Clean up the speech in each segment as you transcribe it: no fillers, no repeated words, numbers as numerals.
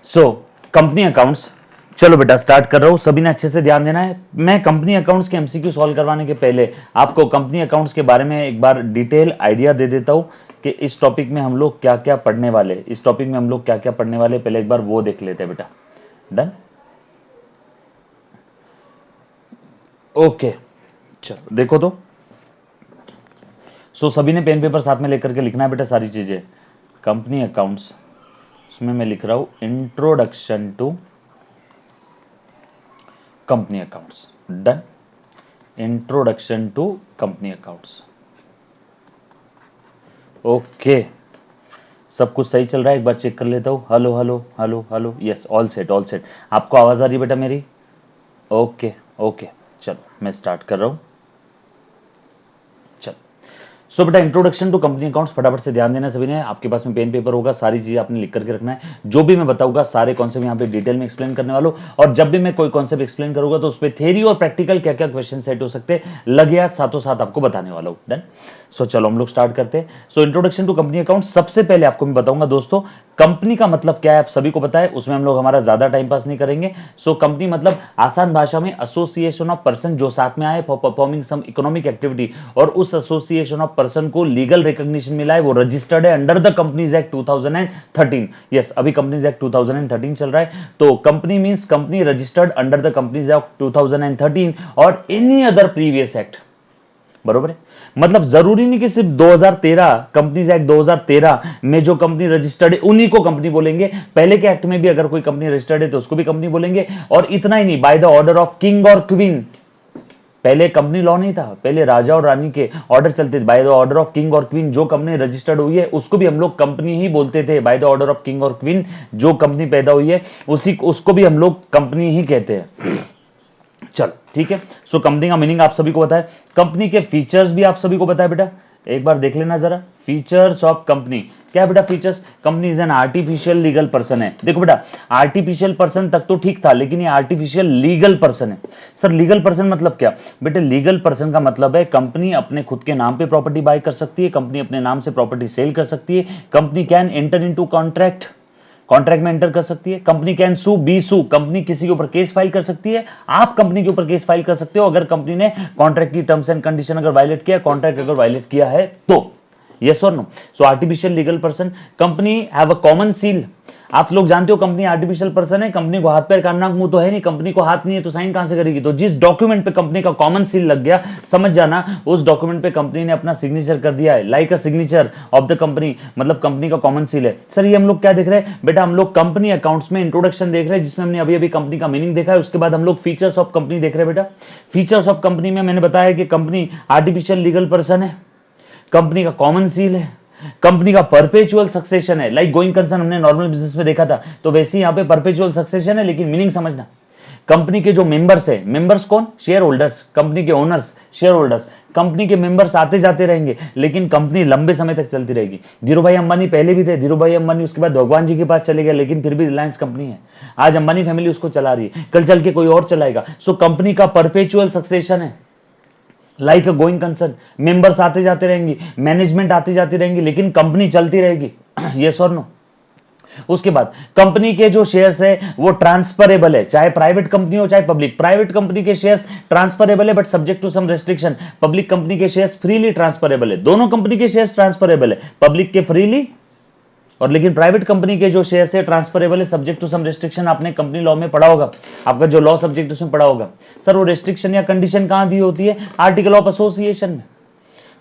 So company accounts, चलो बेटा start कर रहा हूं, सभी ने अच्छे से ध्यान देना है। मैं कंपनी अकाउंट्स के एमसीक्यू सॉल्व करवाने के पहले आपको कंपनी अकाउंट्स के बारे में एक बार डिटेल आइडिया दे देता हूं कि इस टॉपिक में हम लोग क्या क्या पढ़ने वाले, इस टॉपिक में हम लोग क्या क्या पढ़ने वाले, पहले एक बार वो देख लेते हैं बेटा। डन, ओके, चलो देखो तो। सो सभी ने पेन पेपर साथ में लेकर के लिखना है बेटा सारी चीजें। कंपनी अकाउंट्स, उसमें मैं लिख रहा हूं introduction to company accounts. Done, introduction to company accounts. Okay, सब कुछ सही चल रहा है, एक बार चेक कर लेता हूँ। Hello hello hello hello, yes, all set all set. आपको आवाज आ रही है बेटा मेरी? ओके ओके, चलो मैं स्टार्ट कर रहा हूँ। चलो, सो बेटा इंट्रोडक्शन टू कंपनी अकाउंट्स, फटाफट से ध्यान देना सभी ने। आपके पास में पेन पेपर होगा, सारी चीजें आपने लिख करके रखना है। जो भी मैं बताऊंगा सारे कॉन्सेप्ट यहाँ पे डिटेल में एक्सप्लेन करने वालों, और जब भी मैं कोई कॉन्सेप्ट एक्सप्लेन करूंगा तो उस पर थ्योरी और प्रैक्टिकल क्या क्या क्वेश्चन सेट हो सकते हैं लगे हाथ साथों साथ आपको बताने वाला हूँ। डन, सो चलो हम लोग स्टार्ट करते हैं। So introduction to company account, सबसे पहले आपको मैं बताऊंगा दोस्तों कंपनी का मतलब क्या है, आप सभी को पता है, उसमें हम लोग हमारा ज्यादा टाइम पास नहीं करेंगे। सो कंपनी मतलब आसान भाषा में एसोसिएशन ऑफ पर्सन जो साथ में आए for performing some economic activity, और उस एसोसिएशन ऑफ पर्सन को लीगल रिकॉग्निशन मिला है, वो रजिस्टर्ड है under the companies act 2013। Yes, अभी कंपनीज एक्ट 2013 चल रहा है, तो company means company registered under the companies act 2013 और एनी अदर प्रीवियस एक्ट। बरोबर है, मतलब जरूरी नहीं कि सिर्फ 2013 कंपनीज एक्ट 2013 में जो कंपनी रजिस्टर्ड है उन्हीं को कंपनी बोलेंगे, पहले के एक्ट में भी अगर कोई कंपनी रजिस्टर्ड है तो उसको भी कंपनी बोलेंगे। और इतना ही नहीं, bye the order of king और क्वीन, पहले कंपनी लॉ नहीं था, पहले राजा और रानी के ऑर्डर चलते थे, bye the order of king और क्वीन जो कंपनी रजिस्टर्ड हुई है उसको भी हम लोग कंपनी ही बोलते थे। Bye the order of king और क्वीन जो कंपनी पैदा हुई है उसी उसको भी हम लोग कंपनी ही कहते हैं। चलो ठीक है, सो कंपनी का मीनिंग आप सभी को पता है, कंपनी के फीचर्स भी आप सभी को पता है बेटा, एक बार देख लेना जरा। फीचर्स ऑफ कंपनी क्या है बेटा? Features, company is an artificial legal person है। देखो बेटा, आर्टिफिशियल पर्सन तक तो ठीक था, लेकिन ये आर्टिफिशियल लीगल पर्सन है। सर लीगल पर्सन मतलब क्या? बेटे लीगल पर्सन का मतलब है कंपनी अपने खुद के नाम पे प्रॉपर्टी बाय कर सकती है, कंपनी अपने नाम से प्रॉपर्टी सेल कर सकती है, company can enter into contract, contract में एंटर कर सकती है, company can sue be sue, company किसी के ऊपर केस फाइल कर सकती है, आप कंपनी के ऊपर केस फाइल कर सकते हो अगर कंपनी ने कॉन्ट्रैक्ट की टर्म्स एंड कंडीशन अगर वायलेट किया, कॉन्ट्रैक्ट अगर वायलेट किया है तो। यस और no? So artificial legal person, company have a common seal. आप लोग जानते हो कंपनी आर्टिफिशियल पर्सन है, कंपनी को हाथ पैर कान नाक मुंह तो है नहीं, कंपनी को हाथ नहीं है तो साइन कहां से करेगी? तो जिस डॉक्यूमेंट पे कंपनी का कॉमन सील लग गया, समझ जाना उस डॉक्यूमेंट पे कंपनी ने अपना सिग्नेचर कर दिया है, like a signature of the company, मतलब कंपनी का कॉमन सील है। सर ये हम लोग क्या देख रहे हैं बेटा? हम लोग कंपनी अकाउंट्स में इंट्रोडक्शन देख रहे हैं जिसमें हमने अभी अभी कंपनी का मीनिंग देखा है, उसके बाद हम लोग फीचर्स ऑफ कंपनी देख रहे हैं बेटा। फीचर्स ऑफ कंपनी में मैंने बताया कि कंपनी आर्टिफिशियल लीगल पर्सन है, कंपनी का कॉमन सील है, कंपनी का परपेचुअल सक्सेशन है, लाइक गोइंग कंसर्न हमने नॉर्मल बिजनेस में देखा था, तो वैसे ही यहां पे परपेचुअल सक्सेशन है, लेकिन मीनिंग समझना। कंपनी के जो मेंबर्स है, मेंबर्स कौन? शेयर होल्डर्स, कंपनी के ओनर्स शेयर होल्डर्स, कंपनी के मेंबर्स आते जाते रहेंगे लेकिन कंपनी लंबे समय तक चलती रहेगी। धीरू भाई अंबानी पहले भी थे, धीरू भाई अंबानी उसके बाद भगवान जी के पास चले गए, लेकिन फिर भी रिलायंस कंपनी है, आज अंबानी फैमिली उसको चला रही है, कल चल के कोई और चलाएगा। सो कंपनी का परपेचुअल सक्सेशन है, like a going concern, members आते जाते रहेंगे, मैनेजमेंट आती जाती रहेंगी, लेकिन कंपनी चलती रहेगी। यस और नो? उसके बाद कंपनी के जो शेयर्स है वो ट्रांसफरेबल है, चाहे प्राइवेट कंपनी हो चाहे पब्लिक। प्राइवेट कंपनी के शेयर्स ट्रांसफरेबल है but subject to some restriction, public company के शेयर्स फ्रीली ट्रांसफरेबल है। दोनों कंपनी के शेयर्स ट्रांसफरेबल है, पब्लिक के फ्रीली, और लेकिन प्राइवेट कंपनी के जो शेयर है ट्रांसफरेबल है सब्जेक्ट टू सम रेस्ट्रिक्शन। आपने कंपनी लॉ में पढ़ा होगा, आपका जो लॉ सब्जेक्ट उसमें पढ़ा होगा। सर वो रेस्ट्रिक्शन या कंडीशन कहां दी होती है? आर्टिकल ऑफ एसोसिएशन में।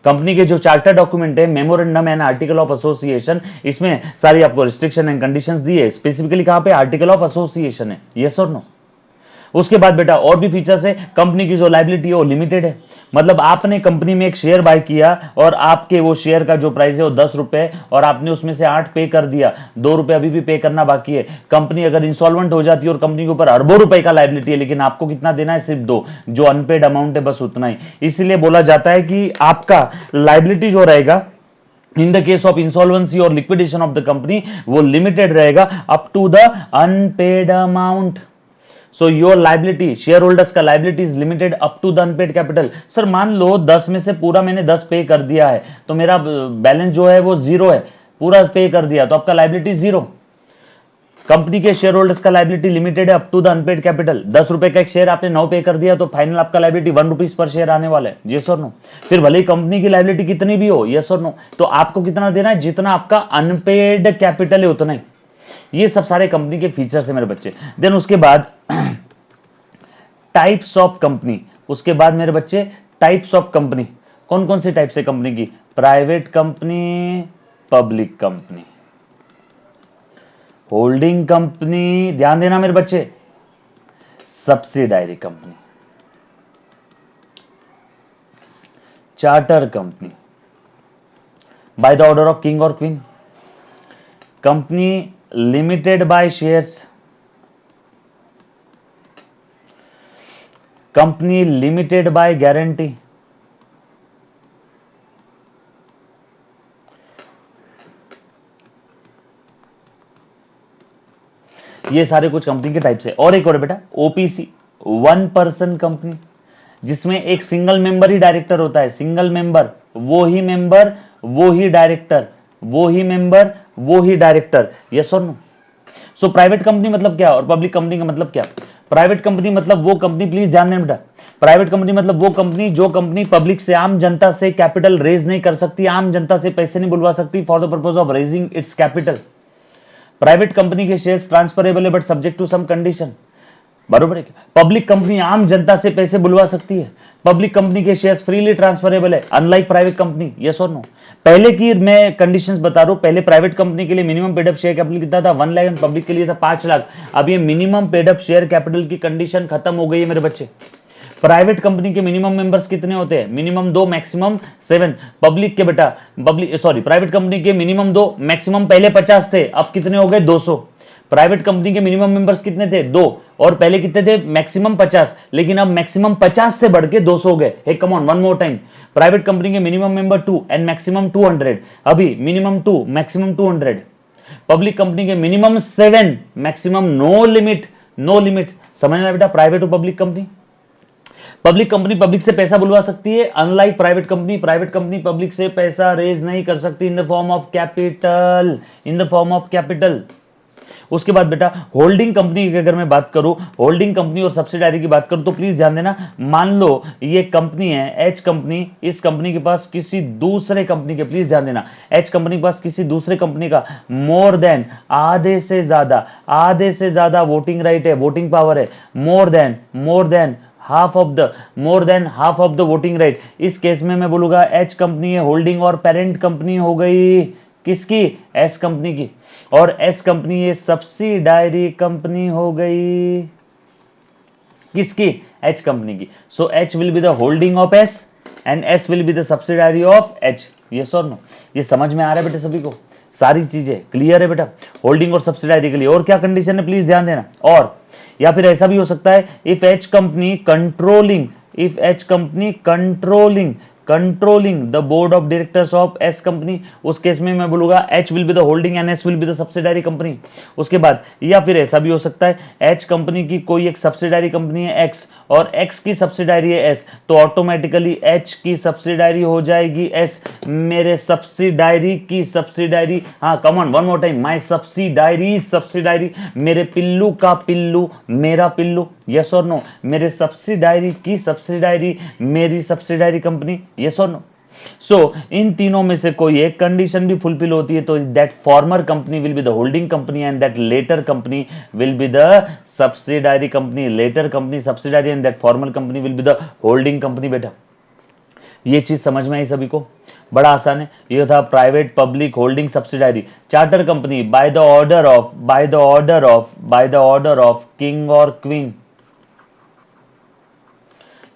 कंपनी के जो चार्टर डॉक्यूमेंट है, memorandum and article of association, इसमें सारी आपको रिस्ट्रिक्शन एंड कंडीशंस दी है, स्पेसिफिकली कहां पे? आर्टिकल ऑफ एसोसिएशन है। यस और नो? उसके बाद बेटा और भी फीचर्स है, कंपनी की जो लायबिलिटी है वो लिमिटेड है, मतलब आपने कंपनी में एक शेयर बाय किया और आपके वो शेयर का जो प्राइस है वो 10 रुपए और आपने उसमें से 8 पे कर दिया, 2 रुपए अभी भी पे करना बाकी है। कंपनी अगर इंसॉल्वेंट हो जाती है और कंपनी के ऊपर अरबों रुपए का लायबिलिटी है, लेकिन आपको कितना देना है? सिर्फ 2, जो अनपेड अमाउंट है बस उतना ही। इसलिए बोला जाता है कि आपका लायबिलिटी जो रहेगा in the case of insolvency और लिक्विडेशन ऑफ द कंपनी वो लिमिटेड रहेगा up to the unpaid amount. So your liability, share holders का liability is limited up to the unpaid capital. Sir मान लो 10 में से पूरा मैंने 10 पे कर दिया है तो मेरा बैलेंस जो है वो 0 है, पूरा पे कर दिया तो आपका लाइबिलिटी 0। कंपनी के शेयर होल्डर्स का लाइबिलिटी लिमिटेड है up to the unpaid capital. 10 रुपए का एक शेयर आपने 9 पे कर दिया तो फाइनल आपका लाइबिलिटी 1 रुपीज पर शेयर आने वाला है, यस और नो। फिर भले ही कंपनी की लाइबिलिटी कितनी भी हो, यस और नो, तो आपको कितना देना है, जितना आपका अनपेड कैपिटल है उतना ही। ये सब सारे कंपनी के फीचर्स है मेरे बच्चे। देन उसके बाद टाइप्स ऑफ कंपनी, उसके बाद मेरे बच्चे टाइप्स ऑफ कंपनी। कौन कौन सी टाइप्स है कंपनी की? Private company, public company, holding company, ध्यान देना मेरे बच्चे, subsidiary company, charter company, by the order of king और queen, company limited by shares, company limited by guarantee, ये सारे कुछ कंपनी के टाइप्स है। और एक और बेटा ओपीसी, 1 पर्सन कंपनी, जिसमें एक सिंगल मेंबर ही डायरेक्टर होता है। सिंगल मेंबर, वो ही मेंबर, वो ही डायरेक्टर, वो ही मेंबर, वो ही डायरेक्टर, यस और नो। सो प्राइवेट कंपनी मतलब क्या और पब्लिक कंपनी का मतलब क्या? प्राइवेट कंपनी मतलब वो कंपनी, प्लीज ध्यान देना बेटा, प्राइवेट कंपनी मतलब वो कंपनी जो कंपनी पब्लिक से, आम जनता से कैपिटल रेज नहीं कर सकती, आम जनता से पैसे नहीं बुलवा सकती for the purpose of raising its capital. Private company के शेयर्स ट्रांसफरेबल है but subject to some condition, बरोबर है। पब्लिक कंपनी आम जनता से पैसे बुलवा सकती है, पब्लिक कंपनी के शेयर्स फ्रीली ट्रांसफरेबल है, अनलाइक प्राइवेट कंपनी, यस और नो। पहले की मैं कंडीशंस बता रहा हूं, पहले प्राइवेट कंपनी के लिए minimum paid up share capital कितना था, 1 लाख, पब्लिक के लिए था 5 लाख। अब ये minimum paid up share capital की कंडीशन खत्म हो गई है मेरे बच्चे। प्राइवेट कंपनी के मिनिमम मेंबर्स कितने होते हैं? Minimum 2, maximum 7। पब्लिक के बेटा, प्राइवेट कंपनी के मिनिमम 2, मैक्सिमम पहले 50 थे, अब कितने हो गए? 200। प्राइवेट कंपनी के मिनिमम मेंबर्स कितने थे? 2, और पहले कितने थे? मैक्सिमम 50, लेकिन अब मैक्सिमम 50 से बढ़ के 200 हो गए। Hey come on, one more time. Private company के मिनिमम मेंबर 2 एंड मैक्सिमम 200, अभी मिनिमम 2, मैक्सिमम 200। पब्लिक कंपनी के minimum 7, maximum no limit, no limit. समझना बेटा, प्राइवेट और public company. Public company public से पैसा बुलवा सकती है, unlike private company, private company public से पैसा रेज नहीं कर सकती in the form of capital, in the form of capital. उसके बाद बेटा होल्डिंग कंपनी की अगर मैं बात करूं, होल्डिंग कंपनी और सब्सिडायरी की बात करूं, तो प्लीज ध्यान देना, मान लो ये कंपनी है एच कंपनी, इस कंपनी के पास किसी दूसरे कंपनी के, प्लीज ध्यान देना, एच कंपनी के पास किसी दूसरे कंपनी का मोर देन आधे से ज्यादा वोटिंग राइट है, वोटिंग पावर है, more than half of the voting right. इस केस में मैं बोलूंगा एच कंपनी है होल्डिंग और पेरेंट कंपनी हो गई किसकी? एस कंपनी की। और एस कंपनी ये सब्सिडायरी कंपनी हो गई किसकी? एच कंपनी की। So H will be the holding of S and S will be the subsidiary of H, yes और नो। ये समझ में आ रहा है बेटे सभी को? सारी चीजें क्लियर है बेटा होल्डिंग और सब्सिडायरी के लिए? और क्या कंडीशन है प्लीज ध्यान देना। और या फिर ऐसा भी हो सकता है, if H company controlling the board of directors of S company, उस केस में मैं बोलूंगा H will be the holding and S will be the subsidiary company. उसके बाद या फिर ऐसा भी हो सकता है, एच कंपनी की कोई एक सब्सिडायरी कंपनी है एक्स और एक्स की सब्सिडायरी है एस, तो ऑटोमेटिकली एच की सब्सिडायरी हो जाएगी एस। मेरे सब्सिडायरी की सब्सिडायरी, हाँ कम on one more time, my subsidiary, मेरे पिल्लू का पिल्लू मेरा पिल्लू, यस और नो। मेरे सब्सिडायरी की सब्सिडायरी मेरी सब्सिडायरी कंपनी, यस और नो। सो इन तीनों में से कोई एक कंडीशन भी फुलफिल होती है तो that former company will be the holding company and that latter company will be the subsidiary company, latter company subsidiary and that former company will be the holding company. बेटा ये चीज समझ में आई सभी को? बड़ा आसान है। ये था private public holding subsidiary. Charter company by the order of king और क्वीन।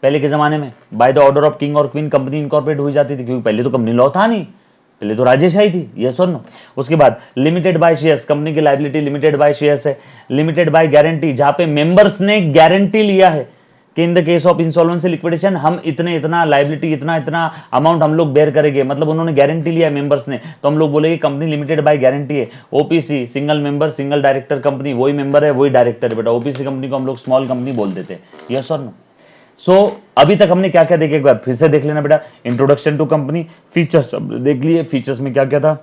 पहले के जमाने में bye the order of king और क्वीन कंपनी इनकॉर्पोरेट हुई जाती थी, क्योंकि पहले तो कंपनी लॉ था नहीं, पहले तो राजेशाही थी, यस और नो। उसके बाद लिमिटेड बाय शेयर्स, कंपनी की लायबिलिटी लिमिटेड बाय शेयर्स है। लिमिटेड बाय गारंटी, जहां पे मेंबर्स ने गारंटी लिया है कि इन the case of insolvency liquidation हम इतना लायबिलिटी इतना अमाउंट हम लोग बेयर करेंगे, मतलब उन्होंने गारंटी लिया है मेंबर्स ने, तो हम लोग बोलेंगे कंपनी लिमिटेड बाय गारंटी है। OPC single member single director company, वही मेंबर है वही डायरेक्टर है बेटा। ओपीसी कंपनी को हम लोग स्मॉल कंपनी बोल देते हैं, यस और नो। सो अभी तक हमने क्या क्या देखे, एक बार फिर से देख लेना बेटा। इंट्रोडक्शन टू कंपनी, फीचर्स देख लिए, फीचर्स में क्या क्या था,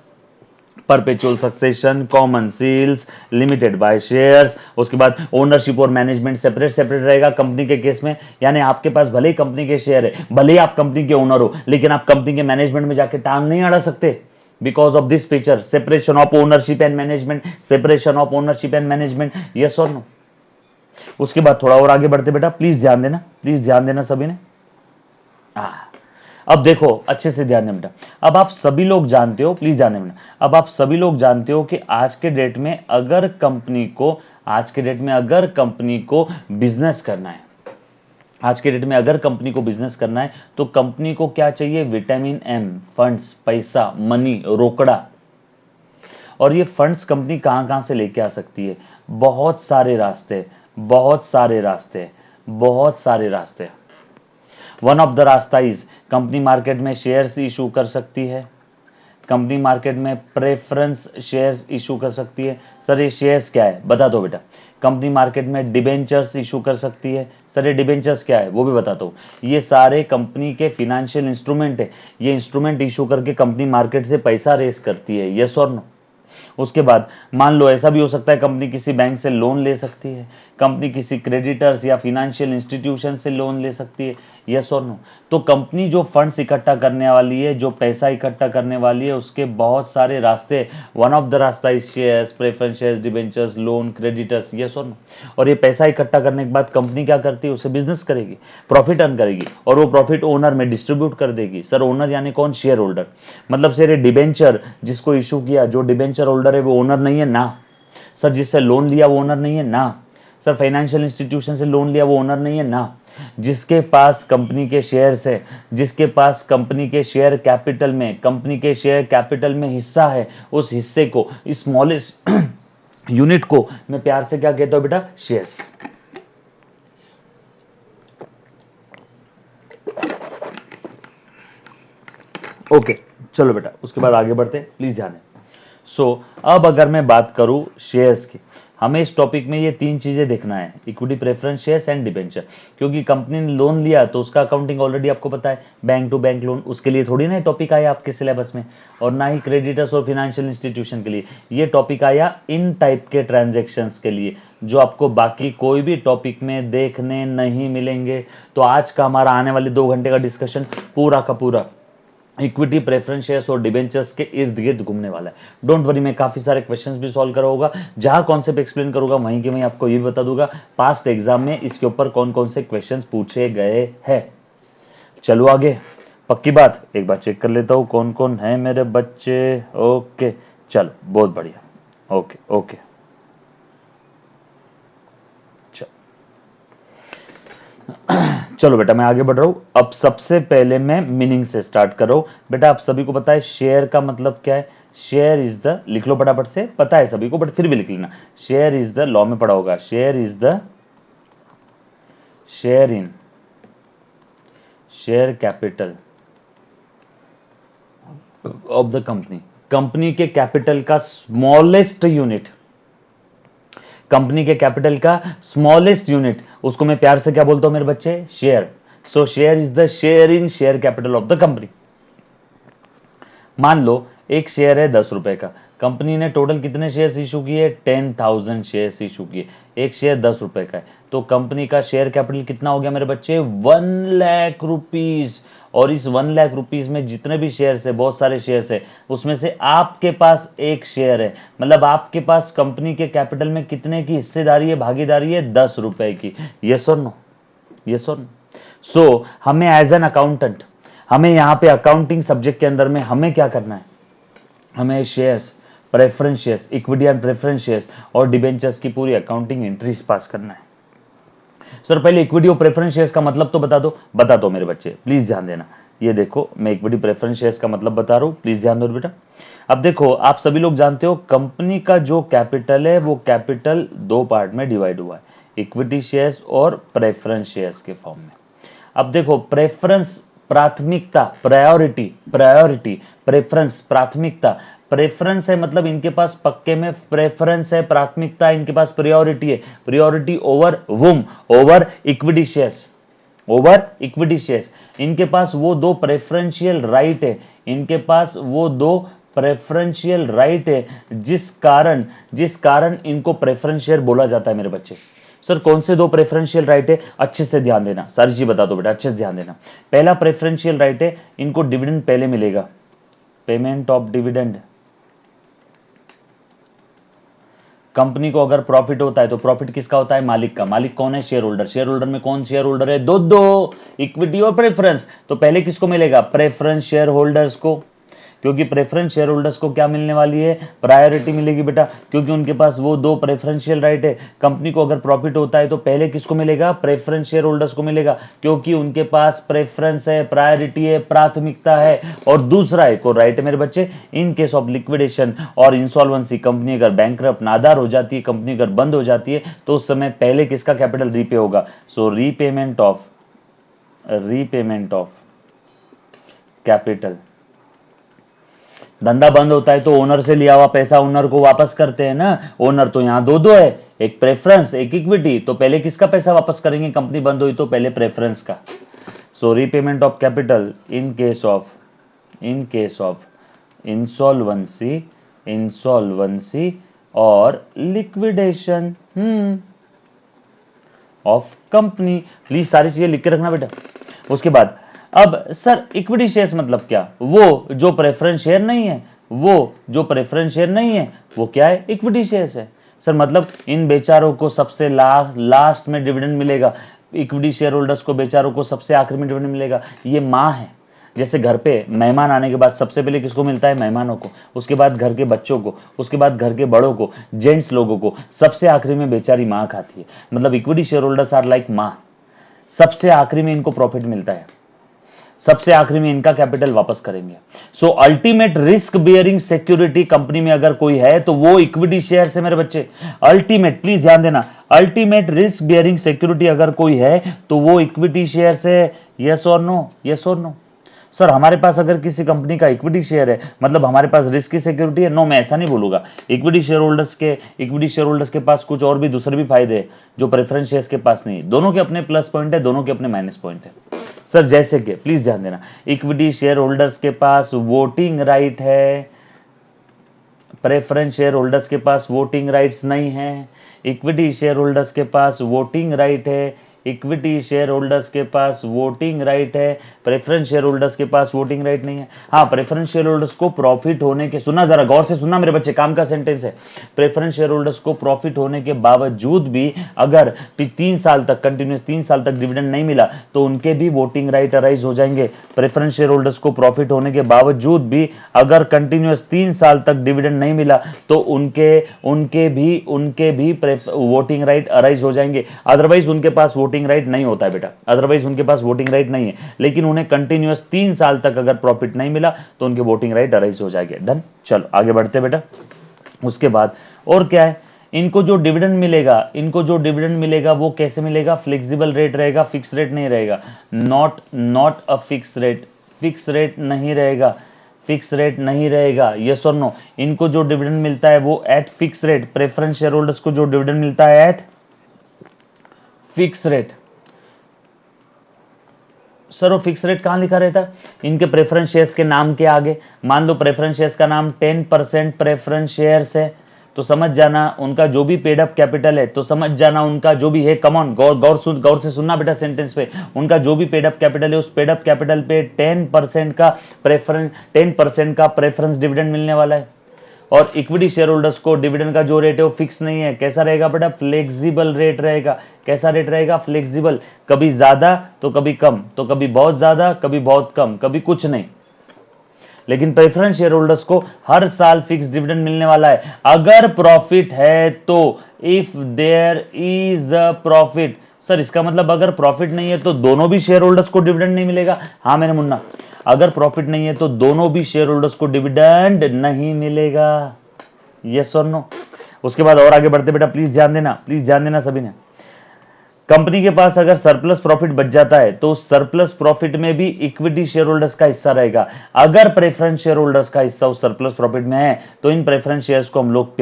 perpetual succession, common seals, limited by shares, उसके बाद ओनरशिप और मैनेजमेंट सेपरेट सेपरेट रहेगा कंपनी के केस में। यानी आपके पास भले ही कंपनी के शेयर है, भले ही आप कंपनी के ओनर हो, लेकिन आप कंपनी के मैनेजमेंट में जाके टांग नहीं अड़ा सकते because of this feature, separation of ownership and management, separation of ownership and management, yes और नो। उसके बाद थोड़ा और आगे बढ़ते बेटा, प्लीज ध्यान देना सभी ने। अब देखो अच्छे से ध्यान देना बेटा। अब आप सभी लोग जानते हो, प्लीज ध्यान देना, अब आप सभी लोग जानते हो कि आज के डेट में अगर कंपनी को, आज के डेट में अगर कंपनी को बिजनेस करना है, आज के डेट में अगर कंपनी को बिजनेस करना है तो कंपनी को क्या चाहिए? विटामिन एम, फंड्स, पैसा, मनी, रोकड़ा। और ये फंड्स कंपनी कहां कहां से लेके आ सकती है? बहुत सारे रास्ते, बहुत सारे रास्ते, बहुत सारे रास्ते। वन ऑफ द रास्ता इज कंपनी मार्केट में शेयर्स इशू कर सकती है, कंपनी मार्केट में प्रेफरेंस शेयर्स इशू कर सकती है। सर ये शेयर्स क्या है बता दो बेटा। कंपनी मार्केट में डिबेंचर्स इशू कर सकती है। सर ये डिबेंचर्स क्या है वो भी बताता हूँ। ये सारे कंपनी के फिनेंशियल इंस्ट्रूमेंट है, ये इंस्ट्रूमेंट इशू करके कंपनी मार्केट से पैसा रेस करती है, यस और नो। उसके बाद मान लो ऐसा भी हो सकता है कंपनी किसी बैंक से लोन ले सकती है, कंपनी किसी क्रेडिटर्स या फिनेंशियल इंस्टीट्यूशन से लोन ले सकती है, यस और नो। तो कंपनी जो फंड्स इकट्ठा करने वाली है, जो पैसा इकट्ठा करने वाली है, उसके बहुत सारे रास्ते। वन ऑफ द रास्ता is shares, preference shares, debentures, loan, creditors, yes और नो। और ये पैसा इकट्ठा करने के बाद कंपनी क्या करती है? उसे बिजनेस करेगी, प्रॉफिट अर्न करेगी और वो प्रॉफिट ओनर में डिस्ट्रीब्यूट कर देगी। सर ओनर यानी कौन? Share holder. मतलब सर ये डिबेंचर जिसको इशू किया, जो डिबेंचर होल्डर है वो ओनर नहीं है ना। सर जिससे लोन लिया वो ओनर नहीं है ना। सर फाइनेंशियल इंस्टीट्यूशन से लोन लिया वो ओनर नहीं है ना। जिसके पास कंपनी के शेयर्स है, जिसके पास कंपनी के शेयर कैपिटल में, कंपनी के शेयर कैपिटल में हिस्सा है, उस हिस्से को, स्मॉलेस्ट यूनिट को मैं प्यार से क्या कहता हूं बेटा? शेयर्स। ओके चलो बेटा उसके बाद आगे बढ़ते हैं, प्लीज ध्यान दें। अब अगर मैं बात करूं शेयर्स की, हमें इस टॉपिक में ये तीन चीजें देखना है, equity, preference shares and debenture. क्योंकि कंपनी ने लोन लिया तो उसका अकाउंटिंग ऑलरेडी आपको पता है, बैंक टू बैंक लोन, उसके लिए थोड़ी ना टॉपिक आया आपके सिलेबस में, और ना ही क्रेडिटर्स और फाइनेंशियल इंस्टीट्यूशन के लिए। ये टॉपिक आया इन टाइप के ट्रांजेक्शन्स के लिए, जो आपको बाकी कोई भी टॉपिक में देखने नहीं मिलेंगे। तो आज का हमारा आने वाले 2 घंटे का डिस्कशन पूरा का पूरा इक्विटी, प्रेफरेंस शेयर्स और डिबेंचर्स के इर्द गिर्द घूमने वाला है। डोंट वरी, मैं काफी सारे क्वेश्चंस भी सॉल्व करा होगा, जहां कॉन्सेप्ट एक्सप्लेन करूंगा वहीं के वहीं आपको ये भी बता दूंगा पास्ट एग्जाम में इसके ऊपर कौन कौन से क्वेश्चंस पूछे गए हैं। चलो आगे, पक्की बात एक बार चेक कर लेता हूं कौन कौन है मेरे बच्चे। ओके चलो बहुत बढ़िया, ओके ओके चलो बेटा मैं आगे बढ़ रहा हूं। अब सबसे पहले मैं मीनिंग से स्टार्ट कर रहा हूं। बेटा आप सभी को पता है शेयर का मतलब क्या है? शेयर इज द, लिख लो फटाफट से, पता है सभी को बट फिर भी लिख लेना। शेयर इज द, लॉ में पढ़ा होगा, share is the, share in, share capital of the company. Company के कैपिटल का स्मॉलेस्ट यूनिट, कंपनी के कैपिटल का स्मॉलेस्ट यूनिट, उसको मैं प्यार से क्या बोलता हूं मेरे बच्चे? Share. So share is the share in share capital of the company. मान लो एक शेयर है 10 रुपए का, कंपनी ने टोटल कितने शेयर्स इशू किए? 10,000 शेयर्स इशू किए। एक शेयर 10 रुपए का है, तो कंपनी का शेयर कैपिटल कितना हो गया मेरे बच्चे? 1,00,000 रुपीज। और इस 1,00,000 रुपीज में जितने भी शेयर्स है, बहुत सारे शेयर्स है, उसमें से आपके पास एक शेयर है, मतलब आपके पास कंपनी के कैपिटल में कितने की हिस्सेदारी है, भागीदारी है? 10 रुपए की। यस और नो? यस और नो? सो हमें एज एन अकाउंटेंट, हमें यहाँ पे अकाउंटिंग सब्जेक्ट के अंदर में हमें क्या करना है? हमें shares, preference shares, equity and preference shares और डिबेंचर्स की पूरी अकाउंटिंग एंट्रीज पास करना है। सर पहले इक्विटी और प्रेफरेंस शेयर्स का मतलब तो बता दो मेरे बच्चे, प्लीज ध्यान देना। ये देखो मैं इक्विटी प्रेफरेंस शेयर्स का मतलब बता रहा हूं, प्लीज ध्यान दो बेटा। अब देखो आप सभी लोग जानते हो कंपनी का जो कैपिटल है वो कैपिटल दो पार्ट में डिवाइड हुआ है, इक्विटी शेयर्स और प्रेफरेंस शेयर्स के फॉर्म में। अब देखो प्रेफरेंस प्राथमिकता, प्रायोरिटी, प्रायोरिटी, प्रेफरेंस प्राथमिकता, प्रेफरेंस है मतलब इनके पास पक्के में प्रेफरेंस है, प्राथमिकता, इनके पास प्रायोरिटी है, priority over whom, over equity shares, over equity shares. इनके पास वो दो प्रेफरेंशियल राइट है, इनके पास वो दो प्रेफरेंशियल राइट है, जिस कारण इनको प्रेफरेंस शेयर बोला जाता है मेरे बच्चे। सर कौन से दो प्रेफरेंशियल राइट है, अच्छे से ध्यान देना, सारी चीज बता दो बेटा, अच्छे से ध्यान देना। पहला प्रेफरेंशियल राइट है, इनको डिविडेंड पहले मिलेगा, पेमेंट ऑफ डिविडेंड। कंपनी को अगर प्रॉफिट होता है तो प्रॉफिट किसका होता है, मालिक का। मालिक कौन है, शेयर होल्डर। शेयर होल्डर में कौन शेयर होल्डर है, दो, इक्विटी और प्रेफरेंस। तो पहले किसको मिलेगा, प्रेफरेंस शेयर होल्डर्स को, क्योंकि प्रेफरेंस शेयर होल्डर्स को क्या मिलने वाली है, प्रायोरिटी मिलेगी बेटा, क्योंकि उनके पास वो दो प्रेफरेंशियल राइट है। कंपनी को अगर प्रॉफिट होता है तो पहले किसको मिलेगा, प्रेफरेंस शेयर होल्डर्स को मिलेगा, क्योंकि उनके पास प्रेफरेंस है, प्रायोरिटी है, प्राथमिकता है। और दूसरा एक और राइट है मेरे बच्चे, इन केस ऑफ लिक्विडेशन और इंसॉल्वेंसी, कंपनी अगर बैंकरप्ट नादार हो जाती है, कंपनी अगर बंद हो जाती है, तो उस समय पहले किसका कैपिटल रीपे होगा। सो रीपेमेंट ऑफ कैपिटल। धंधा बंद होता है तो ओनर से लिया हुआ पैसा ओनर को वापस करते हैं ना। ओनर तो यहाँ दो है, एक प्रेफरेंस एक इक्विटी। तो पहले किसका पैसा वापस करेंगे, कंपनी बंद हुई तो पहले प्रेफरेंस का। So repayment of capital in case of insolvency और लिक्विडेशन ऑफ कंपनी। प्लीज सारी चीजें लिख के रखना बेटा। उसके बाद अब सर इक्विटी शेयर्स मतलब क्या, वो जो प्रेफरेंस शेयर नहीं है, वो क्या है, इक्विटी शेयर्स है। सर मतलब इन बेचारों को सबसे लास्ट में डिविडेंड मिलेगा, इक्विटी शेयर होल्डर्स को बेचारों को सबसे आखिर में डिविडेंड मिलेगा। ये माँ है, जैसे घर पे मेहमान आने के बाद सबसे पहले किसको मिलता है, मेहमानों को, उसके बाद घर के बच्चों को, उसके बाद घर के बड़ों को, जेंट्स लोगों को, सबसे आखिरी में बेचारी माँ खाती है। मतलब equity share holders are like माँ, सबसे आखिरी में इनको प्रॉफिट मिलता है, सबसे आखिरी में इनका कैपिटल वापस करेंगे। सो ultimate risk bearing security company में अगर कोई है तो वो इक्विटी शेयर है मेरे बच्चे। अल्टीमेट, प्लीज ध्यान देना, अल्टीमेट रिस्क बियरिंग सिक्योरिटी अगर कोई है तो वो इक्विटी शेयर है। यस और नो, यस और नो। सर हमारे पास अगर किसी कंपनी का इक्विटी शेयर है मतलब हमारे पास रिस्क की सिक्योरिटी है, नो मैं ऐसा नहीं बोलूंगा। इक्विटी शेयर होल्डर्स के पास कुछ और भी दूसरे भी फायदे हैं जो प्रेफरेंस शेयर्स के पास नहीं है। दोनों के अपने प्लस पॉइंट है, दोनों के अपने माइनस पॉइंट है। सर जैसे कि प्लीज ध्यान देना, इक्विटी शेयर होल्डर्स के पास वोटिंग राइट है, प्रेफरेंस शेयर होल्डर्स के पास वोटिंग राइट्स नहीं है। इक्विटी शेयर होल्डर्स के पास वोटिंग राइट है, इक्विटी शेयर होल्डर्स के पास वोटिंग राइट है, प्रेफरेंस शेयर होल्डर्स के पास वोटिंग राइट नहीं है। हाँ, प्रेफरेंस शेयर होल्डर्स को प्रॉफिट होने के, सुना जरा गौर से सुनना मेरे बच्चे, काम का सेंटेंस है। प्रेफरेंस शेयर होल्डर्स को प्रॉफिट होने के बावजूद भी अगर 3 साल तक कंटिन्यूस 3 साल तक डिविडेंड नहीं मिला तो उनके भी वोटिंग राइट अराइज हो जाएंगे। प्रेफरेंस शेयर होल्डर्स को प्रॉफिट होने के बावजूद भी अगर कंटिन्यूस 3 साल तक डिविडेंड नहीं मिला तो उनके भी वोटिंग राइट अराइज हो जाएंगे। अदरवाइज उनके पास वोटिंग राइट नहीं होता है बेटा, अदरवाइज उनके पास वोटिंग राइट नहीं है, लेकिन उन्हें कंटिन्यूअस 3 साल तक अगर प्रॉफिट नहीं मिला तो उनके वोटिंग राइट अराइज हो जाएंगे। डन, चलो आगे बढ़ते बेटा। उसके बाद और क्या है, इनको जो डिविडेंड मिलेगा वो कैसे मिलेगा, फ्लेक्सिबल रेट रहेगा, फिक्स रेट नहीं रहेगा। नॉट अ फिक्स रेट नहीं रहेगा, फिक्स रेट नहीं रहेगा। यस और नो, इनको जो डिविडेंड मिलता है वो eight fix rate. Preference share holders को जो डिविडेंड मिलता है एट फिक्स रेट। सर वो फिक्स रेट कहां लिखा रहता है, इनके प्रेफरेंस शेयर्स के नाम के आगे। मान लो प्रेफरेंस शेयर्स का नाम 10% प्रेफरेंस शेयर्स है, तो समझ जाना उनका जो भी पेड अप कैपिटल है, तो समझ जाना उनका जो भी है, कम ऑन गौर से सुनना बेटा सेंटेंस पे, उनका जो भी पेड अप कैपिटल है उस पेड अप कैपिटल पे 10% का प्रेफरेंस डिविडेंड मिलने वाला है। और इक्विटी शेयर होल्डर्स को डिविडेंड का जो रेट है वो फिक्स नहीं है, कैसा रहेगा बेटा, फ्लेक्सिबल रेट रहेगा। कैसा रेट रहेगा, फ्लेक्सिबल, कभी ज्यादा तो कभी कम, तो कभी बहुत ज्यादा कभी बहुत कम, कभी कुछ नहीं। लेकिन प्रेफरेंस शेयर होल्डर्स को हर साल फिक्स डिविडेंड मिलने वाला है अगर प्रॉफिट है तो। If there is a profit, sir इसका मतलब अगर प्रॉफिट नहीं है तो दोनों भी शेयर होल्डर्स को डिविडेंड नहीं मिलेगा। हाँ मेरे मुन्ना, अगर प्रॉफिट नहीं है तो दोनों भी शेयर होल्डर्स को डिविडेंड नहीं मिलेगा। यस और नो। उसके बाद और आगे बढ़ते बेटा, प्लीज ध्यान देना सभी ने। कंपनी के पास अगर सरप्लस प्रॉफिट बच जाता है तो उस सरप्लस प्रॉफिट में भी इक्विटी शेयर होल्डर्स का हिस्सा रहेगा। अगर प्रेफरेंस शेयर होल्डर्स का हिस्सा उस सरप्लस प्रॉफिट में है तो इन प्रेफरेंस शेयर्स को हम लोग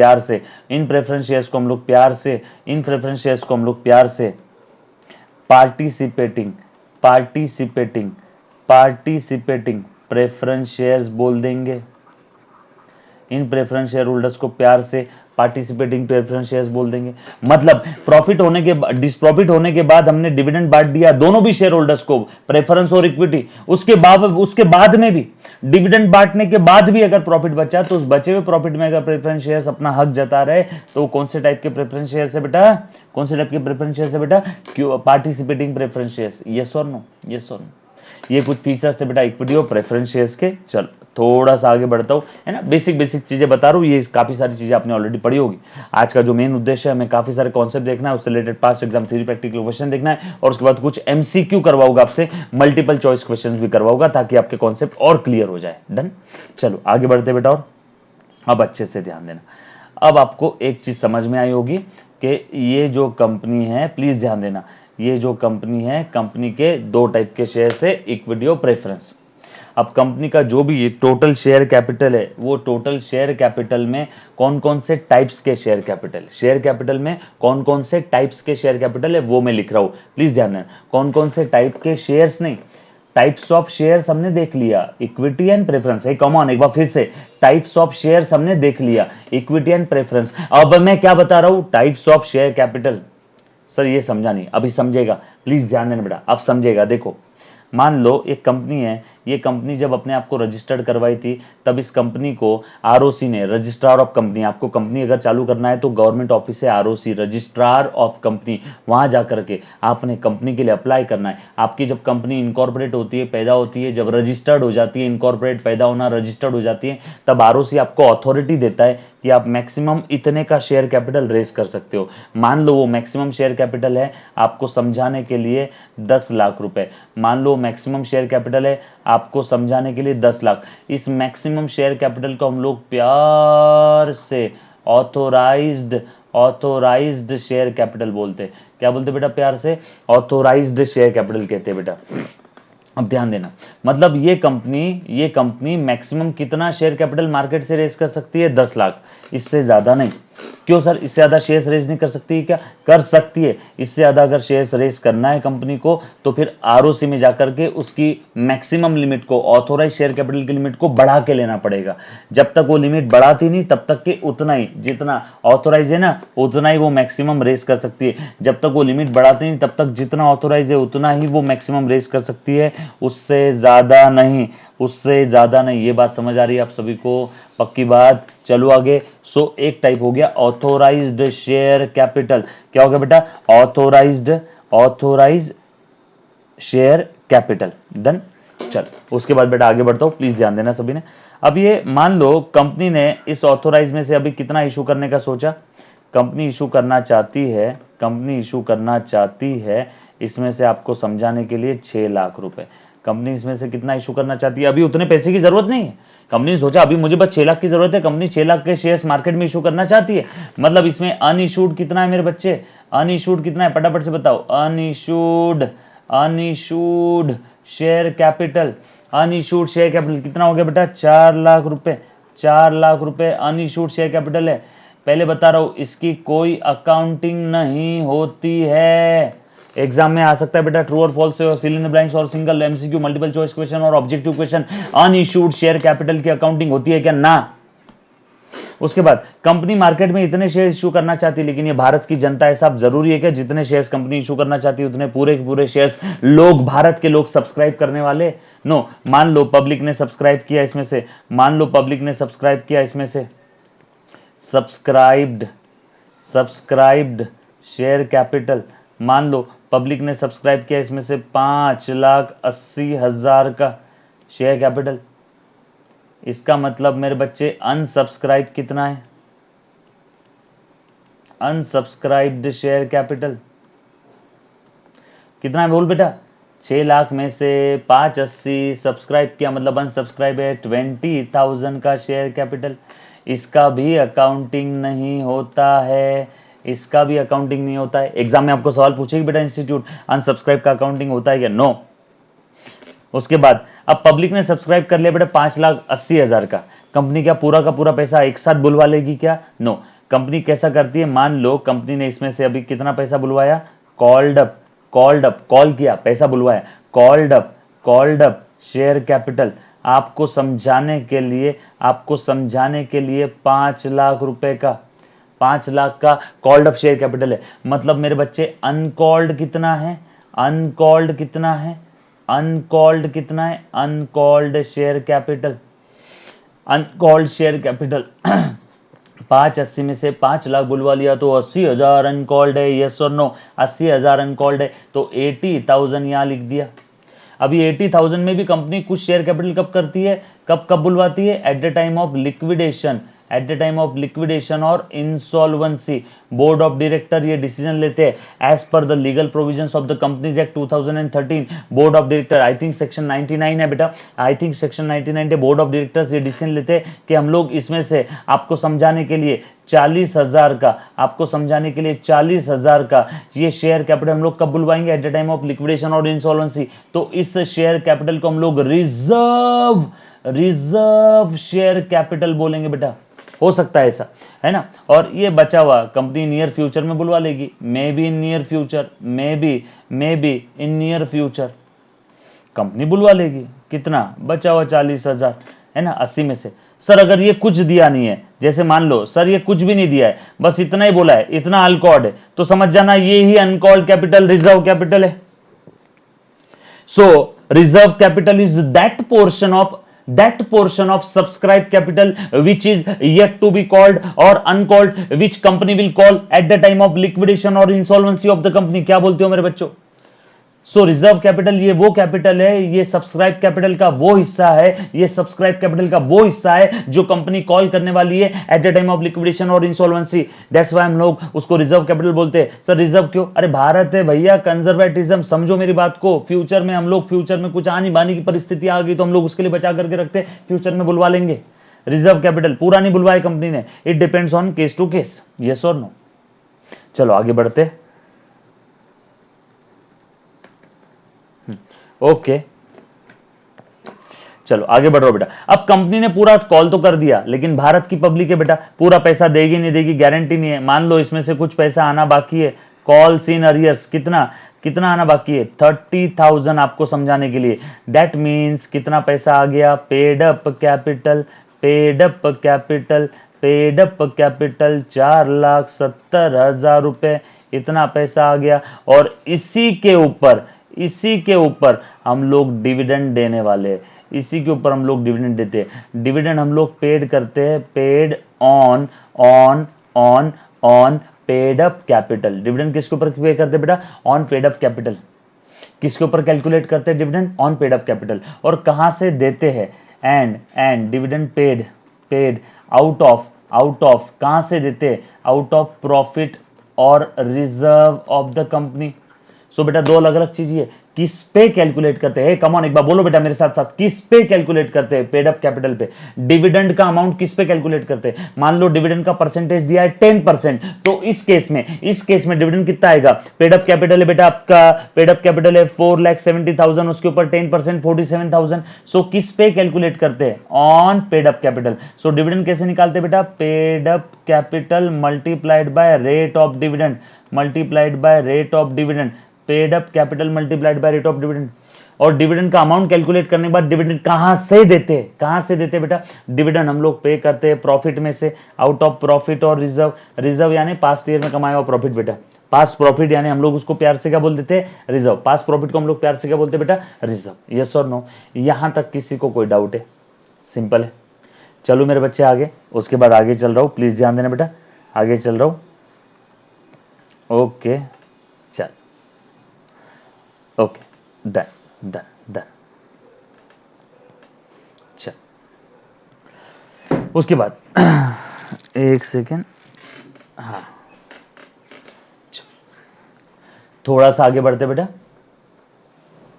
प्यार से पार्टिसिपेटिंग प्रेफरेंस शेयर्स बोल देंगे। इन प्रेफरेंस शेयर होल्डर्स को प्यार से पार्टिसिपेटिंग प्रेफरेंस शेयर्स बोल देंगे। मतलब प्रॉफिट होने के डिसप्रॉफिट होने के बाद हमने डिविडेंड बांट दिया दोनों भी शेयर होल्डर्स को, प्रेफरेंस और इक्विटी, उसके बाद में भी डिविडेंड बांटने के बाद भी अगर प्रॉफिट बचा तो उस बचे हुए प्रॉफिट में अगर प्रेफरेंस शेयर्स अपना हक जता रहे तो कौन से टाइप के प्रेफरेंस शेयर से बेटा, कौन से टाइप के प्रेफरेंस शेयर से बेटा, क्यों पार्टिसिपेटिंग प्रेफरेंस शेयर्स। यस और नो, यस और नो। ये कुछ फीचर्स थे बेटा इक्विटी और प्रेफरेंस शेयर्स के। चल थोड़ा सा आगे बढ़ता हूँ, है ना, बेसिक बेसिक चीजें बता रहा हूँ, ये काफी सारी चीजें आपने ऑलरेडी पढ़ी होगी। आज का जो मेन उद्देश्य है, हमें काफी सारे कॉन्सेप्ट देखना है, उससे related past exam theory practical question देखना है, और उसके बाद कुछ एमसीक्यू करवाऊंगा आपसे, मल्टीपल चॉइस क्वेश्चन भी करवाऊंगा, ताकि आपके कॉन्सेप्ट और क्लियर हो जाए। डन, चलो आगे बढ़ते बेटा। और अब अच्छे से ध्यान देना, अब आपको एक चीज समझ में आई होगी कि ये जो कंपनी है, प्लीज ध्यान देना, ये जो कंपनी है, कंपनी के दो टाइप के शेयर है, इक्विटी और प्रेफरेंस। अब कंपनी का जो भी ये टोटल शेयर कैपिटल है, वो टोटल शेयर कैपिटल में कौन कौन से टाइप्स के शेयर कैपिटल में कौन कौन से टाइप्स के शेयर कैपिटल है वो मैं लिख रहा हूं, प्लीज ध्यान देना। कौन कौन से टाइप के शेयर्स नहीं, टाइप्स ऑफ शेयर्स हमने देख लिया, इक्विटी एंड प्रेफरेंस है। कम ऑन, एक बार फिर से, टाइप्स ऑफ शेयर्स हमने देख लिया, इक्विटी एंड प्रेफरेंस। अब मैं क्या बता रहा हूं, types of share capital. Sir ये समझा नहीं, अभी समझेगा, प्लीज ध्यान देना बेटा, अब समझेगा। देखो मान लो एक कंपनी है, ये कंपनी जब अपने आप को रजिस्टर्ड करवाई थी, तब इस कंपनी को आरओसी ने, रजिस्ट्रार ऑफ कंपनी, आपको कंपनी अगर चालू करना है तो गवर्नमेंट ऑफिस है आरओसी, रजिस्ट्रार ऑफ कंपनी, वहां जाकर के आपने कंपनी के लिए अप्लाई करना है। आपकी जब कंपनी इनकॉर्पोरेट होती है, पैदा होती है, जब रजिस्टर्ड हो जाती है, इनकॉर्पोरेट पैदा होना, रजिस्टर्ड हो जाती है, तब आरओसी आपको अथॉरिटी देता है कि आप मैक्सिमम इतने का शेयर कैपिटल रेज कर सकते हो। मान लो वो मैक्सिमम शेयर कैपिटल है, आपको समझाने के लिए 10 लाख रुपए, मान लो मैक्सिमम शेयर कैपिटल है आपको समझाने के लिए 10 लाख। इस मैक्सिमम शेयर कैपिटल को हम लोग प्यार से ऑथोराइज्ड शेयर कैपिटल बोलते हैं। क्या बोलते बेटा प्यार से? ऑथोराइज्ड शेयर कैपिटल कहते हैं बेटा। अब ध्यान देना, मतलब ये कंपनी मैक्सिमम कितना शेयर कैपिटल मार्केट से रेज कर सकती है? 10 लाख, इससे ज्यादा नहीं। क्यों सर, इससे ज्यादा शेयर्स रेज नहीं कर सकती है क्या? कर सकती है। इससे ज्यादा अगर शेयर्स रेज करना है कंपनी को तो फिर आरओसी में जाकर के उसकी मैक्सिमम लिमिट को, ऑथोराइज शेयर कैपिटल की लिमिट को बढ़ा के लेना पड़ेगा। जब तक वो लिमिट बढ़ाती नहीं तब तक के उतना ही, जितना ऑथोराइज है ना उतना ही वो मैक्सिमम रेज कर सकती है। जब तक वो लिमिट बढ़ाती नहीं तब तक जितना ऑथोराइज है उतना ही वो मैक्सिमम रेज कर सकती है, उससे ज्यादा नहीं, उससे ज्यादा नहीं। ये बात समझ आ रही है आप सभी को? पक्की बात। चलो आगे। सो एक टाइप हो गया ऑथोराइज्ड शेयर कैपिटल। क्या हो गया बेटा? Authorise share capital. डन। चल उसके बाद बेटा आगे बढ़ता हूं, प्लीज ध्यान देना सभी ने। अब ये मान लो कंपनी ने इस ऑथोराइज में से अभी कितना इशू करने का सोचा? कंपनी इशू करना चाहती है, इसमें से आपको समझाने के लिए 6 लाख रुपए। कंपनी इसमें से कितना इशू करना चाहती है? अभी उतने पैसे की जरूरत नहीं है। कंपनी ने सोचा अभी मुझे बस 6 लाख की जरूरत है, कंपनी 6 लाख के शेयर्स मार्केट में इशू करना चाहती है। मतलब इसमें अनइशूड कितना है मेरे बच्चे? अनइशूड कितना है फटाफट से बताओ? Unissued share capital, unissued share capital कितना हो गया बेटा? 4 लाख रुपए। 4 लाख रुपए अनइशूड शेयर कैपिटल है। पहले बता रहा हूं इसकी कोई अकाउंटिंग नहीं होती है। एग्जाम में आ सकता है बेटा ट्रू और फॉल्स से, फिल इन द ब्लैंक्स और single MCQ, multiple choice question और objective question. Unissued share capital की अकाउंटिंग होती है क्या? ना। उसके बाद कंपनी मार्केट में इतने शेयर इशू करना चाहती है, लेकिन ये भारत की जनता है साहब, जरूरी है कि जितने शेयर्स कंपनी इशू करना चाहती है उतने पूरे के पूरे शेयर्स लोग, भारत के लोग सब्सक्राइब करने वाले? नो। मान लो पब्लिक ने सब्सक्राइब किया इसमें से, सब्सक्राइब्ड शेयर कैपिटल, मान लो पब्लिक ने सब्सक्राइब किया इसमें से 5,80,000 का शेयर कैपिटल। इसका मतलब मेरे बच्चे अनसब्सक्राइब कितना है? अनसब्सक्राइब्ड शेयर कैपिटल कितना है? बोल बेटा। 6 लाख में से 580 सब्सक्राइब किया, मतलब अनसब्सक्राइब है 20,000 का शेयर कैपिटल। इसका भी अकाउंटिंग नहीं होता है, इसका भी अकाउंटिंग नहीं होता है। एग्जाम में आपको सवाल पूछेगी बेटा इंस्टीट्यूट, अनसब्सक्राइब का अकाउंटिंग होता है क्या? नो। उसके बाद अब पब्लिक ने सब्सक्राइब कर लिया बेटा 5,80,000 का, कंपनी क्या पूरा का पूरा पैसा एक साथ बुलवा लेगी क्या? नो। कंपनी कैसा करती है, मान लो कंपनी ने इसमें से अभी कितना पैसा बुलवाया? कॉल्ड अप, कॉल किया, पैसा बुलवाया, कॉल्ड अप शेयर कैपिटल। आपको समझाने के लिए 5 लाख रुपए का 5 लाख का कॉल्ड अप शेयर कैपिटल है। मतलब मेरे बच्चे अनकॉल्ड कितना है, अनकॉल्ड कितना है, अनकॉल्ड कितना है, uncalled share capital, uncalled share capital 580 में से 5 लाख बुलवा लिया तो 80,000 अनकॉल्ड है, यस और नो, 80,000 अनकॉल्ड है, तो 80,000 यहां लिख दिया। अभी 80,000 में भी कंपनी कुछ शेयर कैपिटल कब करती है, कब कब बुलवाती है, at the time of liquidation, at the time of liquidation और इंसॉल्वेंसी। बोर्ड ऑफ डायरेक्टर ये डिसीजन लेते हैं as per the legal provisions of the companies act 2013। Board of director, I think section 99 है बेटा, आई थिंक सेक्शन 99 है। Board of directors ये decision लेते हैं कि हम लोग इसमें से आपको समझाने के लिए 40,000 का, आपको समझाने के लिए 40,000 का ये शेयर कैपिटल हम लोग कब बुलवाएंगे, at the time of liquidation और इंसॉल्वेंसी। तो इस शेयर कैपिटल को हम लोग रिजर्व शेयर कैपिटल बोलेंगे बेटा। हो सकता है ऐसा, है ना। और ये बचा हुआ कंपनी नियर फ्यूचर में बुलवा लेगी, may be in near future, may be in near future company बुलवा लेगी। कितना बचा हुआ 40,000, है ना, 80 में से। सर अगर ये कुछ दिया नहीं है, जैसे मान लो सर ये कुछ भी नहीं दिया है, बस इतना ही बोला है, इतना अनकॉल्ड है, तो समझ जाना ये ही अनकॉल्ड कैपिटल रिजर्व कैपिटल है। So reserve capital is that portion of subscribed capital which is yet to be called or uncalled, which company will call at the time of liquidation or insolvency of the company। क्या बोलते हो मेरे बच्चों। सो reserve capital ये वो capital है, ये subscribe capital का वो हिस्सा है, ये सब्सक्राइब कैपिटल का वो हिस्सा है जो कंपनी कॉल करने वाली है at the time of liquidation और इंसॉल्वेंसी। दैट्स व्हाई हम लोग उसको रिजर्व कैपिटल बोलते हैं। सर रिजर्व क्यों, अरे भारत है भैया, कंजर्वेटिज्म, समझो मेरी बात को। फ्यूचर में हम लोग, फ्यूचर में कुछ आनी बानी की परिस्थिति आ गई तो हम लोग उसके लिए बचा करके रखते हैं, फ्यूचर में बुलवा लेंगे रिजर्व कैपिटल। पूरा नहीं बुलवाए कंपनी ने, it depends on case to case, yes और नो। चलो आगे बढ़ते। ओके चलो आगे बढ़ रहा हूं बेटा। अब कंपनी ने पूरा कॉल तो कर दिया, लेकिन भारत की पब्लिक है बेटा, पूरा पैसा देगी नहीं देगी गारंटी नहीं है। मान लो इसमें से कुछ पैसा आना बाकी है, कॉल्स इन अरियर्स, कितना आना बाकी है, 30,000 आपको समझाने के लिए। दैट मीन्स कितना पैसा आ गया, paid up capital, paid up capital, paid up capital 4,70,000 रुपए, इतना पैसा आ गया। और इसी के ऊपर हम लोग डिविडेंड देने वाले हैं, इसी के ऊपर हम लोग डिविडेंड देते हैं। डिविडेंड हम लोग पेड करते हैं, paid on paid up capital. Dividend किसके ऊपर पे करते हैं बेटा, ऑन पेड अप कैपिटल। किसके ऊपर कैलकुलेट करते हैं dividend, on paid up capital. और कहां से देते हैं, and dividend paid out of कहां से देते हैं, आउट ऑफ प्रॉफिट और रिजर्व ऑफ द कंपनी। सो बेटा दो अलग अलग चीज है, किस पे कैलकुलेट करते हैं, कम ऑन एक बार बोलो बेटा मेरे साथ साथ, किस पे कैलकुलेट करते हैं, पेड अप कैपिटल पे। डिविडेंड का अमाउंट किस पे कैलकुलेट करते हैं, मान लो डिविडेंड का परसेंटेज दिया है 10%, तो इस केस में डिविडेंड कितना आएगा, पेड अप कैपिटल है बेटा आपका, पेड अप कैपिटल है 4,70,000, उसके ऊपर 10% 47,000। सो किस पे कैलकुलेट करते हैं, on paid up capital. So dividend कैसे निकालते हैं बेटा, paid up capital multiplied by rate of dividend, multiplied by rate of dividend, paid up capital multiplied by rate of dividend. और डिविडेंड का अमाउंट कैलकुलेट करने के बाद डिविडेंड कहां से देते हैं बेटा, डिविडेंड हम लोग पे करते हैं प्रॉफिट में से, आउट ऑफ प्रॉफिट और रिजर्व यानी पास्ट ईयर में कमाया हुआ प्रॉफिट बेटा, पास्ट प्रॉफिट यानी हम लोग उसको प्यार से क्या बोल देते हैं, रिजर्व। पास्ट प्रॉफिट को हम लोग प्यार से क्या बोलते हैं बेटा, रिजर्व। यस और नो, यहां तक किसी को कोई डाउट है, सिंपल है। चलो मेरे बच्चे आगे, उसके बाद आगे चल रहा हूं, प्लीज ध्यान देना बेटा, आगे चल रहा हूं। ओके चल, ओके डन। चल उसके बाद एक सेकेंड, हाँ थोड़ा सा आगे बढ़ते बेटा।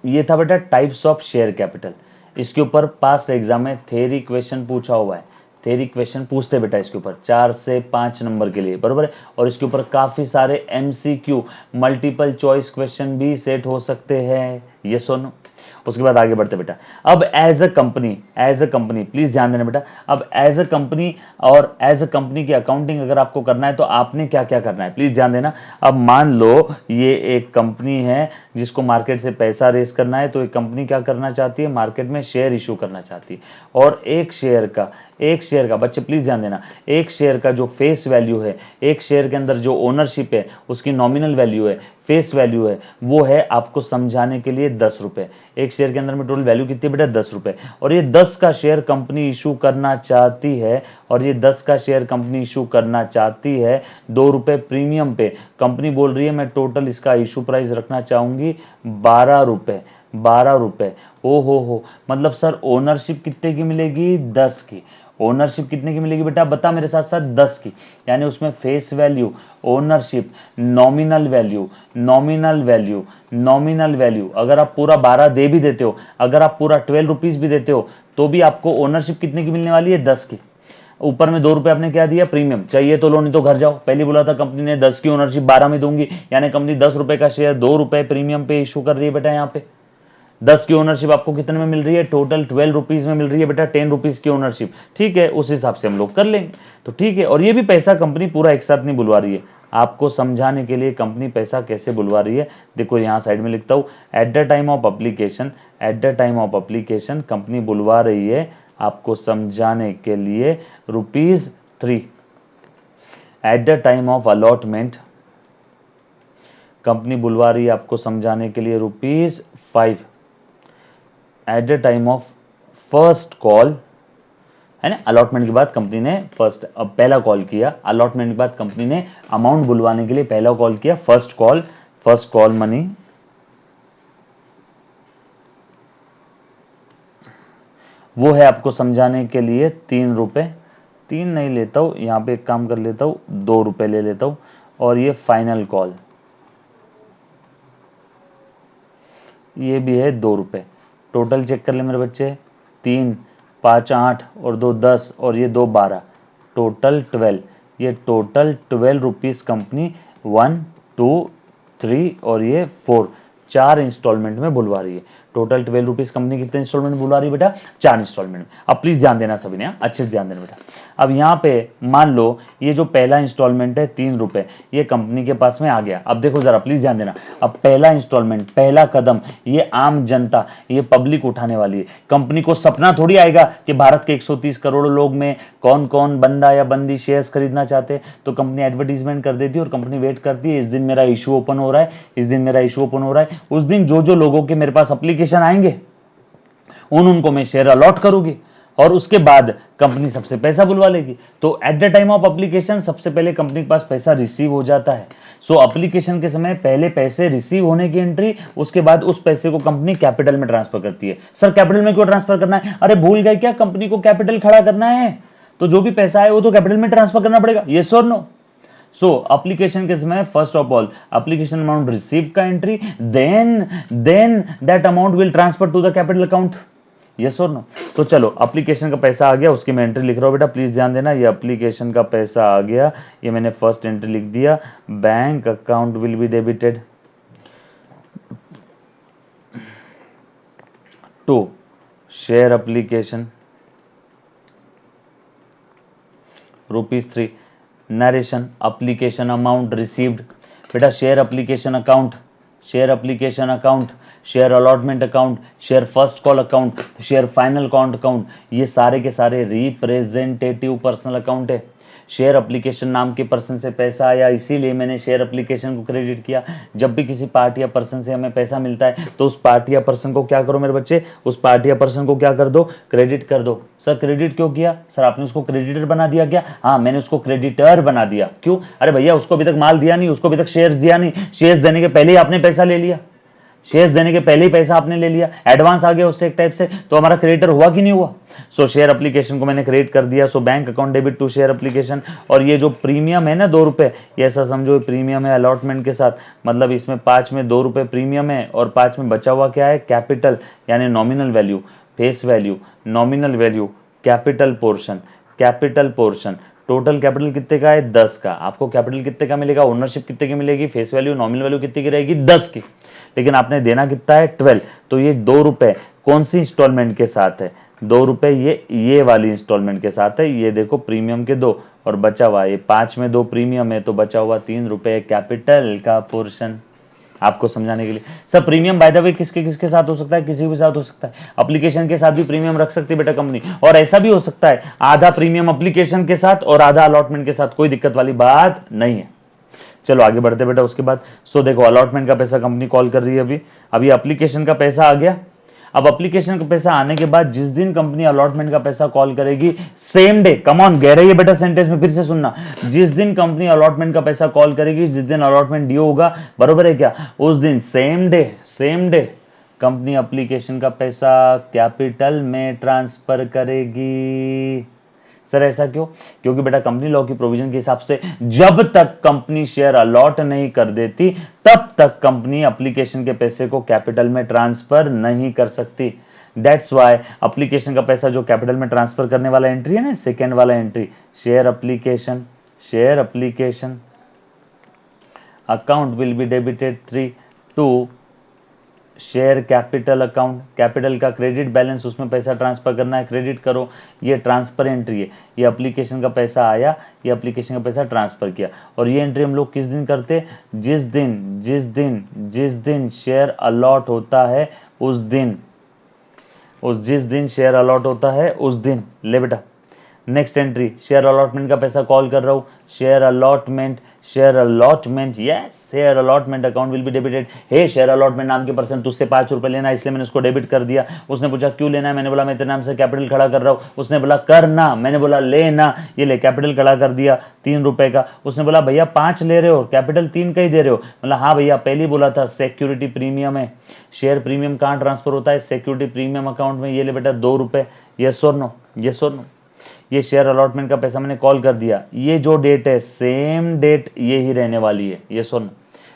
ये था बेटा टाइप्स ऑफ शेयर कैपिटल। इसके ऊपर पास्ट एग्जाम में थ्योरी क्वेश्चन पूछा हुआ है, थ्योरी क्वेश्चन पूछते बेटा इसके ऊपर 4 से 5 नंबर के लिए, बरोबर है। और इसके ऊपर काफी सारे MCQ मल्टीपल चॉइस क्वेश्चन भी सेट हो सकते हैं, यस और नो। उसके बाद आगे बढ़ते बेटा। अब एज अ कंपनी प्लीज ध्यान देना बेटा। अब एज अ कंपनी और एज अ कंपनी की अकाउंटिंग अगर आपको करना है तो आपने क्या क्या करना है, प्लीज ध्यान देना। अब मान लो ये एक कंपनी है जिसको मार्केट से पैसा रेस करना है, तो एक कंपनी क्या करना चाहती है, मार्केट में शेयर इशू करना चाहती है। और एक शेयर का बच्चे प्लीज ध्यान देना, एक शेयर का जो फेस वैल्यू है, एक शेयर के अंदर जो ओनरशिप है उसकी नॉमिनल वैल्यू है, फेस वैल्यू है, वो है आपको समझाने के लिए 10 रुपए। एक शेयर के अंदर में टोटल वैल्यू कितनी बेटा, 10 रुपए। और ये 10 का शेयर कंपनी इशू करना चाहती है, और ये 10 का शेयर कंपनी इशू करना चाहती है 2 रुपए प्रीमियम पे। कंपनी बोल रही है मैं टोटल इसका इशू प्राइस रखना चाहूंगी 12 रुपए, 12 रुपए। ओ हो, मतलब सर ओनरशिप कितने की मिलेगी, 10 की। ओनरशिप कितने की मिलेगी बेटा, बता मेरे साथ साथ, 10 की। यानी उसमें face value, ownership, nominal value, nominal value, nominal value, अगर आप पूरा 12 दे भी देते हो, अगर आप पूरा 12 रुपीज भी देते हो, तो भी आपको ओनरशिप कितने की मिलने वाली है, 10 की। ऊपर में 2 रुपए आपने क्या दिया, प्रीमियम। चाहिए तो लो, नहीं तो घर जाओ। पहले बोला था कंपनी ने 10 की ओनरशिप 12 में दूंगी, यानी कंपनी 10 रुपए का शेयर 2 रुपए प्रीमियम पे इशू कर रही है बेटा। यहाँ पे 10 की ओनरशिप आपको कितने में मिल रही है, टोटल 12 रुपीज में मिल रही है बेटा, 10 रुपीज की ओनरशिप। ठीक है, उस हिसाब से हम लोग कर लेंगे। तो ठीक है, और ये भी पैसा कंपनी पूरा एक साथ नहीं बुलवा रही है, आपको समझाने के लिए कंपनी पैसा कैसे बुलवा रही है। देखो यहाँ साइड में लिखता हूँ, eight the time of application, eight the time of application company बुलवा रही है आपको समझाने के लिए ₹3। Eight the time of allotment company बुलवा रही है आपको समझाने के लिए ₹5। Eight the time of first call, है ना, अलॉटमेंट के बाद कंपनी ने पहला कॉल किया, अलॉटमेंट के बाद कंपनी ने अमाउंट बुलवाने के लिए पहला कॉल किया, फर्स्ट कॉल मनी, वो है आपको समझाने के लिए 3 रुपए। 3 नहीं लेता हूं, यहां पे एक काम कर लेता हूं, 2 रुपए ले लेता हूं। और ये फाइनल कॉल, ये भी है 2 रुपए। टोटल चेक कर ले मेरे बच्चे, 3, 5, 8 और 2, 10 और ये 2, 12, टोटल 12। ये टोटल 12 रुपीज कंपनी 1, 2, 3 और ये 4, 4 इंस्टॉलमेंट में बुलवा रही है। टोटल 12 रुपीज कंपनी कितने इंस्टॉलमेंट बुलवा रही है बेटा, 4 इंस्टॉलमेंट में। अब प्लीज ध्यान देना सभी ने, अच्छे से ध्यान देना बेटा। अब यहाँ पे मान लो ये जो पहला इंस्टॉलमेंट है 3 रुपए, ये कंपनी के पास में आ गया। अब देखो जरा प्लीज ध्यान देना, अब पहला इंस्टॉलमेंट, पहला कदम, ये आम जनता, ये पब्लिक उठाने वाली है। कंपनी को सपना थोड़ी आएगा कि भारत के 130 करोड़ लोग में कौन कौन बंदा या बंदी शेयर्स खरीदना चाहते हैं। तो कंपनी एडवर्टीजमेंट कर देती है और कंपनी वेट करती है, इस दिन मेरा इशू ओपन हो रहा है, इस दिन मेरा इशू ओपन हो रहा है। उस दिन जो जो लोगों के मेरे पास एप्लीकेशन आएंगे उनको मैं शेयर अलॉट करूंगी, और उसके बाद कंपनी सबसे पैसा बुलवा लेगी। तो eight the time of application सबसे पहले कंपनी के पास पैसा रिसीव हो जाता है। सो एप्लीकेशन के समय पहले पैसे रिसीव होने की एंट्री, उसके बाद उस पैसे को कंपनी कैपिटल में ट्रांसफर करती है। सर कैपिटल में क्यों ट्रांसफर करना है, अरे भूल गए क्या, कंपनी को कैपिटल खड़ा करना है, तो जो भी पैसा है वो तो कैपिटल में ट्रांसफर करना पड़ेगा, यस और नो। सो एप्लीकेशन के समय first of all application amount receive का entry, then that amount will transfer to the capital account, yes और नो। तो चलो एप्लीकेशन का पैसा आ गया, उसकी मैं एंट्री लिख रहा हूं बेटा, प्लीज ध्यान देना। ये एप्लीकेशन का पैसा आ गया, ये मैंने फर्स्ट एंट्री लिख दिया, bank account will be debited to share application ₹3। Narration application amount received, बेटा share application account, share application account, share allotment account, share first call account, share final call account, ये सारे के सारे representative personal account है। Share application नाम के person से पैसा आया, इसीलिए मैंने शेयर एप्लीकेशन को क्रेडिट किया। जब भी किसी पार्टी या पर्सन से हमें पैसा मिलता है तो उस पार्टी या पर्सन को क्या करो मेरे बच्चे, उस पार्टी या पर्सन को क्या कर दो, क्रेडिट कर दो। सर क्रेडिट क्यों किया, सर आपने उसको क्रेडिटर बना दिया क्या, हाँ मैंने उसको क्रेडिटर बना दिया। क्यों, अरे भैया उसको अभी तक माल दिया नहीं, उसको अभी तक शेयर्स दिया नहीं, शेयर्स देने के पहले ही आपने पैसा ले लिया, शेयर्स देने के पहले ही पैसा आपने ले लिया, एडवांस आ गया उससे एक टाइप से, तो हमारा क्रेडिटर हुआ कि नहीं हुआ। सो शेयर एप्लीकेशन को मैंने क्रिएट कर दिया। So bank account debit to share application. और ये जो प्रीमियम है ना 2 रुपए, ये ऐसा समझो प्रीमियम है अलॉटमेंट के साथ, मतलब इसमें 5 में 2 रुपए प्रीमियम है और 5 में बचा हुआ क्या है, कैपिटल, यानी nominal value, face value, nominal value, capital portion, capital portion total capital कितने का है 10 का, आपको कैपिटल कितने का मिलेगा, ओनरशिप कितने की मिलेगी, फेस वैल्यू नॉमिनल वैल्यू कितने की रहेगी 10 की, लेकिन आपने देना कितना है 12, तो ये 2 रुपए कौन सी इंस्टॉलमेंट के साथ है, 2 रुपए ये वाली इंस्टॉलमेंट के साथ है, ये देखो प्रीमियम के 2 और बचा हुआ ये 5 में 2 प्रीमियम है तो बचा हुआ 3 रुपए कैपिटल का पोर्शन। आपको समझाने के लिए sir, premium by the way किसके किसके साथ हो सकता है, किसी के साथ हो सकता है, एप्लीकेशन के साथ भी प्रीमियम रख सकती है बेटा कंपनी, और ऐसा भी हो सकता है आधा प्रीमियम एप्लीकेशन के साथ और आधा अलॉटमेंट के साथ, कोई दिक्कत वाली बात नहीं है। चलो आगे बढ़ते बेटा। उसके बाद देखो अलॉटमेंट का पैसा कंपनी कॉल कर रही है, अभी एप्लीकेशन का पैसा आ गया। अब एप्लीकेशन का पैसा आने के बाद जिस दिन कंपनी अलॉटमेंट का पैसा कॉल करेगी सेम डे, कम ऑन गह रही है बेटा सेंटेंस में, फिर से सुनना, जिस दिन कंपनी अलॉटमेंट का पैसा कॉल करेगी, जिस दिन अलॉटमेंट ड्यू होगा, बरोबर है क्या, उस दिन सेम डे कंपनी एप्लीकेशन का पैसा कैपिटल में ट्रांसफर करेगी। सर ऐसा क्यों, क्योंकि बेटा कंपनी लॉ की प्रोविजन के हिसाब से जब तक कंपनी शेयर अलॉट नहीं कर देती तब तक कंपनी एप्लीकेशन के पैसे को कैपिटल में ट्रांसफर नहीं कर सकती। दैट्स वाई एप्लीकेशन का पैसा जो कैपिटल में ट्रांसफर करने वाला एंट्री है ना, सेकेंड वाला entry, share application account will be debited 3 to share capital account, capital का क्रेडिट बैलेंस, उसमें पैसा ट्रांसफर करना है, क्रेडिट करो, ये ट्रांसफर एंट्री है, ये एप्लीकेशन का पैसा आया, ये एप्लीकेशन का पैसा ट्रांसफर किया, और ये एंट्री हम लोग किस दिन करते, जिस दिन शेयर अलॉट होता है उस दिन, जिस दिन शेयर अलॉट होता है उस दिन। ले बेटा नेक्स्ट एंट्री, शेयर अलॉटमेंट का पैसा कॉल कर रहा हूं, share allotment, yes share allotment account will be debited. हे शेयर अलॉटमेंट नाम के पर्सन, तुझसे 5 रुपए लेना, इसलिए मैंने उसको डेबिट कर दिया। उसने पूछा क्यों लेना है, मैंने बोला मैं तेरे नाम से कैपिटल खड़ा कर रहा हूं। उसने बोला करना, मैंने बोला लेना, ये ले कैपिटल खड़ा कर दिया 3 रुपए का। उसने बोला भैया 5 ले रहे हो, कैपिटल 3 का ही दे रहे हो। मतलब हाँ भैया पहले ही बोला था सिक्योरिटी प्रीमियम है, शेयर प्रीमियम कहाँ ट्रांसफर होता है, सिक्योरिटी प्रीमियम अकाउंट में। ये ले बेटा 2 रुपए, यस और नो, यस और नो। ये शेयर अलॉटमेंट का पैसा मैंने कॉल कर दिया, ये जो डेट है सेम डेट ये ही रहने वाली है, ये सुन,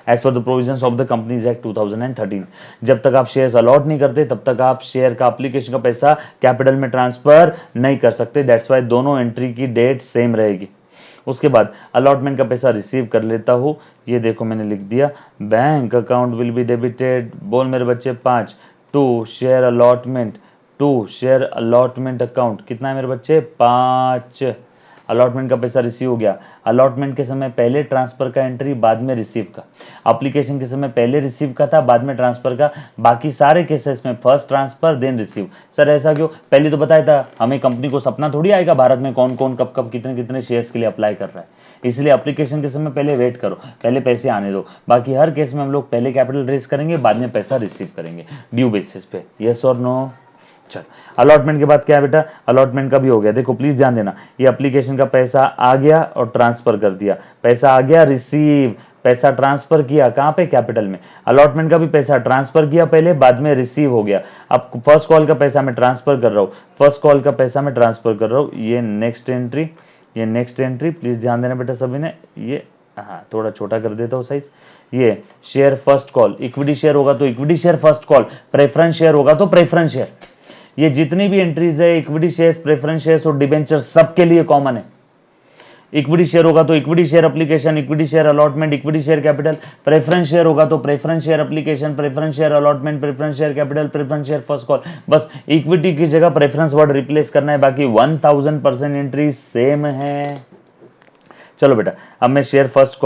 as per the provisions of the companies act 2013। जब तक आप शेयर्स अलॉट नहीं करते तब तक आप शेयर का एप्लीकेशन का पैसा कैपिटल में ट्रांसफर नहीं कर सकते। दैट्स वाई दोनों एंट्री की डेट सेम रहेगी। उसके बाद अलॉटमेंट का पैसा रिसीव कर लेता हूँ, ये देखो मैंने लिख दिया, bank account will be debited, बोल मेरे बच्चे 5 टू शेयर अलॉटमेंट, अकाउंट, कितना है मेरे बच्चे 5। अलॉटमेंट का पैसा रिसीव हो गया, अलॉटमेंट के समय पहले ट्रांसफर का एंट्री, बाद में रिसीव का, एप्लीकेशन के समय पहले रिसीव का था बाद में ट्रांसफर का, बाकी सारे केसेस में first transfer then receive. Sir ऐसा क्यों, पहले तो बताया था, हमें कंपनी को सपना थोड़ी आएगा भारत में कौन कौन कब कब कितने कितने शेयर्स के लिए अप्लाई कर रहा है, इसलिए एप्लीकेशन के समय पहले वेट करो, पहले पैसे आने दो। बाकी हर केस में हम लोग पहले कैपिटल रेज करेंगे, बाद में पैसा रिसीव करेंगे ड्यू बेसिस पे, यस और नो। चल अलॉटमेंट के बाद क्या है बेटा, अलॉटमेंट का भी हो गया। देखो प्लीज ध्यान देना, ये एप्लीकेशन का पैसा आ गया और ट्रांसफर कर दिया, पैसा आ गया रिसीव, पैसा ट्रांसफर किया कहां पे, कैपिटल में। अलॉटमेंट का भी पैसा ट्रांसफर किया पहले, बाद में रिसीव हो गया। अब फर्स्ट कॉल का पैसा मैं ट्रांसफर कर रहा हूं, ये नेक्स्ट एंट्री, प्लीज ध्यान देना बेटा सभी ने, ये हाँ थोड़ा छोटा कर देता हूँ साइज। ये share first call, equity share होगा तो equity share first call, preference share होगा तो प्रेफरेंस शेयर। ये जितनी भी एंट्रीज है, इक्विटी शेयर्स, प्रेफरेंस शेयर्स और डिबेंचर, सबके लिए कॉमन है। इक्विटी शेयर होगा तो equity share application, equity share allotment, equity share capital. Preference share होगा तो preference share application, preference share allotment, preference share capital, preference share first call. बस equity की जगह प्रेफरेंस वर्ड रिप्लेस करना है, बाकी 1000% एंट्री सेम है। चलो बेटा अब मैं शेयर फर्स्ट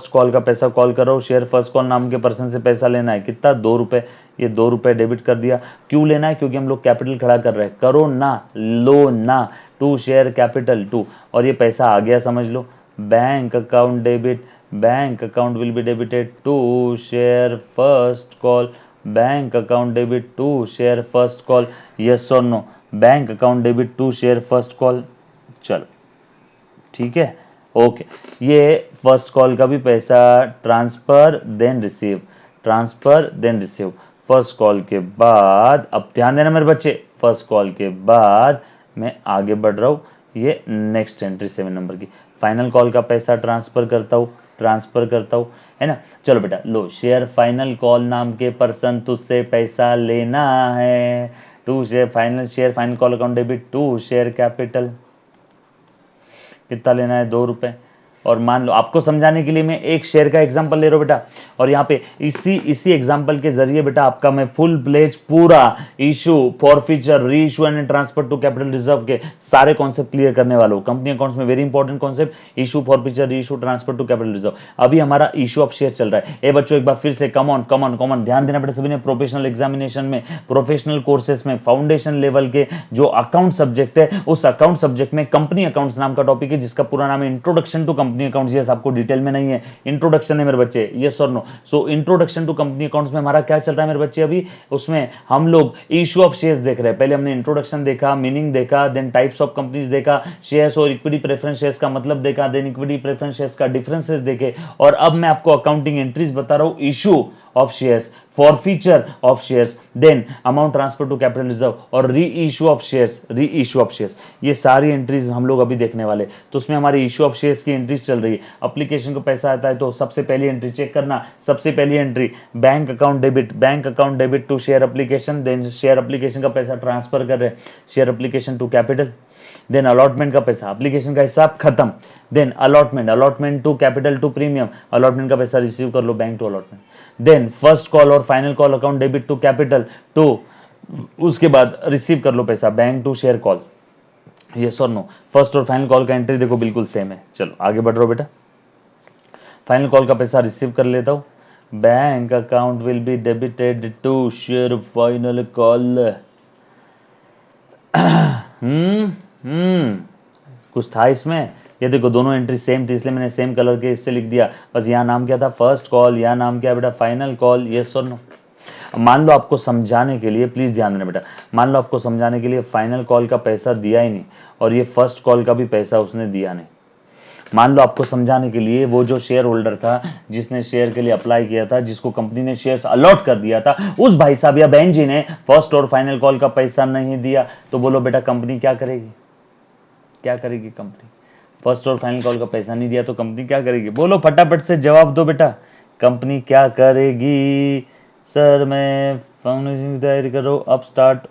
कॉल का पैसा कॉल कर रहा हूँ, शेयर फर्स्ट कॉल नाम के पर्सन से पैसा लेना है, कितना 2 रुपए, ये 2 रुपए डेबिट कर दिया। क्यों लेना है, क्योंकि हम लोग कैपिटल खड़ा कर रहे हैं, करो ना लो ना, टू शेयर कैपिटल 2, और ये पैसा आ गया समझ लो, bank account debit, bank account will be debited to share first call, bank account debit to share first call, yes और no, bank account debit to share first call. चलो ठीक है, ओके। ये फर्स्ट कॉल का भी पैसा transfer then receive, first call के बाद, अब ध्यान देना मेरे बच्चे, फर्स्ट कॉल के बाद मैं आगे बढ़ रहा हूँ, ये नेक्स्ट एंट्री 7 नंबर की, फाइनल कॉल का पैसा ट्रांसफर करता हूँ, है ना। चलो बेटा लो, शेयर फाइनल कॉल नाम के पर्सन तुझसे पैसा लेना है, to share final call account debit to share capital, कितना लेना है, 2 रुपए। और मान लो आपको समझाने के लिए मैं एक शेयर का एग्जांपल ले रहा हूं बेटा, और यहाँ पे इसी एग्जांपल के जरिए बेटा आपका मैं फुल प्लेज पूरा इशू, फॉरफीचर, री issue and transfer to capital reserve के सारे कॉन्सेप्ट क्लियर करने वाला हूं। कंपनी अकाउंट्स में very important concept, issue, forfeiture, री issue, transfer to capital reserve. अभी हमारा इशू ऑफ शेयर चल रहा है। ए बच्चों एक बार फिर से कम ऑन ध्यान देना बेटा सभी ने, प्रोफेशनल एग्जामिनेशन में, प्रोफेशनल कोर्सेस में, फाउंडेशन लेवल के जो अकाउंट सब्जेक्ट है, उस अकाउंट सब्जेक्ट में कंपनी अकाउंट्स नाम का टॉपिक है, जिसका पूरा नाम है introduction to company accounts. Yes, आपको डिटेल में नहीं है, इंट्रोडक्शन है मेरे बच्चे, यस और no. So introduction to company accounts में हमारा क्या चल रहा है मेरे बच्चे, अभी उसमें हम लोग इशू ऑफ शेयर्स देख रहे हैं। पहले हमने इंट्रोडक्शन देखा, मीनिंग देखा, देन टाइप्स ऑफ कंपनीज देखा, शेयर्स और इक्विटी प्रेफरेंस शेयर्स का मतलब देखा, देन इक्विटी प्रेफरेंस शेयर्स का डिफरेंसेस देखे, और अब मैं आपको अकाउंटिंग एंट्रीज बता रहा हूं, issue of shares, forfeiture of shares, then amount transfer to capital reserve और री इशू ऑफ शेयर्स, ये सारी एंट्रीज हम लोग अभी देखने वाले। तो उसमें हमारी इशू ऑफ शेयर्स की एंट्रीज चल रही है। एप्लीकेशन को पैसा आता है तो सबसे पहली एंट्री चेक करना, सबसे पहली entry bank account debit to share application, then share application का पैसा ट्रांसफर कर रहे हैं share application to capital, then allotment का पैसा, एप्लीकेशन का हिसाब खत्म, then allotment to capital to premium, allotment का पैसा रिसीव कर लो bank to allotment, then first call और final call account debit to capital to, उसके बाद रिसीव कर लो पैसा bank to share call, yes और नो। फर्स्ट और फाइनल कॉल का एंट्री देखो बिल्कुल सेम है। चलो आगे बढ़ रहा हूं बेटा, फाइनल कॉल का पैसा रिसीव कर लेता हूं, bank account will be debited to share final call. कुछ था इसमें, ये देखो दोनों एंट्री सेम थी इसलिए मैंने सेम कलर के इससे लिख दिया, बस यहाँ नाम क्या था फर्स्ट कॉल, यहाँ नाम क्या है बेटा फाइनल कॉल, यस और नो। मान लो आपको समझाने के लिए, प्लीज ध्यान देना बेटा, मान लो आपको समझाने के लिए फाइनल कॉल का पैसा दिया ही नहीं और ये फर्स्ट कॉल का भी पैसा उसने दिया नहीं। मान लो आपको समझाने के लिए वो जो शेयर होल्डर था जिसने शेयर के लिए अप्लाई किया था, जिसको कंपनी ने शेयर्स अलॉट कर दिया था, उस भाई साहब या बहन जी ने फर्स्ट और फाइनल कॉल का पैसा नहीं दिया, तो बोलो बेटा कंपनी क्या करेगी, क्या करेगी कंपनी? फर्स्ट और फाइनल कॉल का पैसा नहीं दिया तो कंपनी क्या करेगी? बोलो फटाफट से जवाब दो बेटा, कंपनी क्या करेगी? सर मैं फाउंडेशन की तैयारी कर रहा हूं, अब स्टार्ट।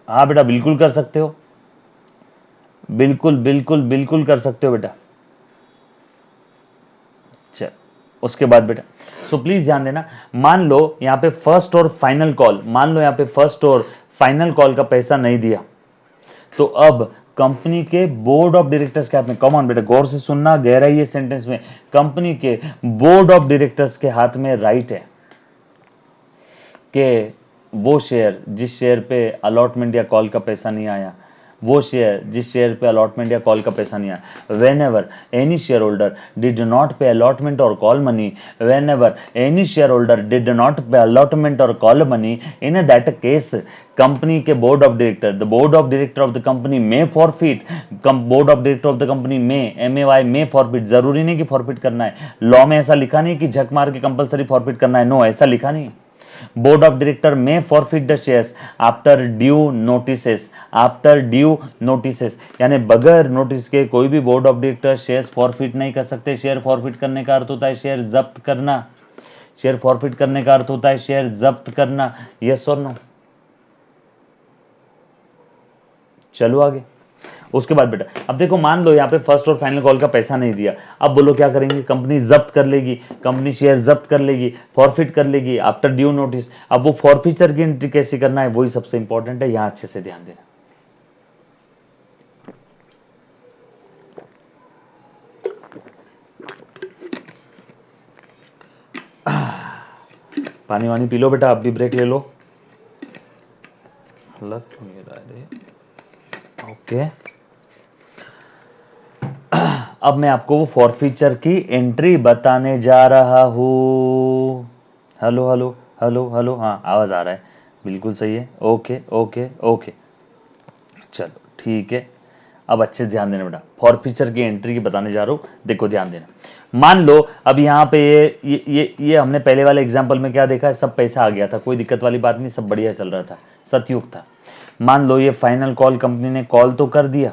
हाँ बेटा बिल्कुल कर सकते हो, बिल्कुल बिल्कुल बिल्कुल कर सकते हो बेटा। चल उसके बाद बेटा सो प्लीज ध्यान देना, मान लो यहाँ पे फर्स्ट और फाइनल कॉल, मान लो यहाँ पे फर्स्ट और फाइनल कॉल का पैसा नहीं दिया, तो अब कंपनी के बोर्ड ऑफ डायरेक्टर्स के हाथ में, कम ऑन बेटा गौर से सुनना, गहराई है सेंटेंस में, कंपनी के बोर्ड ऑफ डायरेक्टर्स के हाथ में राइट है कि वो शेयर जिस शेयर पे अलॉटमेंट या कॉल का पैसा नहीं आया, वो शेयर जिस शेयर पे अलॉटमेंट या कॉल का पैसा नहीं आया, whenever any share holder did not pay allotment और call money, whenever any share holder did not pay allotment और call money, in that case company के board of director, the board of director of the company में forfeit, board of director of the company में, MAY में forfeit, जरूरी नहीं कि forfeit करना है, लॉ में ऐसा लिखा नहीं कि झक मार के कंपलसरी फॉरफिट करना है, नो ऐसा लिखा नहीं। बोर्ड ऑफ डायरेक्टर में forfeit the shares after due notices, after due notices, यानी बगैर नोटिस के कोई भी board of director shares forfeit नहीं कर सकते। शेयर फॉरफिट करने का अर्थ होता है शेयर जब्त करना, शेयर फॉरफिट करने का अर्थ होता है शेयर जब्त करना, यस और नो। चलो आगे, उसके बाद बेटा अब देखो मान लो यहाँ पे फर्स्ट और फाइनल कॉल का पैसा नहीं दिया, अब बोलो क्या करेंगे? कंपनी जब्त कर लेगी, कंपनी शेयर जब्त कर लेगी, फॉरफिट कर लेगी आफ्टर ड्यू नोटिस। अब वो फॉरफीचर की एंट्री कैसे करना है वही सबसे इंपॉर्टेंट है, यहां अच्छे से ध्यान देना। पानी वानी पी लो बेटा, अब भी ब्रेक ले लो। ओके अब मैं आपको वो फॉरफीचर की एंट्री बताने जा रहा हूं। हेलो हेलो हेलो हेलो, हाँ आवाज आ रहा है, बिल्कुल सही है, ओके ओके ओके चलो ठीक है। अब अच्छे से ध्यान देना बेटा, फॉरफीचर की एंट्री की बताने जा रहा हूं, देखो ध्यान देना। मान लो अब यहाँ पे ये हमने पहले वाले एग्जांपल में क्या देखा है, सब पैसा आ गया था, कोई दिक्कत वाली बात नहीं, सब बढ़िया चल रहा था, सतयुग था। मान लो ये फाइनल कॉल कंपनी ने कॉल तो कर दिया,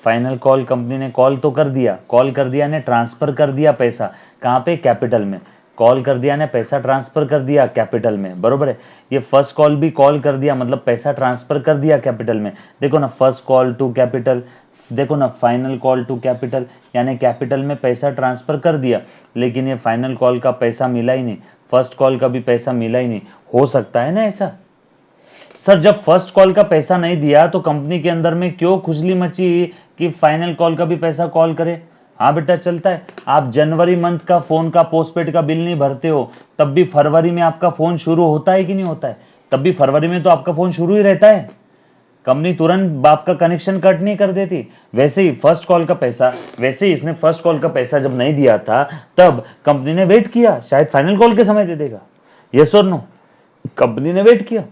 फाइनल कॉल कंपनी ने कॉल तो कर दिया, कॉल कर दिया ने ट्रांसफर कर दिया पैसा, कहाँ पे? कैपिटल में। कॉल कर दिया ने पैसा ट्रांसफर कर दिया कैपिटल में, बरोबर है। ये फर्स्ट कॉल भी कॉल कर दिया मतलब पैसा ट्रांसफर कर दिया कैपिटल में। देखो ना, फर्स्ट कॉल टू कैपिटल, देखो ना, फाइनल कॉल टू कैपिटल, यानी कैपिटल में पैसा ट्रांसफर कर दिया, लेकिन ये फाइनल कॉल का पैसा मिला ही नहीं, फर्स्ट कॉल का भी पैसा मिला ही नहीं। हो सकता है ना ऐसा? सर जब फर्स्ट कॉल का पैसा नहीं दिया तो कंपनी के अंदर में क्यों खुजली मची कि फाइनल कॉल का भी पैसा कॉल करे? हाँ बेटा चलता है। आप जनवरी मंथ का फोन का पोस्टपेड का बिल नहीं भरते हो, तब भी फरवरी में आपका फोन शुरू होता है कि नहीं होता है? तब भी फरवरी में तो आपका फोन शुरू ही रहता है। कंपनी तुरंत बाप का कनेक्शन कट नहीं कर देती। वैसे ही फर्स्ट कॉल का पैसा, वैसे ही इसने फर्स्ट कॉल का पैसा जब नहीं दिया था तब कंपनी ने वेट किया, शायद फाइनल कॉल के समय दे देगा। यस और नो? कंपनी ने वेट किया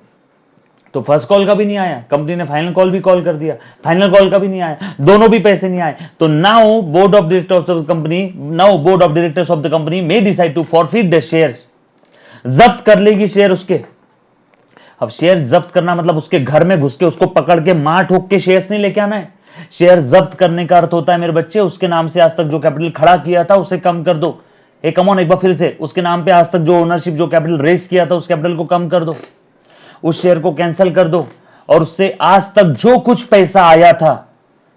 तो फर्स्ट कॉल का भी नहीं आया, कंपनी ने फाइनल कॉल भी कॉल कर दिया, फाइनल कॉल का भी नहीं आया, दोनों भी पैसे नहीं आए। तो now board of directors of the company, now board of directors of the company may decide to forfeit the shares. जब्त कर लेगी शेयर उसके। अब शेयर जब्त करना मतलब उसके घर में घुस के उसको पकड़ के मार ठोक के शेयर्स नहीं लेके आना है। शेयर जब्त करने का अर्थ होता है मेरे बच्चे, उसके नाम से आज तक जो कैपिटल खड़ा किया था उसे कम कर दो। कम ऑन, एक बार फिर से, उसके नाम पे आज तक जो ओनरशिप, जो कैपिटल रेस किया था उस कैपिटल को कम कर दो, उस शेयर को कैंसिल कर दो, और उससे आज तक जो कुछ पैसा आया था,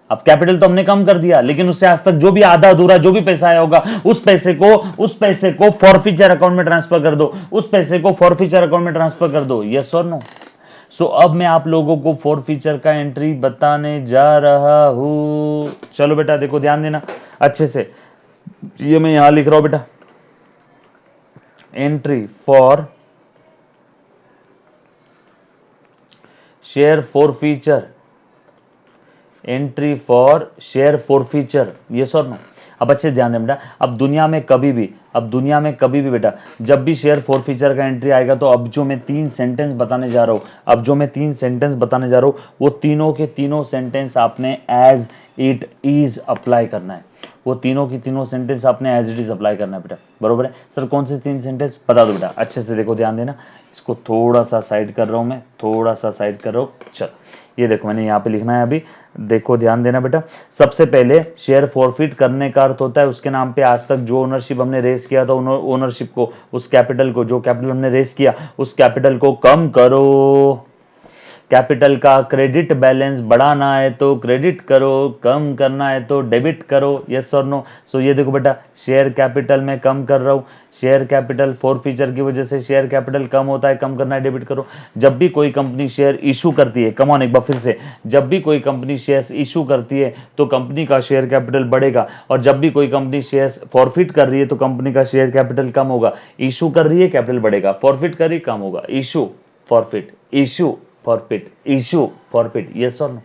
अब कैपिटल तो हमने कम कर दिया, लेकिन उससे आज तक जो भी आधा अधूरा जो भी पैसा आया होगा उस पैसे को फॉरफीचर अकाउंट में ट्रांसफर कर दो, उस पैसे को फॉरफीचर अकाउंट में ट्रांसफर कर दो। यस और नो? सो अब मैं आप लोगों को फॉरफीचर का एंट्री बताने जा रहा हूं। चलो बेटा देखो, ध्यान देना अच्छे से, ये मैं यहां लिख रहा हूं बेटा, entry for share forfeiture, entry for share forfeiture. Yes और नो? अब अच्छे ध्यान दें बेटा, अब दुनिया में कभी भी बेटा जब भी शेयर फॉरफीचर का एंट्री आएगा, तो अब जो मैं 3 सेंटेंस बताने जा रहा हूं, वो तीनों के तीनों सेंटेंस आपने एज इट इज अप्लाई करना है। वो तीनों की तीनों सेंटेंस आपने एज इट इज अप्लाई करना है बेटा, बरोबर है? सर कौन से 3 सेंटेंस बता दो बेटा, अच्छे से देखो, ध्यान देना। इसको थोड़ा सा साइड कर रहा हूं मैं, चल ये देखो मैंने यहाँ पे लिखना है अभी, देखो ध्यान देना बेटा। सबसे पहले शेयर फॉरफिट करने का अर्थ होता है उसके नाम पे आज तक जो ओनरशिप हमने रेस किया था, ओनरशिप को, उस कैपिटल को, जो कैपिटल हमने रेस किया उस कैपिटल को कम करो। कैपिटल का क्रेडिट बैलेंस बढ़ाना है तो क्रेडिट करो, कम करना है तो डेबिट करो। यस और नो? सो ये देखो बेटा, शेयर कैपिटल में कम कर रहा हूं, शेयर कैपिटल फॉरफीचर की वजह से शेयर कैपिटल कम होता है, कम करना है डेबिट करो। जब भी कोई कंपनी शेयर इशू करती है, कम ऑन एक बार फिर से, जब भी कोई कंपनी शेयर इशू करती है तो कंपनी का शेयर कैपिटल बढ़ेगा, और जब भी कोई कंपनी शेयर फॉरफिट कर रही है तो कंपनी का शेयर कैपिटल कम होगा। इशू कर रही है कैपिटल बढ़ेगा, फॉरफिट कर रही कम होगा। Issue forfeit, issue forfeit, issue forfeit. Yes और नो?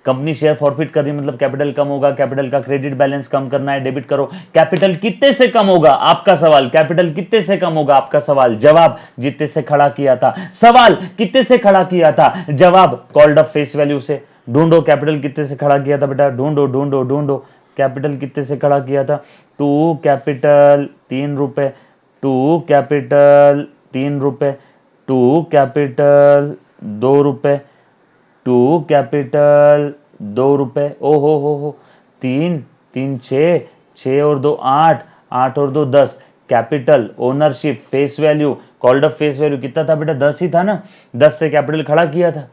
कंपनी शेयर फॉरफिट कर रही है मतलब कैपिटल कम होगा, कैपिटल का क्रेडिट बैलेंस कम करना है, डेबिट करो। कैपिटल कितने से कम होगा आपका सवाल, कैपिटल कितने से कम होगा आपका सवाल, जवाब जितने से खड़ा किया था। सवाल कितने से खड़ा किया था, जवाब कॉल्ड अप फेस वैल्यू से। ढूंढो कैपिटल कितने से खड़ा किया था बेटा, ढूंढो ढूंढो ढूंढो, कैपिटल कितने से खड़ा किया था। टू कैपिटल 3 रुपए, टू कैपिटल 3 रुपए, टू कैपिटल 2 रुपए, टू कैपिटल 2 रुपए। ओ हो, 3 3 6, 6 और 2 8, 8 और 2 10। Capital, ownership, face value, called up face value कितना था बेटा, 10 ही था ना, 10 से कैपिटल खड़ा किया था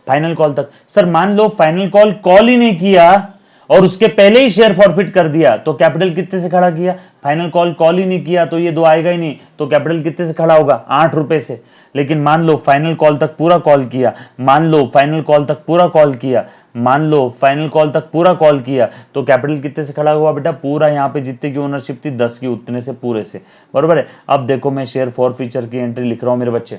फाइनल कॉल तक। सर मान लो फाइनल कॉल ही नहीं किया और उसके पहले ही शेयर फॉरफिट कर दिया, तो कैपिटल कितने से खड़ा किया। फाइनल कॉल ही नहीं किया तो ये 2 आएगा ही नहीं, तो कैपिटल कितने से खड़ा होगा, 8 रुपए से। लेकिन मान लो फाइनल कॉल तक पूरा कॉल किया, मान लो फाइनल कॉल तक पूरा कॉल किया, मान लो फाइनल कॉल तक पूरा कॉल किया, तो कैपिटल कितने से खड़ा हुआ बेटा, पूरा यहाँ पे जितने की ओनरशिप थी 10 की, उतने से पूरे से, बरोबर है। अब देखो मैं शेयर फॉरफीचर की एंट्री लिख रहा हूं मेरे बच्चे।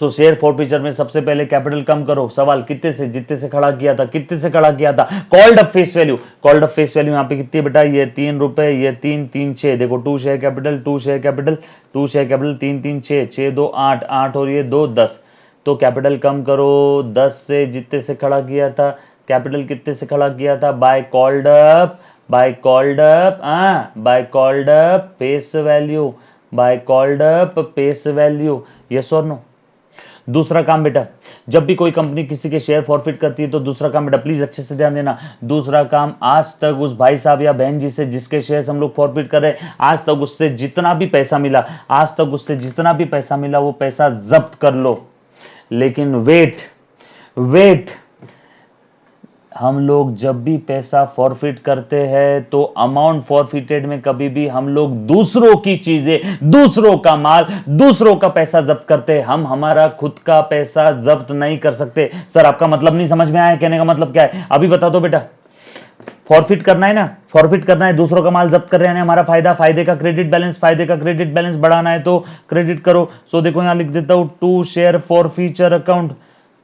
सो शेयर फॉरफीचर में सबसे पहले कैपिटल कम करो, सवाल कितने से, जितने से खड़ा किया था, कितने से खड़ा किया था, called up face value, called up face value यहाँ पे कितनी है बेटा, ये 3 रुपए, ये 3 3 6, देखो 2 share capital, 2 share capital, 2 share capital, 3 3 6, 6 2 8, 8 और ये 2 10। तो कैपिटल कम करो 10 से, जितने से खड़ा किया था, कैपिटल कितने से खड़ा किया था, by called up, by called up, by called up face value, by called up face value. Yes और नो? दूसरा काम बेटा, जब भी कोई कंपनी किसी के शेयर फॉरफिट करती है तो दूसरा काम बेटा, प्लीज अच्छे से ध्यान देना, दूसरा काम, आज तक उस भाई साहब या बहन जी से जिसके शेयर्स हम लोग फॉरफिट कर रहे हैं, आज तक उससे जितना भी पैसा मिला, आज तक उससे जितना भी पैसा मिला वो पैसा जब्त कर लो। लेकिन वेट, हम लोग जब भी पैसा फॉरफिट करते हैं तो अमाउंट फॉरफिटेड में कभी भी हम लोग दूसरों की चीजें, दूसरों का माल, दूसरों का पैसा जब्त करते हैं। हम हमारा खुद का पैसा जब्त नहीं कर सकते। सर आपका मतलब नहीं समझ में आया, कहने का मतलब क्या है अभी बता दो बेटा। फॉरफिट करना है ना, फॉरफिट करना है, दूसरों का माल जब्त कर रहे हैं, हमारा फायदा, फायदे का क्रेडिट बैलेंस, फायदे का क्रेडिट बैलेंस बढ़ाना है तो क्रेडिट करो। सो देखो यहां लिख देता हूं टू शेयर फॉरफीचर अकाउंट,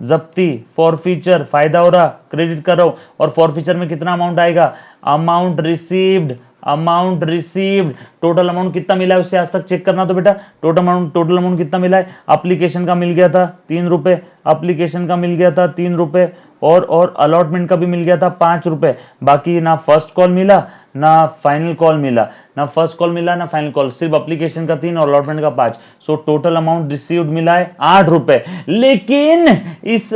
जब्ती फॉरफीचर, फायदा हो रहा, क्रेडिट कर रहा हूं। और फॉरफीचर में कितना अमाउंट आएगा, amount received, amount received, total amount कितना मिला है उससे आज तक चेक करना। तो बेटा टोटल अमाउंट कितना मिला है, एप्लीकेशन का मिल गया था 3 रुपए, एप्लीकेशन का मिल गया था 3 रुपए, और अलॉटमेंट का भी मिल गया था 5 रुपए। बाकी ना फर्स्ट कॉल मिला ना फाइनल कॉल मिला, ना फर्स्ट कॉल मिला ना फाइनल कॉल, सिर्फ एप्लीकेशन का 3 और अलॉटमेंट का 5। सो टोटल अमाउंट रिसीव्ड मिला है 8 रुपए। लेकिन इस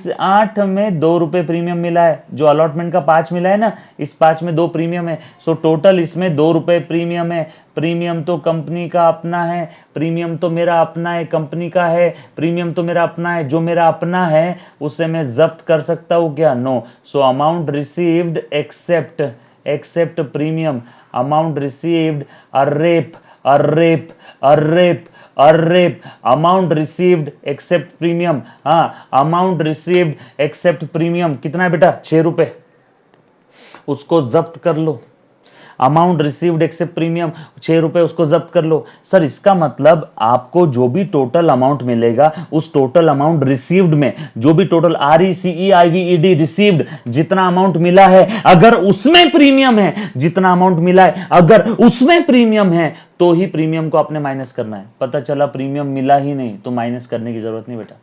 8 में 2 रुपए प्रीमियम मिला है, जो अलॉटमेंट का 5 मिला है ना, इस 5 में 2 प्रीमियम है। सो टोटल इसमें 2 रुपए प्रीमियम है। प्रीमियम तो कंपनी का अपना है, प्रीमियम तो मेरा अपना है, कंपनी का है, प्रीमियम तो मेरा अपना है। जो मेरा अपना है उसे मैं जब्त कर सकता हूं क्या, no. So amount received except premium, amount received अरेप अरेप अरेप अरेप, अमाउंट रिसीव्ड एक्सेप्ट प्रीमियम। हाँ, अमाउंट रिसीव्ड एक्सेप्ट प्रीमियम कितना है बेटा, 6 रुपए, उसको जब्त कर लो। अमाउंट रिसीव्ड एक्सेप्ट प्रीमियम 6 रुपए, उसको जब्त कर लो। सर इसका मतलब आपको जो भी टोटल अमाउंट मिलेगा उस टोटल अमाउंट रिसीव्ड में, जो भी टोटल RECEIVED रिसीव्ड जितना अमाउंट मिला है, अगर उसमें प्रीमियम है, जितना अमाउंट मिला है अगर उसमें प्रीमियम है तो ही प्रीमियम को आपने माइनस करना है। पता चला प्रीमियम मिला ही नहीं तो माइनस करने की जरूरत नहीं बेटा।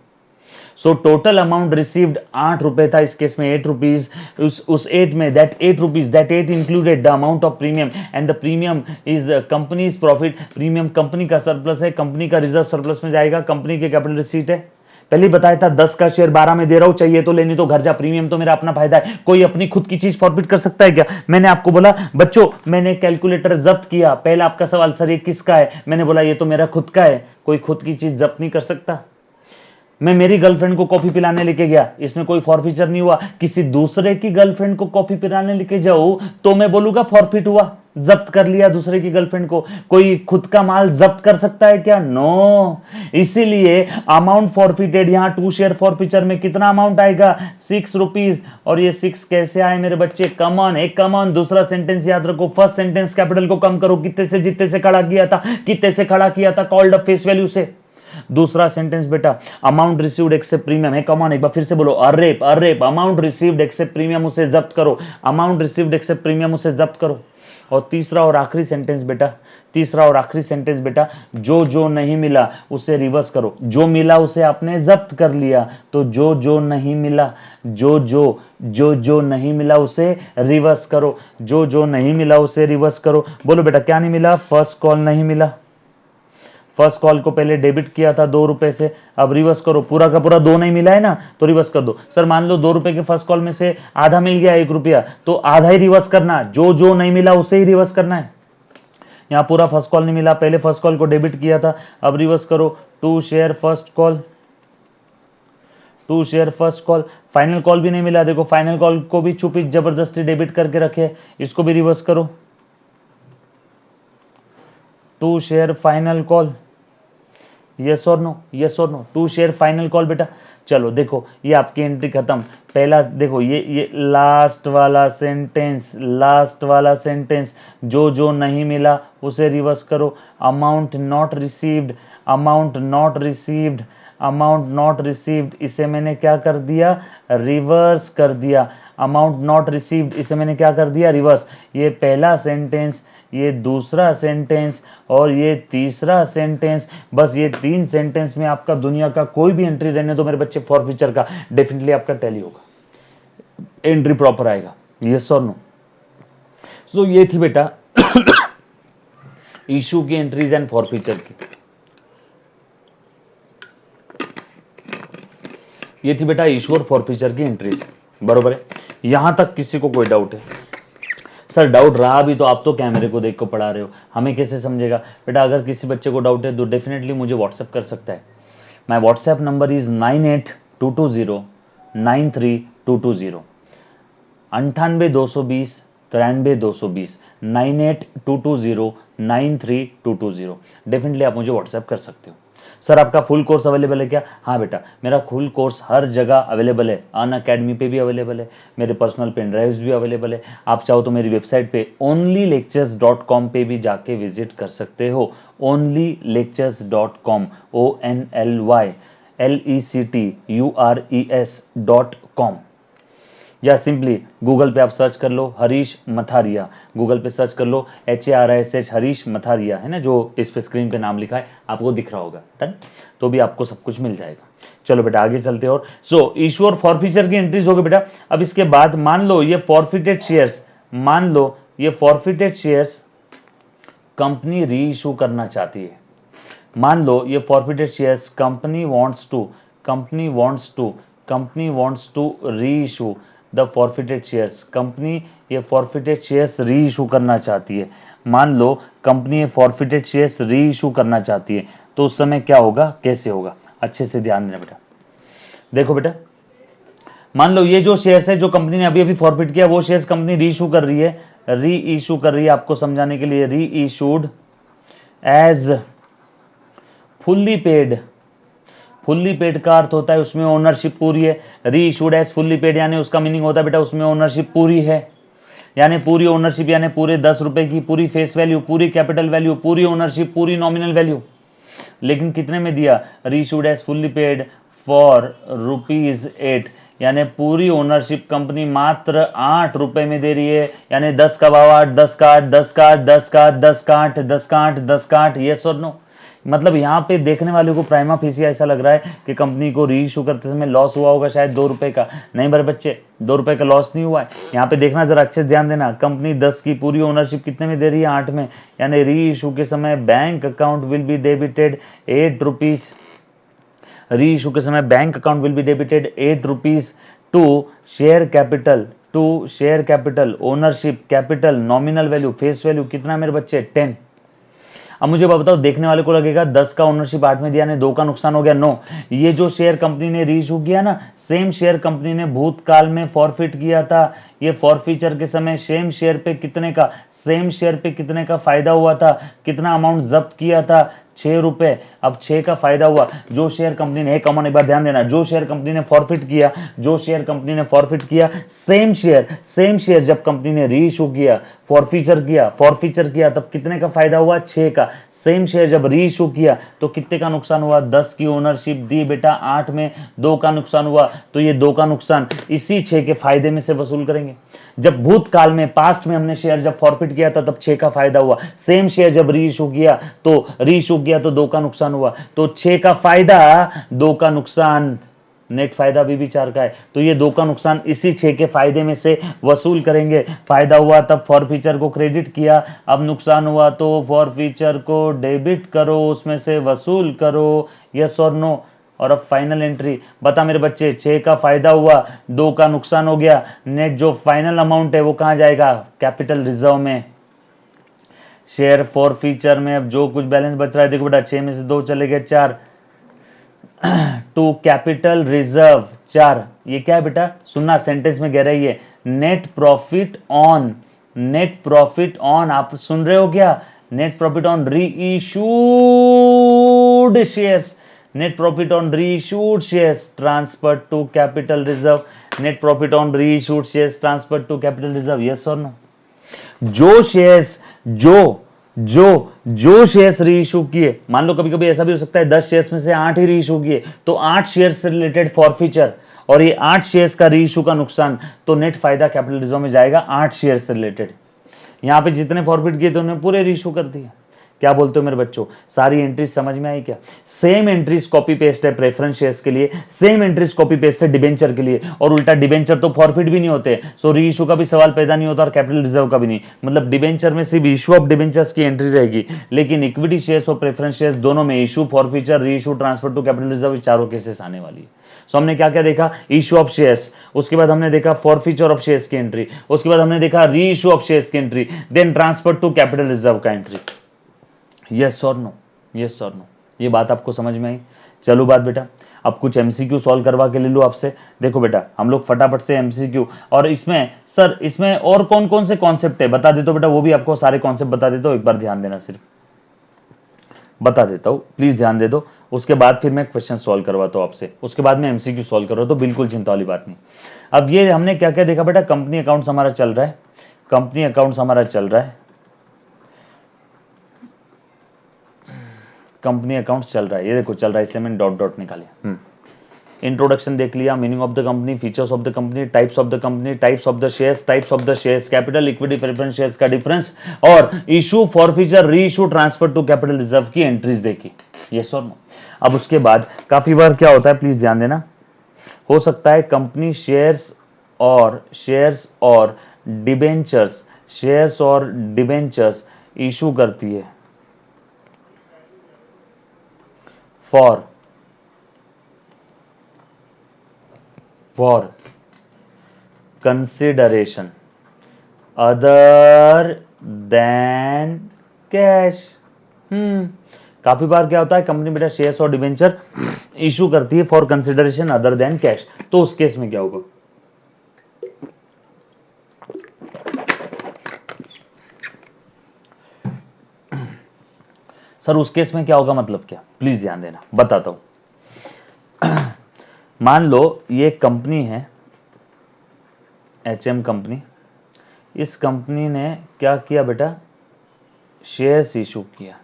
सो टोटल अमाउंट रिसीव्ड 8 रुपए था, इस केस में 8 रुपीज। उस 8 में that 8 rupees, that 8 included the amount of premium and the premium is companies profit. Premium company का सरप्लस है, कंपनी का रिजर्व सरप्लस में जाएगा, कंपनी के कैपिटल रिसीट है। पहले ही बताया था 10 का शेयर 12 में दे रहा हूं, चाहिए तो लेनी तो घर जा, प्रीमियम तो मेरा अपना फायदा है। कोई अपनी खुद की चीज फॉरफिट कर सकता है क्या। मैंने आपको बोला बच्चों मैंने कैलकुलेटर जब्त किया, पहला आपका सवाल सर ये किसका है, मैंने बोला ये तो मेरा खुद का है। कोई खुद की चीज जब्त नहीं कर सकता। मैं मेरी गर्लफ्रेंड को कॉफी पिलाने लेके गया, इसमें कोई फॉरफीचर नहीं हुआ। किसी दूसरे की गर्लफ्रेंड को कॉफी पिलाने लेके जाऊं तो मैं बोलूंगा फॉरफिट हुआ, जब्त कर लिया दूसरे की गर्लफ्रेंड को। कोई खुद का माल जब्त कर सकता है क्या, नो। इसीलिए अमाउंट फॉरफिटेड, यहां 2 शेयर फॉरफीचर में कितना अमाउंट आएगा, 6 रुपीज। और ये 6 कैसे आए मेरे बच्चे, कम ऑन। दूसरा सेंटेंस याद रखो, फर्स्ट सेंटेंस कैपिटल को कम करो, कितने से जितने से खड़ा किया था, कितने से खड़ा किया था, कॉल्ड अप फेस वैल्यू से। दूसरा सेंटेंस बेटा अमाउंट रिसीव्ड एक्सेप्ट प्रीमियम है, कम ऑन एक बार फिर से बोलो, अरेप अमाउंट रिसीव्ड एक्सेप्ट प्रीमियम, उसे जब्त करो, अमाउंट रिसीव्ड एक्सेप्ट प्रीमियम, उसे जब्त करो। और तीसरा और आखिरी सेंटेंस बेटा, जो जो नहीं मिला उसे रिवर्स करो। जो मिला उसे आपने जब्त कर लिया, तो जो जो नहीं मिला, जो नहीं मिला उसे रिवर्स करो, जो जो नहीं मिला उसे रिवर्स करो। बोलो बेटा क्या नहीं मिला, फर्स्ट कॉल नहीं मिला, फर्स्ट कॉल को पहले डेबिट किया था 2 रुपए से, अब रिवर्स करो, पूरा का पूरा 2 नहीं मिला है ना तो रिवर्स कर दो। सर मान लो 2 रुपए के फर्स्ट कॉल में से आधा मिल गया 1 रुपया, तो आधा ही रिवर्स करना, जो जो नहीं मिला उसे ही रिवर्स करना है। यहां पूरा फर्स्ट कॉल नहीं मिला, पहले फर्स्ट कॉल को डेबिट किया था, अब रिवर्स करो, 2 share first call. Final call भी नहीं मिला, देखो फाइनल कॉल को भी छुपी जबरदस्ती डेबिट करके रखे, इसको भी रिवर्स करो, 2 शेयर फाइनल कॉल, यस और नो, 2 शेयर फाइनल कॉल बेटा। चलो देखो ये आपकी एंट्री खत्म। पहला देखो ये लास्ट वाला सेंटेंस, जो जो नहीं मिला उसे रिवर्स करो, अमाउंट नॉट रिसीव्ड, इसे मैंने क्या कर दिया, रिवर्स कर दिया। अमाउंट नॉट रिसीव्ड, इसे मैंने क्या कर दिया, रिवर्स। ये पहला सेंटेंस, ये दूसरा सेंटेंस और ये तीसरा सेंटेंस, बस ये 3 सेंटेंस में आपका दुनिया का कोई भी एंट्री रहने दो मेरे बच्चे, फॉरफीचर का डेफिनेटली आपका टैली होगा, एंट्री प्रॉपर आएगा, यस और नो। सो ये थी बेटा इशू की एंट्रीज एंड फॉरफीचर की, ये थी बेटा इशू और फॉरफीचर की एंट्रीज, बरोबर है। यहां तक किसी को कोई डाउट है। सर डाउट रहा भी तो आप तो कैमरे को देख को पढ़ा रहे हो, हमें कैसे समझेगा। बेटा अगर किसी बच्चे को डाउट है तो डेफिनेटली मुझे व्हाट्सएप कर सकता है। My WhatsApp number is 9822093211। 220, 98 220 93 220, 98 220 93 220। Definitely आप मुझे व्हाट्सएप कर सकते हो। सर आपका फुल कोर्स अवेलेबल है क्या? हाँ बेटा, मेरा फुल कोर्स हर जगह अवेलेबल है। अन अकेडमी पे भी अवेलेबल है, मेरे पर्सनल पेन ड्राइव्स भी अवेलेबल है। आप चाहो तो मेरी वेबसाइट पे onlylectures.com पे भी जाके विजिट कर सकते हो। onlylectures.com, onlylectures.com, या सिंपली गूगल पे आप सर्च कर लो हरीश मथारिया, गूगल पे सर्च कर लो HARISH हरीश मथारिया, है ना, जो इस पे स्क्रीन पे नाम लिखा है आपको दिख रहा होगा, डन, तो भी आपको सब कुछ मिल जाएगा। चलो बेटा आगे चलते हैं। और सो इशू और फॉरफीचर की एंट्रीज हो गई बेटा। अब इसके बाद मान लो ये फॉरफिटेड शेयर्स, मान लो ये forfeited shares company reissue करना चाहती है। मान लो ये forfeited shares company wants to reissue the forfeited shares, company ये फॉरफिटेड शेयर्स री इशू करना चाहती है। मान लो कंपनी ये फॉरफिटेड शेयर्स री इशू करना चाहती है, तो उस समय क्या होगा, कैसे होगा, अच्छे से ध्यान देना बेटा। देखो बेटा, मान लो ये जो शेयर्स है जो कंपनी ने अभी अभी फॉरफिट किया, वो शेयर्स कंपनी री इशू कर रही है, आपको समझाने के लिए, री इशूड एज फुल्ली पेड का अर्थ होता है उसमें ओनरशिप पूरी है। री इशूड एज फुल्ली पेड यानी उसका मीनिंग होता है बेटा उसमें ओनरशिप पूरी है, यानी पूरी ओनरशिप, यानी पूरे 10 रुपए की पूरी फेस वैल्यू, पूरी कैपिटल वैल्यू, पूरी ओनरशिप, पूरी नॉमिनल वैल्यू। लेकिन कितने में दिया, reissued as fully paid for ₹8, यानी पूरी ओनरशिप कंपनी मात्र 8 रुपए में दे रही है, यानी 10 का भाव 8, 10 का 8, 10 का 8, 10 का 8, 10 का 8, 10 का 8, 10 का 8, यस और नो। मतलब यहाँ पे देखने वाले को प्राइमा फेसी ऐसा लग रहा है कि कंपनी को री इशू करते समय लॉस हुआ होगा शायद 2 रुपए का। नहीं मेरे बच्चे, 2 रुपए का लॉस नहीं हुआ है। यहाँ पे देखना जरा अच्छे से ध्यान देना, कंपनी 10 की पूरी ओनरशिप कितने में दे रही है, 8 में, यानी री इशू के समय bank account will be debited 8 rupees, reissue के समय bank account will be debited 8 rupees to share capital, ownership, capital, nominal value, face value कितना मेरे बच्चे, 10। अब मुझे बताओ, देखने वाले को लगेगा 10 का ओनरशिप 8 में दिया ने 2 का नुकसान हो गया। नो, ये जो शेयर कंपनी ने री इशू किया ना, सेम शेयर कंपनी ने भूतकाल में फॉरफिट किया था। ये फॉरफीचर के समय सेम शेयर पे कितने का फायदा हुआ था, कितना अमाउंट जब्त किया था, 6 रुपए। अब 6 का फायदा हुआ, जो शेयर कंपनी ने, एक कॉमन एक बार ध्यान देना, जो शेयर कंपनी ने फॉरफिट किया, सेम शेयर जब कंपनी ने री इशू किया, फॉरफीचर किया तब कितने का फायदा हुआ, 6 का। सेम शेयर जब री इशू किया तो कितने का नुकसान हुआ, 10 की ओनरशिप दी बेटा, 8 में 2 का नुकसान हुआ, तो ये 2 का नुकसान इसी 6 के फायदे में से वसूल करेंगे। जब भूतकाल में, पास्ट में हमने शेयर जब फॉरफिट किया था तब 6 का फायदा हुआ, सेम शेयर जब री इशू किया तो 2 का नुकसान हुआ, तो 6 का फायदा 2 का नुकसान, नेट फायदा अभी भी 4 का है, तो ये 2 का नुकसान इसी 6 के फायदे में से वसूल करेंगे। फायदा हुआ तब फॉरफीचर को क्रेडिट किया, अब नुकसान हुआ तो फॉरफीचर को डेबिट करो, उसमें से वसूल करो, यस और नो। और अब फाइनल एंट्री बता मेरे बच्चे, 6 का फायदा हुआ, 2 का नुकसान हो गया, नेट जो फाइनल अमाउंट है वो कहां जाएगा, कैपिटल रिजर्व में। शेयर फॉरफीचर में अब जो कुछ बैलेंस बच रहा है, देखो बेटा 6 में से 2 चले गए, 4 टू कैपिटल रिजर्व 4। ये क्या है बेटा, सुनना, सेंटेंस में गहराई है, नेट प्रॉफिट ऑन, आप सुन रहे हो क्या, नेट प्रॉफिट ऑन री issued shares, net profit on री issued shares transfer to capital reserve, net profit on री issued shares transfer to capital reserve, yes और नो। जो शेयर्स जो शेयर्स री इशू किए, मान लो कभी कभी ऐसा भी हो सकता है 10 शेयर्स में से 8 ही री इशू किए, तो 8 शेयर्स से रिलेटेड फॉरफीचर और ये 8 शेयर्स का री इशू का नुकसान, तो नेट फायदा कैपिटल रिजर्व में जाएगा 8 शेयर्स से रिलेटेड। यहां पे जितने फॉरफिट किए थे उन्होंने पूरे री इशू कर दिया। क्या बोलते हो मेरे बच्चों, सारी एंट्रीज समझ में आई क्या? सेम एंट्रीज कॉपी पेस्ट है प्रेफरेंस शेयर्स के लिए, सेम एंट्रीज कॉपी पेस्ट है डिबेंचर के लिए, और उल्टा डिबेंचर तो फॉरफिट भी नहीं होते, सो री इशू का भी सवाल पैदा नहीं होता और कैपिटल रिजर्व का भी नहीं। मतलब डिबेंचर में सिर्फ इशू ऑफ डिबेंचर्स की एंट्री रहेगी, लेकिन इक्विटी शेयर्स और प्रेफरेंस शेयर्स दोनों में इशू, फॉरफीचर, री issue, transfer to capital reserve, चारों केसेस आने वाली है। सो हमने क्या क्या देखा, इशू ऑफ शेयर्स, उसके बाद हमने देखा फॉरफीचर ऑफ शेयर्स की एंट्री, उसके बाद हमने देखा री इशू ऑफ शेयर्स की entry, then transfer to capital reserve का एंट्री। यस और नो, ये बात आपको समझ में आई? चलो बात बेटा, अब कुछ एमसीक्यू सॉल्व करवा के ले लो आपसे। देखो बेटा हम लोग फटाफट से एमसीक्यू, और इसमें सर इसमें और कौन कौन से कॉन्सेप्ट है बता देता हूँ बेटा, वो भी आपको सारे कॉन्सेप्ट बता देता हूँ, एक बार ध्यान देना, सिर्फ बता देता हूँ, प्लीज ध्यान दे दो। उसके बाद फिर मैं क्वेश्चन सॉल्व करवाता हूँ आपसे, उसके बाद मैं एमसीक्यू सॉल्व करवाता हूँ, बिल्कुल चिंता वाली बात नहीं। अब ये हमने क्या क्या देखा बेटा, कंपनी अकाउंट्स हमारा चल रहा है, कंपनी अकाउंट्स हमारा चल रहा है, कंपनी अकाउंट्स चल रहा है, ये देखो चल रहा है, इसलिए मैंने डॉट डॉट निकाले। इंट्रोडक्शन देख लिया, meaning of the company, features of the company, types of the company, types of the shares, types of the shares, capital, equity, preference shares का डिफरेंस, और इशू, फॉरफीचर, री issue, transfer to capital reserve की entries देखी, yes और no. अब उसके बाद काफी बार क्या होता है, प्लीज ध्यान देना, हो सकता है कंपनी शेयर्स और डिबेंचर्स, शेयर्स और डिबेंचर्स इशू करती है for consideration other than cash. काफी बार क्या होता है, कंपनी बेटा शेयर्स और डिबेंचर इशू करती है for consideration other than cash, तो उस केस में क्या होगा, सर उस केस में क्या होगा मतलब क्या, प्लीज ध्यान देना, बताता हूं। मान लो ये कंपनी है एचएम कंपनी, इस कंपनी ने क्या किया बेटा, शेयर्स इशू किया,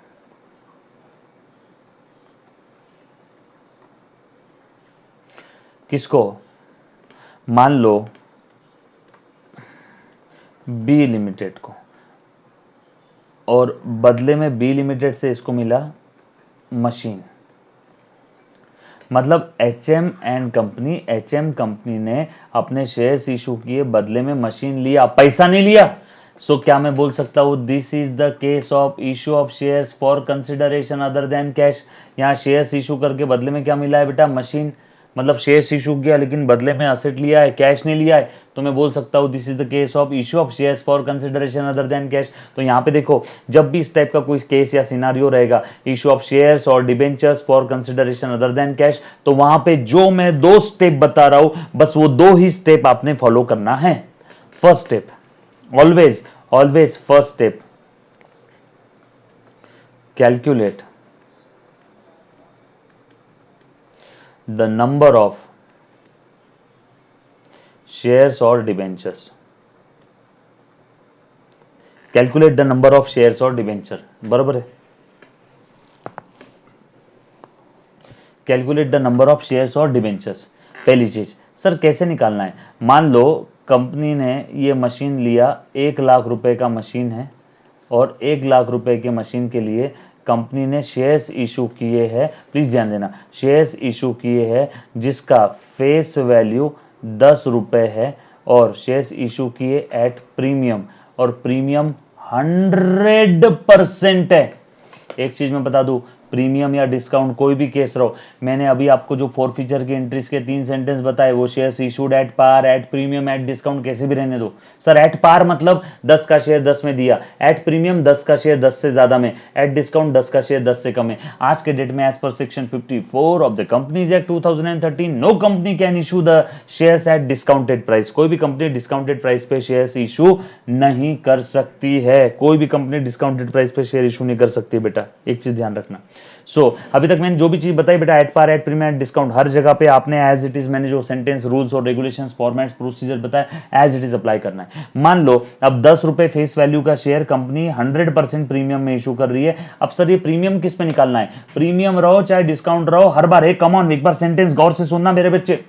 किसको, मान लो बी लिमिटेड को, और बदले में बी लिमिटेड से इसको मिला मशीन, मतलब एचएम कंपनी ने अपने शेयर्स इशू किए, बदले में मशीन लिया, पैसा नहीं लिया। सो क्या मैं बोल सकता हूं, this is the case of issue of shares for consideration other than cash. यहाँ शेयर्स इशू करके बदले में क्या मिला है बेटा, मशीन, मतलब शेयर्स इशू किया लेकिन बदले में असेट लिया है, कैश नहीं लिया है, तो मैं बोल सकता हूँ this is the case of issue of shares for consideration other than cash. तो यहाँ पे देखो जब भी इस टाइप का कोई केस या सिनारियो रहेगा, इशू ऑफ शेयर्स और debentures for consideration other than cash, तो वहां पे जो मैं 2 स्टेप बता रहा हूं, बस वो 2 ही स्टेप आपने फॉलो करना है। First step, always first step, calculate the number of shares और debentures, calculate the number of shares और डिबेंचर, बराबर है, calculate the number of shares और डिबेंचर्स। पहली चीज सर कैसे निकालना है, मान लो कंपनी ने ये मशीन लिया, 1,00,000 रुपए का मशीन है, और 1,00,000 रुपए के मशीन के लिए कंपनी ने शेयर्स इशू किए हैं, प्लीज ध्यान देना, शेयर्स इशू किए हैं जिसका फेस वैल्यू 10 रुपए है, और शेयर्स इशू किए एट प्रीमियम, और प्रीमियम 100% है। एक चीज मैं बता दूं, प्रीमियम या डिस्काउंट कोई भी केस रहो, मैंने अभी आपको जो फॉरफीचर की एंट्रीज के 3 सेंटेंस बताए, वो shares issued at par, at premium, at discount, कैसे भी रहने दो। सर एट पार मतलब 10 का शेयर 10 में दिया, एट प्रीमियम 10 का शेयर 10 से ज्यादा में, एट डिस्काउंट 10 का शेयर 10 से कम है। आज के डेट में as per section 54 of the companies act 2013 no company can issue the shares at discounted price. कोई भी कंपनी डिस्काउंटेड प्राइस पे शेयर्स इशू नहीं कर सकती है, कोई भी कंपनी डिस्काउंटेड प्राइस पे शेयर इशू नहीं कर सकती बेटा, एक चीज ध्यान रखना। अभी तक मैंने जो भी चीज बताई बेटा, at par, at premium, at discount, हर जगह पे आपने एज इट इज, मैंने जो सेंटेंस, रूल्स और रेगुलेशंस, फॉर्मेट्स, प्रोसीजर बताया, एज इट इज अप्लाई करना है। मान लो अब 10 रुपए फेस वैल्यू का शेयर कंपनी 100% प्रीमियम में इशू कर रही है। अब सर ये प्रीमियम किस पे निकालना है, प्रीमियम रहो चाहे डिस्काउंट रहो, हर बार, एक कम ऑन, एक बार सेंटेंस गौर से सुनना मेरे बच्चे,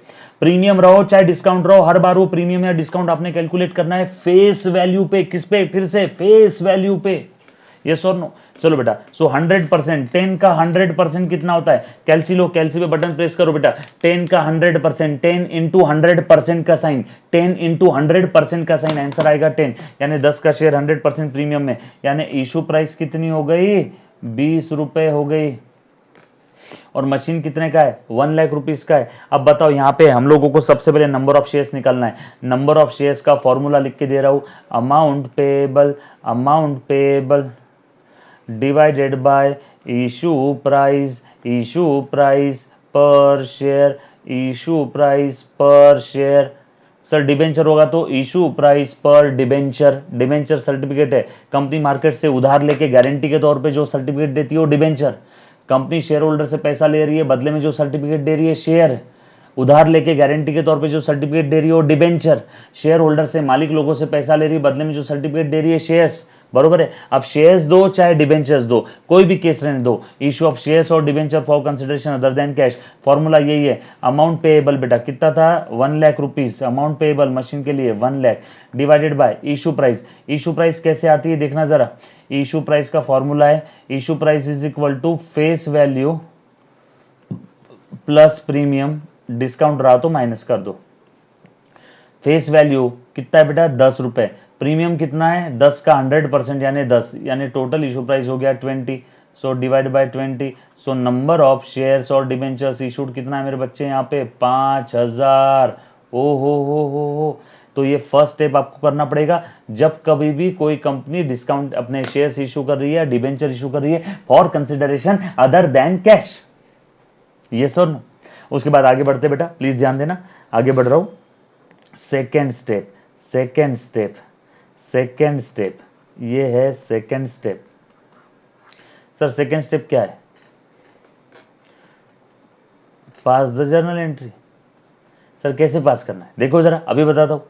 प्रीमियम रहो चाहे डिस्काउंट रहो, हर बार वो प्रीमियम या डिस्काउंट आपने कैलकुलेट करना है फेस वैल्यू पे, किस पे, फिर से फेस वैल्यू पे, यस और नो। चलो बेटा, 100%, 10 का 100% कितना होता है, कैलसी लो, कैलसी पे बटन प्रेस करो बेटा, 10 का 100%, 10 इंटू 100% का साइन, 10 इंटू 100% का साइन, आंसर आएगा 10, यानी 10 का शेयर 100% प्रीमियम में, यानी इशू प्राइस कितनी हो गई, 20 रुपए हो गई, और मशीन कितने का है, 1,00,000 रुपीज का है। अब बताओ यहाँ पे हम लोगों को सबसे पहले नंबर ऑफ शेयर्स निकालना है, नंबर ऑफ शेयर्स का फॉर्मूला लिख के दे रहा हूं, amount payable divided by issue price per share, issue price per share. Sir debenture होगा तो इशू प्राइस पर डिबेंचर। डिबेंचर सर्टिफिकेट है, कंपनी मार्केट से उधार लेके गारंटी के तौर पे जो सर्टिफिकेट देती है वो डिबेंचर। कंपनी शेयर होल्डर से पैसा ले रही है, बदले में जो सर्टिफिकेट दे रही है शेयर। उधार लेके गारंटी के तौर पे जो सर्टिफिकेट दे रही है वो डिबेंचर। शेयर होल्डर से, मालिक लोगों से पैसा ले रही है, बदले में जो सर्टिफिकेट दे रही है शेयर्स। बरोबर है। अब शेयर्स दो चाहे डिबेंचर्स दो, कोई भी केस रहने दो, इशू ऑफ शेयर्स और debenture for consideration other than cash. Formula यही है, अमाउंट पेएबल बेटा कितना था 1 lakh rupees, amount payable machine के लिए 1 lakh divided by issue price. Issue price कैसे आती है देखना जरा, इशू प्राइस का फॉर्मूला है, issue price is equal to face value plus premium, discount रहा तो माइनस कर दो। फेस वैल्यू कितना है बेटा 10 रुपए, प्रीमियम कितना है 10 का 100% यानी 10, यानी टोटल इशू प्राइस हो गया 20, so divide by 20। So number of shares और डिबेंचर्स इशूड कितना है मेरे बच्चे यहाँ पे 5000। ओ हो। तो ये फर्स्ट स्टेप आपको करना पड़ेगा जब कभी भी कोई कंपनी डिस्काउंट अपने शेयर्स इशू कर रही है, डिबेंचर इशू कर रही है for consideration other than cash. ये सुन, उसके बाद आगे बढ़ते बेटा, प्लीज ध्यान देना, आगे बढ़ रहा हूं। Second step, second step, second step, ये है second step. Sir second step क्या है? पास द जर्नल एंट्री। सर कैसे पास करना है देखो जरा, अभी बताता हूं।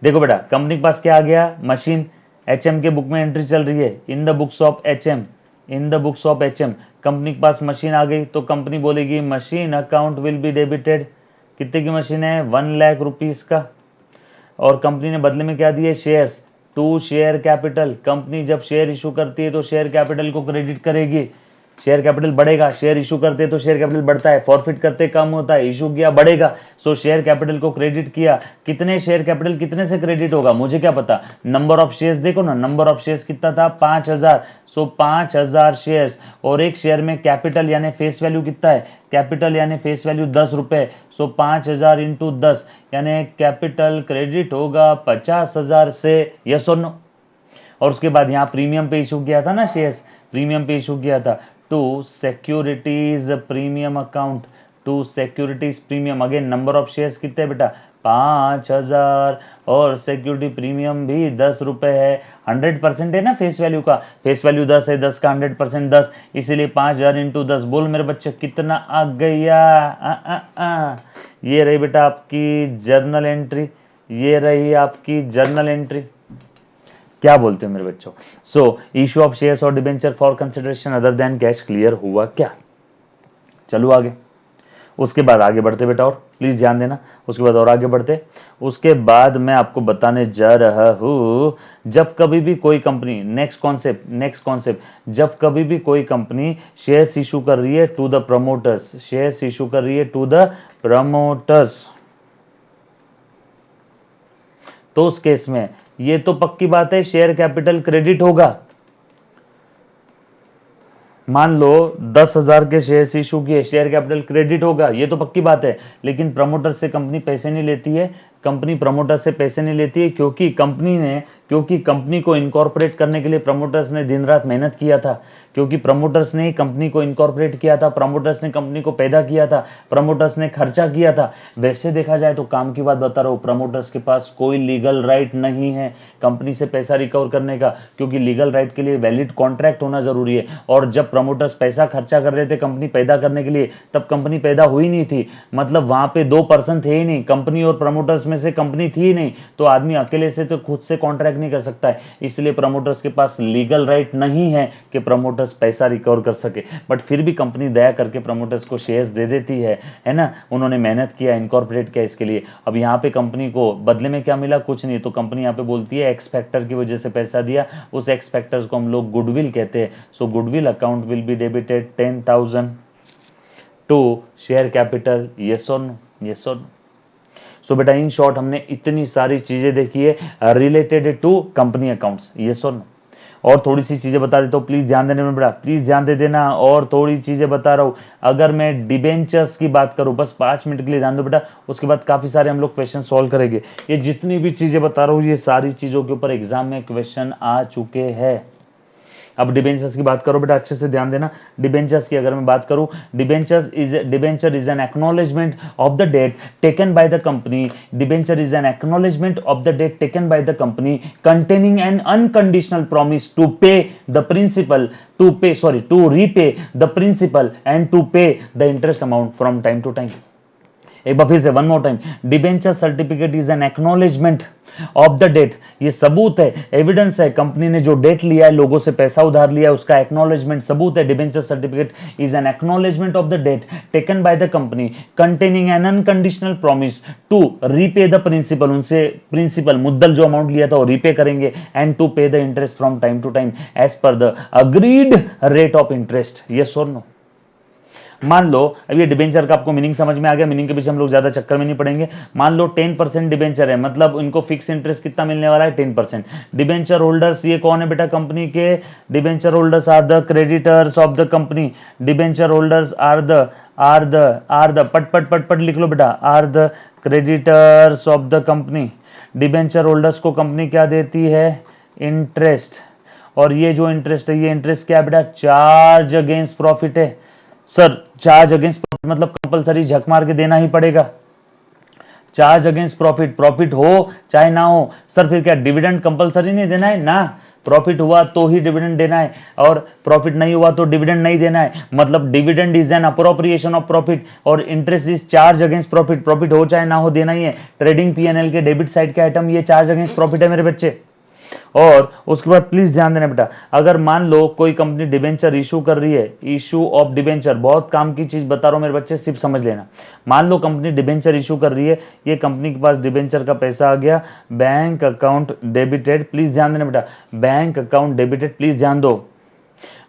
देखो बेटा, कंपनी के पास क्या आ गया, मशीन। एचएम के बुक में एंट्री चल रही है, in the books of HM, in the books of HM. Company के पास मशीन आ गई तो कंपनी बोलेगी machine account will be debited. कितने की मशीन है 1 लाख रुपीस का, और कंपनी ने बदले में क्या दिए shares, to share capital. Company जब शेयर इशू करती है तो शेयर कैपिटल को क्रेडिट करेगी, शेयर कैपिटल बढ़ेगा। शेयर इशू करते हैं तो शेयर कैपिटल बढ़ता है, फॉरफिट करते कम होता है, इशू किया बढ़ेगा, सो शेयर कैपिटल को क्रेडिट किया। कितने शेयर कैपिटल कितने से क्रेडिट होगा मुझे क्या पता, नंबर ऑफ शेयर्स देखो ना, नंबर ऑफ शेयर्स कितना था 5000, सो 5000 शेयर्स, और एक शेयर में कैपिटल यानी फेस वैल्यू कितना है, कैपिटल यानी फेस वैल्यू 10 रुपए, सो 5000 इंटू 10 यानी कैपिटल क्रेडिट होगा 50,000 से, यस और नो। और उसके बाद यहाँ प्रीमियम पे इशू किया था ना शेयर्स, प्रीमियम पे इशू किया था to securities premium account, to securities premium. Again number of shares कितने बेटा 5000, और सिक्योरिटी प्रीमियम भी 10 रुपए है, 100% है ना फेस वैल्यू का, फेस वैल्यू 10 है, 10 का 100% 10, इसीलिए 5000 इंटू 10। बोल मेरे बच्चे कितना आ गया? ये रही बेटा आपकी जर्नल एंट्री, ये रही आपकी जर्नल एंट्री। क्या बोलते हो मेरे बच्चों? सो इशू ऑफ शेयर्स और debenture for consideration other than cash clear हुआ क्या? चलो आगे, उसके बाद आगे बढ़ते बेटा, और प्लीज ध्यान देना, उसके बाद और आगे बढ़ते। उसके बाद मैं आपको बताने जा रहा हूं, जब कभी भी कोई company, next concept, next concept, जब कभी भी कोई कंपनी शेयर्स इशू कर रही है to the promoters, shares issue कर रही है टू द प्रमोटर्स, तो उस केस में ये तो पक्की बात है शेयर कैपिटल क्रेडिट होगा। मान लो 10,000 के शेयर इशू किए, शेयर कैपिटल क्रेडिट होगा, ये तो पक्की बात है। लेकिन प्रमोटर से कंपनी पैसे नहीं लेती है, कंपनी प्रमोटर से पैसे नहीं लेती है, क्योंकि कंपनी को इनकॉर्पोरेट करने के लिए प्रमोटर्स ने दिन रात मेहनत किया था, क्योंकि प्रमोटर्स ने ही कंपनी को इनकॉर्पोरेट किया था, प्रमोटर्स ने कंपनी को पैदा किया था, प्रमोटर्स ने खर्चा किया था। वैसे देखा जाए तो काम की बात बता रहा हूँ, प्रमोटर्स के पास कोई लीगल राइट नहीं है कंपनी से पैसा रिकवर करने का, क्योंकि लीगल राइट के लिए वैलिड कॉन्ट्रैक्ट होना जरूरी है। और जब प्रमोटर्स पैसा खर्चा कर रहे थे कंपनी पैदा करने के लिए, तब कंपनी पैदा हुई नहीं थी, मतलब वहां पे 2 पर्सन थे ही नहीं, कंपनी और प्रमोटर्स में से कंपनी थी ही नहीं, तो आदमी अकेले से तो खुद से कॉन्ट्रैक्ट नहीं कर सकता है, इसलिए प्रमोटर्स के पास लीगल राइट नहीं है कि प्रमोटर्स पैसा रिकवर कर सके। बट फिर भी कंपनी दया करके प्रमोटर्स को शेयर्स दे देती है ना, उन्होंने मेहनत किया, इनकॉर्पोरेट किया इसके लिए। अब यहाँ पे कंपनी को बदले में क्या मिला, कुछ नहीं, तो कंपनी यहाँ पे बोलती है एक्स फैक्टर की वजह से पैसा दिया, उस एक्स फैक्टर्स को हम लोग गुडविल कहते हैं। So goodwill account will be debited 10,000 to share capital, yes और नो, यस और नो। सो बेटा इन शॉर्ट हमने इतनी सारी चीजें देखी है related to company accounts, yes और नो। और थोड़ी सी चीजें बता देता हूँ, प्लीज ध्यान देने में बेटा, प्लीज ध्यान दे देना, और थोड़ी चीजें बता रहा हूँ। अगर मैं डिबेंचर्स की बात करूं, बस 5 मिनट के लिए ध्यान दो बेटा, उसके बाद काफी सारे हम लोग क्वेश्चन सॉल्व करेंगे। ये जितनी भी चीजें बता रहा हूँ ये सारी चीजों के ऊपर एग्जाम में क्वेश्चन आ चुके हैं। अब डिबेंचर्स की बात करो बेटा, अच्छे से ध्यान देना। डिबेंचर्स की अगर मैं बात करूं, debenture is an acknowledgement of the debt taken by the company. Debenture is an acknowledgement of the debt taken by the company containing an unconditional promise to pay the principal, to repay the principal and to pay the interest amount from time to time. एक बार फिर से, one more time, debenture certificate is an acknowledgement of the debt, ये सबूत है, evidence है, company ने जो डेट लिया है, लोगों से पैसा उधार लिया है, उसका एक्नॉलेजमेंट, सबूत है। Debenture certificate is an acknowledgement of the debt taken by the company containing an unconditional promise to repay the principal, उनसे प्रिंसिपल मुद्दल जो अमाउंट लिया था वो रीपे करेंगे, and to pay the interest from time to time as per the agreed rate of interest. Yes और no? मान लो, अब ये डिबेंचर का आपको मीनिंग समझ में आ गया, मीनिंग के पीछे हम लोग ज्यादा चक्कर में नहीं पड़ेंगे। मान लो 10% डिबेंचर है, मतलब इनको फिक्स इंटरेस्ट कितना मिलने वाला है, 10%। डिबेंचर होल्डर्स ये कौन है बेटा, कंपनी के debenture holders are the creditors of the company. Debenture holders are the पट पट पट पट लिख लो बेटा, are the creditors of the company. Debenture holders को कंपनी क्या देती है, इंटरेस्ट, और ये जो इंटरेस्ट है, ये इंटरेस्ट क्या है बेटा, चार्ज अगेंस्ट प्रॉफिट है। सर चार्ज अगेंस्ट प्रॉफिट मतलब कंपलसरी झक मार के देना ही पड़ेगा, चार्ज अगेंस्ट प्रॉफिट, प्रॉफिट हो चाहे ना हो। सर फिर क्या डिविडेंड कंपलसरी नहीं देना है ना, प्रॉफिट हुआ तो ही डिविडेंड देना है, और प्रॉफिट नहीं हुआ तो डिविडेंड नहीं देना है। मतलब dividend is an appropriation of profit और interest is charge against profit, profit हो चाहे ना हो देना ही है। ट्रेडिंग पीएनएल के डेबिट साइड के आइटम ये चार्ज अगेंस्ट प्रॉफिट है मेरे बच्चे। और उसके बाद प्लीज ध्यान देना बेटा, अगर मान लो कोई कंपनी डिबेंचर इशू कर रही है, इशू ऑफ डिबेंचर, बहुत काम की चीज बता रहा हूं मेरे बच्चे, सिर्फ समझ लेना। मान लो कंपनी डिबेंचर इशू कर रही है, ये कंपनी के पास डिबेंचर का पैसा आ गया, बैंक अकाउंट डेबिटेड, प्लीज ध्यान देना बेटा, बैंक अकाउंट डेबिटेड, प्लीज ध्यान दो,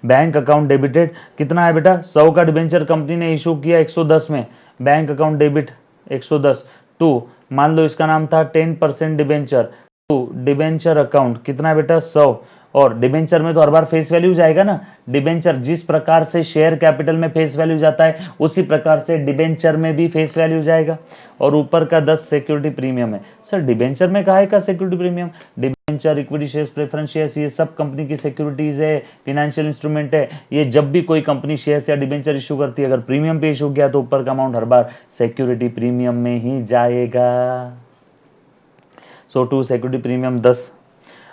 बैंक अकाउंट डेबिटेड कितना है बेटा, 100 का डिबेंचर कंपनी ने इशू किया 110 में, बैंक अकाउंट डेबिट 110 टू, मान लो इसका नाम था 10% डिबेंचर, डिबेंचर अकाउंट कितना है बेटा 100, और डिबेंचर में तो हर बार फेस वैल्यू जाएगा ना, डिबेंचर जिस प्रकार से शेयर कैपिटल में फेस वैल्यू जाता है उसी प्रकार से डिबेंचर में भी फेस वैल्यू जाएगा, और ऊपर का 10 सिक्योरिटी प्रीमियम है। सर डिबेंचर में कहा है का security premium, debenture, equity shares, preference shares, ये सब कंपनी की सिक्योरिटीज है, फाइनेंशियल इंस्ट्रूमेंट है। ये जब भी कोई कंपनी शेयर्स या डिबेंचर इशू करती है, अगर प्रीमियम पे इशू किया तो ऊपर का अमाउंट हर बार सिक्योरिटी प्रीमियम में ही जाएगा। सो टू सिक्योरिटी प्रीमियम 10।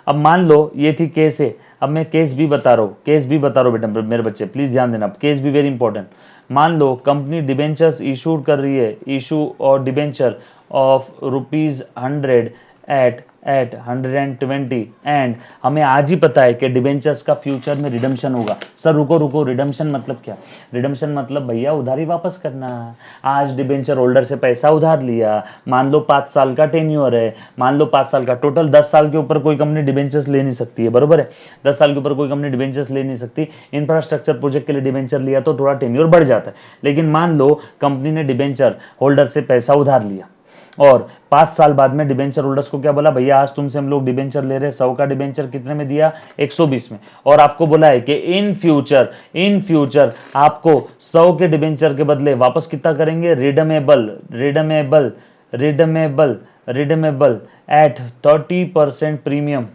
अब मान लो ये थी केस है, अब मैं केस भी बता रहा हूँ, केस भी बता रहा हूँ बेटा मेरे बच्चे, प्लीज ध्यान देना, केस भी वेरी इंपॉर्टेंट। मान लो कंपनी डिबेंचर्स इशू कर रही है, इशू और डिबेंचर ऑफ ₹100 एट 120, एंड हमें आज ही पता है कि डिबेंचर्स का फ्यूचर में रिडम्पशन होगा। सर रुको, रिडम्पशन मतलब क्या, रिडम्पशन मतलब भैया उधारी वापस करना। आज डिबेंचर होल्डर से पैसा उधार लिया, मान लो 5 साल का टेन्योर है, मान लो 5 साल का, टोटल 10 साल के ऊपर कोई कंपनी डिबेंचर्स ले नहीं सकती है, बरोबर है, 10 साल के ऊपर कोई कंपनी डिबेंचर्स ले नहीं सकती। इंफ्रास्ट्रक्चर प्रोजेक्ट के लिए डिबेंचर लिया तो थोड़ा टेन्योर बढ़ जाता है, लेकिन मान लो कंपनी ने डिबेंचर होल्डर से पैसा उधार लिया और 5 साल बाद में डिबेंचर होल्डर्स को क्या बोला, भैया आज तुमसे हम लोग डिबेंचर ले रहे हैं, 100 का डिबेंचर कितने में दिया, 120 में, और आपको बोला है कि इन फ्यूचर आपको 100 के डिबेंचर के बदले वापस कितना करेंगे, रिडमेबल एट 30% प्रीमियम,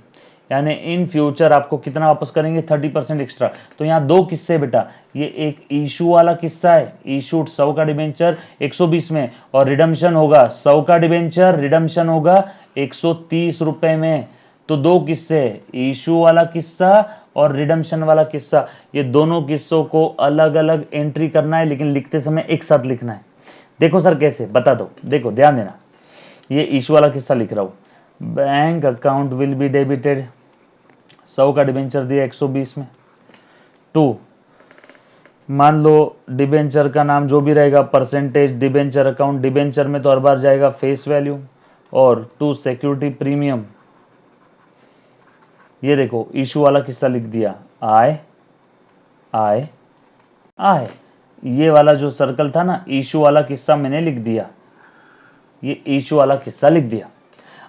यानी इन फ्यूचर आपको कितना वापस करेंगे, 30% एक्स्ट्रा। तो यहाँ दो किस्से बेटा, ये एक इशू वाला किस्सा है, इशूड 100 का डिबेंचर 120 में, और रिडम्पशन होगा 100 का डिबेंचर, रिडम्पशन होगा 130 रुपए में। तो दो किस्से, इशू वाला किस्सा और रिडम्पशन वाला किस्सा, ये दोनों किस्सों को अलग अलग एंट्री करना है, लेकिन लिखते समय एक साथ लिखना है। देखो सर कैसे, बता दो, देखो ध्यान देना, ये इशू वाला किस्सा लिख रहा हूं, bank account will be debited, 100 का डिबेंचर दिया 120 में, टू, मान लो डिबेंचर का नाम जो भी रहेगा, परसेंटेज डिबेंचर अकाउंट, डिबेंचर में तो हर बार जाएगा फेस वैल्यू, और टू सिक्योरिटी प्रीमियम। ये देखो इशू वाला किस्सा लिख दिया, आय, ये वाला जो सर्कल था ना, इशू वाला किस्सा मैंने लिख दिया, ये इशू वाला किस्सा लिख दिया।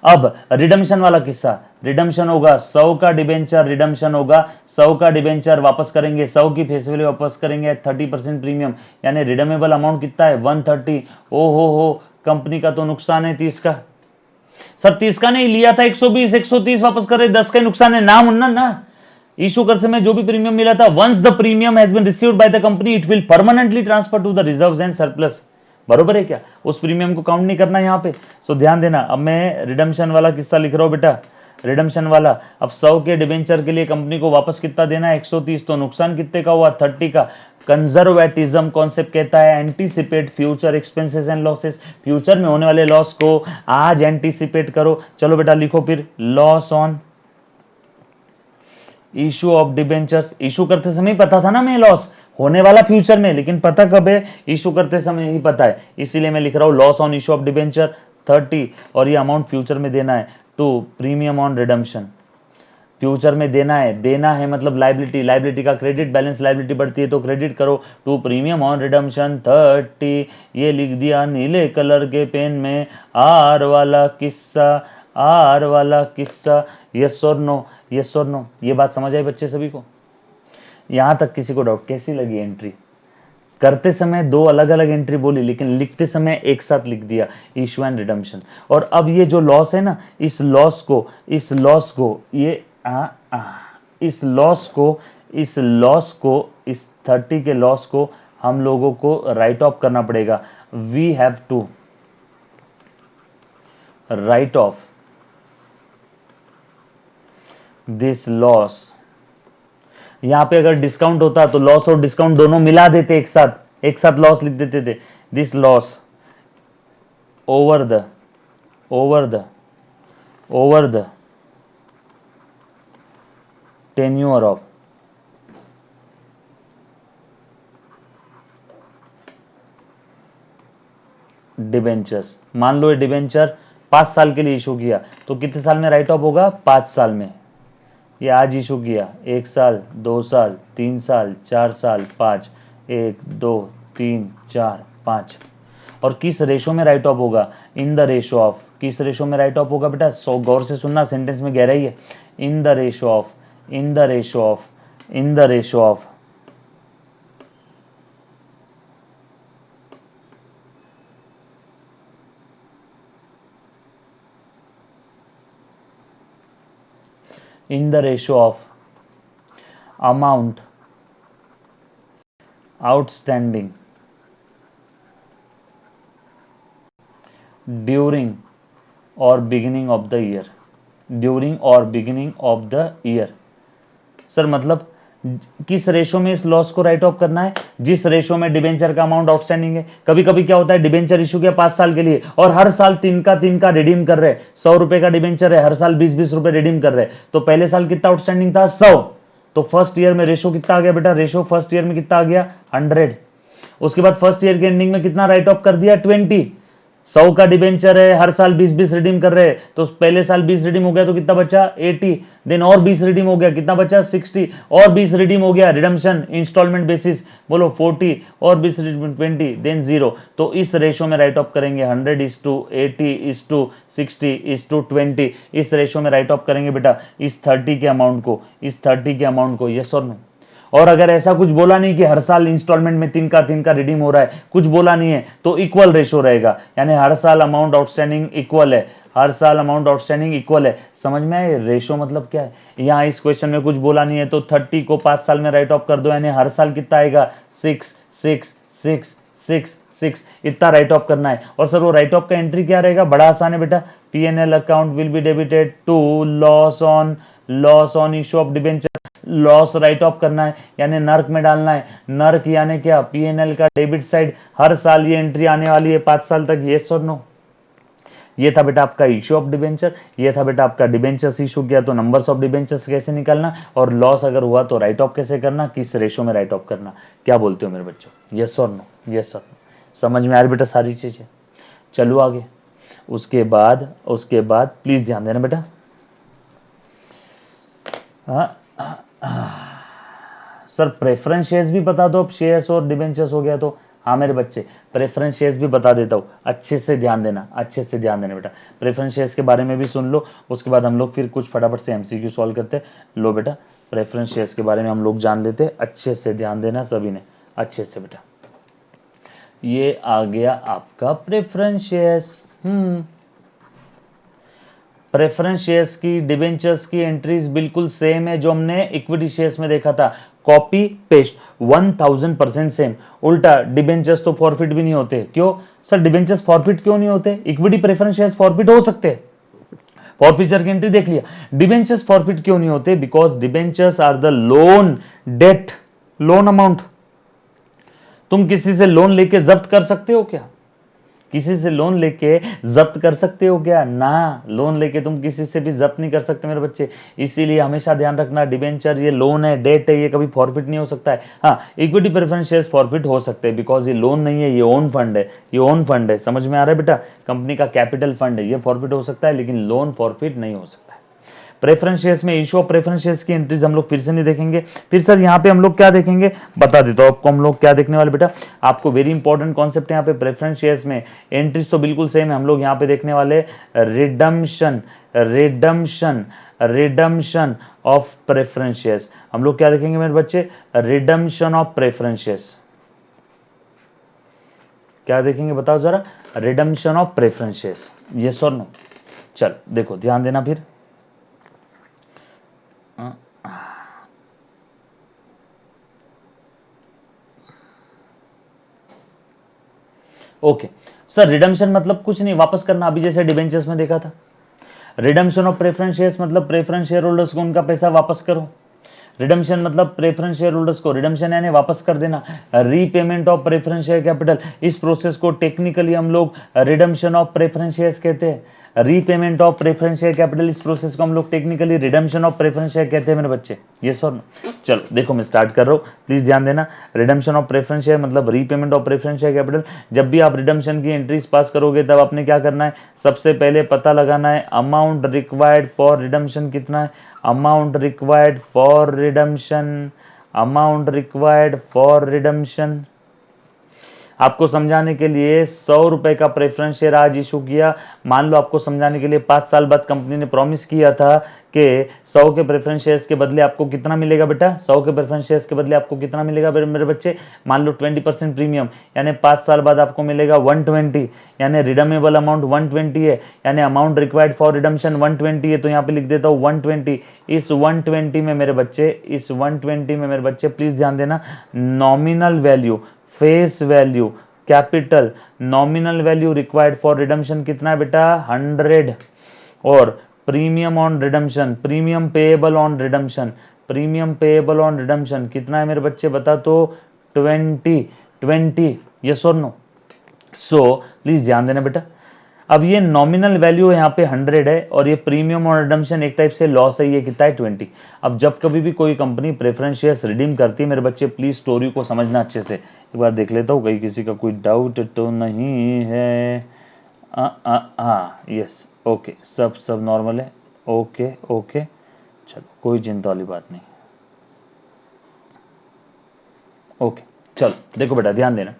अब रिडम्पशन वाला किस्सा, रिडम्पशन होगा 100 का डिबेंचर, रिडम्पशन होगा 100 का डिबेंचर वापस करेंगे, 100 की फेस वैल्यू वापस करेंगे 30% प्रीमियम, यानी रिडमेबल अमाउंट कितना है 130। ओ हो, कंपनी का तो नुकसान है 30 का। सर 30 का नहीं लिया था 120, 130 वापस कर रहे, 10 का नुकसान है ना मुन्ना ना, इशू करते समय जो भी प्रीमियम मिला था, once the premium has been received by the company it will permanently transfer to the reserves and surplus. बरोबर है क्या? उस प्रीमियम को काउंट नहीं करना यहाँ पे। सो ध्यान देना। अब मैं रिडम्पशन वाला किस्सा लिख रहा हूँ बेटा, रिडम्पशन वाला। अब 100 के डिबेंचर के लिए कंपनी को वापस कितना देना है? 130। तो नुकसान कितने का हुआ? 30 का। कंजर्वेटिज्म कॉन्सेप्ट कहता है anticipate future expenses and losses, future में होने वाले लॉस को आज एंटीसिपेट करो। चलो बेटा लिखो फिर, loss on issue of debentures. Issue करते समय ही पता था ना मैं लॉस होने वाला फ्यूचर में, लेकिन पता कब है? इशू करते समय ही पता है, इसीलिए मैं लिख रहा हूं loss on issue of debenture 30, और ये अमाउंट फ्यूचर में देना है to premium on redemption. Future में देना है, देना है मतलब लाइबिलिटी, लाइबिलिटी का क्रेडिट बैलेंस, लाइबिलिटी बढ़ती है तो क्रेडिट करो टू प्रीमियम ऑन रिडम्पशन 30। ये लिख दिया नीले कलर के पेन में, आर वाला किस्सा, आर वाला किस्सा। यस और नो, यस और नो। ये बात समझ आई बच्चे सभी को? यहां तक किसी को डाउट? कैसी लगी एंट्री? करते समय दो अलग अलग एंट्री बोली, लेकिन लिखते समय एक साथ लिख दिया, इशू एंड रिडम्पशन। और अब ये जो लॉस है ना, इस लॉस को ये इस लॉस को इस 30 के लॉस को हम लोगों को राइट ऑफ करना पड़ेगा। We have to write off this loss. यहां पे अगर डिस्काउंट होता तो लॉस और डिस्काउंट दोनों मिला देते, एक साथ लॉस लिख देते थे। This loss over the over the over the tenure of debentures. मान लो ये डिबेंचर 5 साल के लिए इशू किया, तो कितने साल में राइट ऑफ होगा? 5 साल में। ये आज इशू किया, 1 साल, 2 साल, 3 साल, 4 साल, 5, 1 2 3 4 5। और किस रेशो में राइट ऑफ होगा? In the ratio of. किस रेशो में राइट ऑफ होगा बेटा? सो गौर से सुनना, सेंटेंस में गहराई है। In the ratio of, in the ratio of, in the ratio of in the ratio of amount outstanding during or beginning of the year, during और beginning of the year. Sir मतलब किस ratio में इस loss को right off करना है? जिस ratio में डिबेंचर का अमाउंट आउटस्टैंडिंग है। कभी कभी क्या होता है, डिबेंचर इशू किया 5 साल के लिए और हर साल 3 का रिडीम कर रहे, 100 रुपए का डिबेंचर है, हर साल 20-20 रुपए रिडीम कर रहे, तो पहले साल कितना आउटस्टैंडिंग था? 100। तो फर्स्ट ईयर में रेशो कितना आ गया बेटा? रेशो फर्स्ट ईयर में कितना आ गया? 100। उसके बाद फर्स्ट ईयर के एंडिंग में कितना राइट ऑफ कर दिया? 20। 100 का डिबेंचर है, हर साल 20-20 रिडीम कर रहे हैं, तो पहले साल 20 रिडीम हो गया तो कितना बचा? 80। देन और 20 रिडीम हो गया, कितना बचा? 60। और 20 रिडीम हो गया रिडम्पशन इंस्टॉलमेंट बेसिस, बोलो 40। और 20 रिडीम 20, देन 0। तो इस रेशो में राइट ऑफ करेंगे 100:80:60:20। इस रेशो में राइट ऑफ करेंगे बेटा इस 30 के अमाउंट को, इस 30 के अमाउंट को। यस और नो? और अगर ऐसा कुछ बोला नहीं कि हर साल इंस्टॉलमेंट में 3 का रिडीम हो रहा है, कुछ बोला नहीं है, तो इक्वल रेशो रहेगा, यानी हर साल अमाउंट आउटस्टैंडिंग इक्वल है, हर साल अमाउंट आउटस्टैंडिंग इक्वल है। समझ में आए? रेशो मतलब क्या है? यहाँ इस क्वेश्चन में कुछ बोला नहीं है, तो 30 को 5 साल में राइट ऑफ कर दो, यानी हर साल कितना आएगा? 6 6 6 6 6, इतना राइट ऑफ करना है। और सर वो राइट ऑफ का एंट्री क्या रहेगा? बड़ा आसान है बेटा, P&L account will be debited to loss on issue of debenture. Loss write off करना है, यानी नर्क में डालना है। नर्क यानी क्या? P&L का डेबिट साइड। हर साल ये एंट्री आने वाली है 5 साल तक। यस और नो? ये था बेटा आपका इशू ऑफ डिबेंचर, ये था बेटा आपका डिबेंचर्स इशू किया तो नंबर्स ऑफ डिबेंचर्स कैसे निकालना, और लॉस अगर हुआ तो राइट ऑफ कैसे करना, किस रेशो में राइट ऑफ करना। क्या बोलते हो मेरे बच्चों? यस और नो? यस और नो? समझ में आ रही बेटा सारी चीजें? चलो आगे। उसके बाद प्लीज ध्यान देना बेटा। सर प्रेफरेंस शेयर्स भी बता दो। अब शेयर्स और डिबेंचर्स हो गया तो हाँ मेरे बच्चे, प्रेफरेंस शेयर्स भी बता देता हूँ। अच्छे से ध्यान देना, अच्छे से ध्यान देना बेटा। प्रेफरेंस शेयर्स के बारे में भी सुन लो, उसके बाद हम लोग फिर कुछ फटाफट से एमसीक्यू सॉल्व करते हैं। लो बेटा, प्रेफरेंस शेयर्स के बारे में हम लोग जान लेते हैं। अच्छे से ध्यान देना सभी ने, अच्छे से बेटा। ये आ गया आपका प्रेफरेंस शेयर्स। प्रेफरेंस शेयर्स की, डिबेंचर्स की एंट्रीज बिल्कुल सेम है जो हमने इक्विटी शेयर्स में देखा था, कॉपी पेस्ट 1000% सेम। उल्टा डिबेंचर्स तो फॉरफिट भी नहीं होते। क्यों सर डिबेंचर्स फॉरफिट क्यों नहीं होते? इक्विटी प्रेफरेंस शेयर्स फॉरफिट हो सकते हैं, फॉरफिचर की एंट्री देख लिया। डिबेंचर्स फॉरफिट क्यों नहीं होते? Because debentures are the loan debt, loan amount. तुम किसी से लोन लेके जब्त कर सकते हो क्या? किसी से लोन लेके जब्त कर सकते हो क्या? ना, लोन लेके तुम किसी से भी जब्त नहीं कर सकते मेरे बच्चे। इसीलिए हमेशा ध्यान रखना, डिबेंचर ये लोन है, डेट है, ये कभी फॉरफिट नहीं हो सकता है। हाँ, इक्विटी प्रेफरेंस शेयर्स फॉरफिट हो सकते हैं बिकॉज ये लोन नहीं है, ये ओन फंड है, ये ओन फंड है। समझ में आ रहा है बेटा? कंपनी का कैपिटल फंड है, ये फॉरफिट हो सकता है, लेकिन लोन फॉरफिट नहीं हो सकता है। प्रेफरेंस शेयर्स में इशू ऑफ प्रेफरेंस शेयर्स की एंट्रीज हम लोग फिर से नहीं देखेंगे। फिर सर यहाँ पे हम लोग क्या देखेंगे बता देता हूँ आपको। हम लोग क्या देखने वाले बेटा, आपको वेरी इंपॉर्टेंट कॉन्सेप्ट है यहाँ पे। प्रेफरेंस शेयर्स में एंट्रीज तो बिल्कुल सेम है। हम लोग यहाँ पे देखने वाले redemption, redemption, redemption of preference shares. हम लोग क्या देखेंगे मेरे बच्चे? Redemption of preference shares. क्या देखेंगे बताओ जरा? Redemption of preference shares, yes और नो? चल देखो ध्यान देना फिर। ओके सर, रिडम्पशन मतलब कुछ नहीं, वापस करना, अभी जैसे डिबेंचर्स में देखा था। रिडम्पशन ऑफ प्रेफरेंस शेयर्स मतलब प्रेफरेंस शेयर होल्डर्स को उनका पैसा वापस करो। रिडम्पशन मतलब प्रेफरेंस शेयर होल्डर्स को, रिडम्पशन यानी वापस कर देना, repayment of preference share capital. इस प्रोसेस को टेक्निकली हम लोग रिडम्पशन ऑफ प्रेफरेंस शेयर्स कहते हैं। Repayment of preference share capital, इस प्रोसेस को हम लोग technically redemption of preference share कहते हैं मेरे बच्चे। यस और नो? चलो देखो मैं स्टार्ट कर रहा हूँ, प्लीज ध्यान देना। रिडम्पशन ऑफ प्रेफरेंस शेयर मतलब repayment of preference share capital. जब भी आप रिडम्पशन की एंट्रीज पास करोगे तब आपने क्या करना है? सबसे पहले पता लगाना है अमाउंट रिक्वायर्ड फॉर रिडम्पशन कितना है। Amount required for redemption, amount required for redemption. आपको समझाने के लिए 100 रुपए का प्रेफरेंस शेयर आज इशू किया। मान लो आपको समझाने के लिए 5 साल बाद कंपनी ने प्रॉमिस किया था कि 100 के प्रेफरेंस शेयर्स के बदले आपको कितना मिलेगा बेटा? 100 के प्रेफरेंस शेयर्स के बदले आपको कितना मिलेगा मेरे बच्चे? मान लो 20% प्रीमियम, यानी 5 साल बाद आपको मिलेगा 120, यानी रिडमेबल अमाउंट 120 है, यानी अमाउंट रिक्वायर्ड फॉर रिडम्पशन 120 है। तो यहाँ पे लिख देता हूँ 120। इस 120 में मेरे बच्चे, इस 120 में मेरे बच्चे प्लीज ध्यान देना, nominal value, face value, capital, nominal value required for redemption कितना है बेटा? 100। और premium on redemption, premium payable on redemption, premium payable on redemption कितना है मेरे बच्चे बता तो? 20। यस और नो? सो प्लीज ध्यान देना बेटा। अब ये नॉमिनल वैल्यू यहाँ पे 100 है और ये प्रीमियम और रिडम्पशन एक टाइप से लॉस है, ये कितना है? 20। अब जब कभी भी कोई कंपनी प्रेफरेंस शेयर्स रिडीम करती है मेरे बच्चे, प्लीज स्टोरी को समझना अच्छे से। एक बार देख लेता हूँ, कहीं किसी का कोई डाउट तो नहीं है? हाँ यस, ओके, सब नॉर्मल है। ओके ओके, चलो कोई चिंता वाली बात नहीं। ओके चलो देखो बेटा ध्यान देना।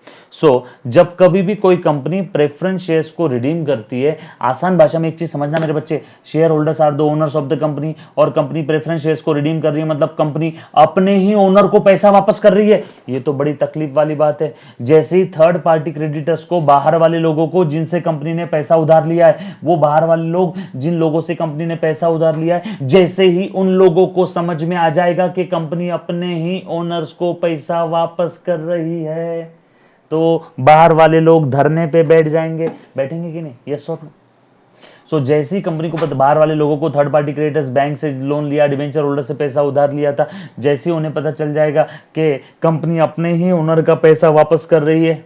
जब कभी भी कोई कंपनी प्रेफरेंस शेयर्स को रिडीम करती है, आसान भाषा में एक चीज समझना मेरे बच्चे, share holders are the owners of the company, और कंपनी प्रेफरेंस शेयर्स को रिडीम कर रही है मतलब कंपनी अपने ही ओनर को पैसा वापस कर रही है। ये तो बड़ी तकलीफ वाली बात है। जैसे ही थर्ड पार्टी क्रेडिटर्स को, बाहर वाले लोगों को जिनसे कंपनी ने पैसा उधार लिया है, वो बाहर वाले लोग जिन लोगों से कंपनी ने पैसा उधार लिया है, जैसे ही उन लोगों को समझ में आ जाएगा कि कंपनी अपने ही ओनर्स को पैसा वापस कर रही है, तो बाहर वाले लोग धरने पे बैठ जाएंगे। बैठेंगे कि नहीं? यस और नो? जैसे ही कंपनी को पता, बाहर वाले लोगों को, थर्ड पार्टी क्रेडिटर्स, बैंक से लोन लिया, डिवेंचर होल्डर से पैसा उधार लिया था, जैसे ही उन्हें पता चल जाएगा कि कंपनी अपने ही ओनर का पैसा वापस कर रही है,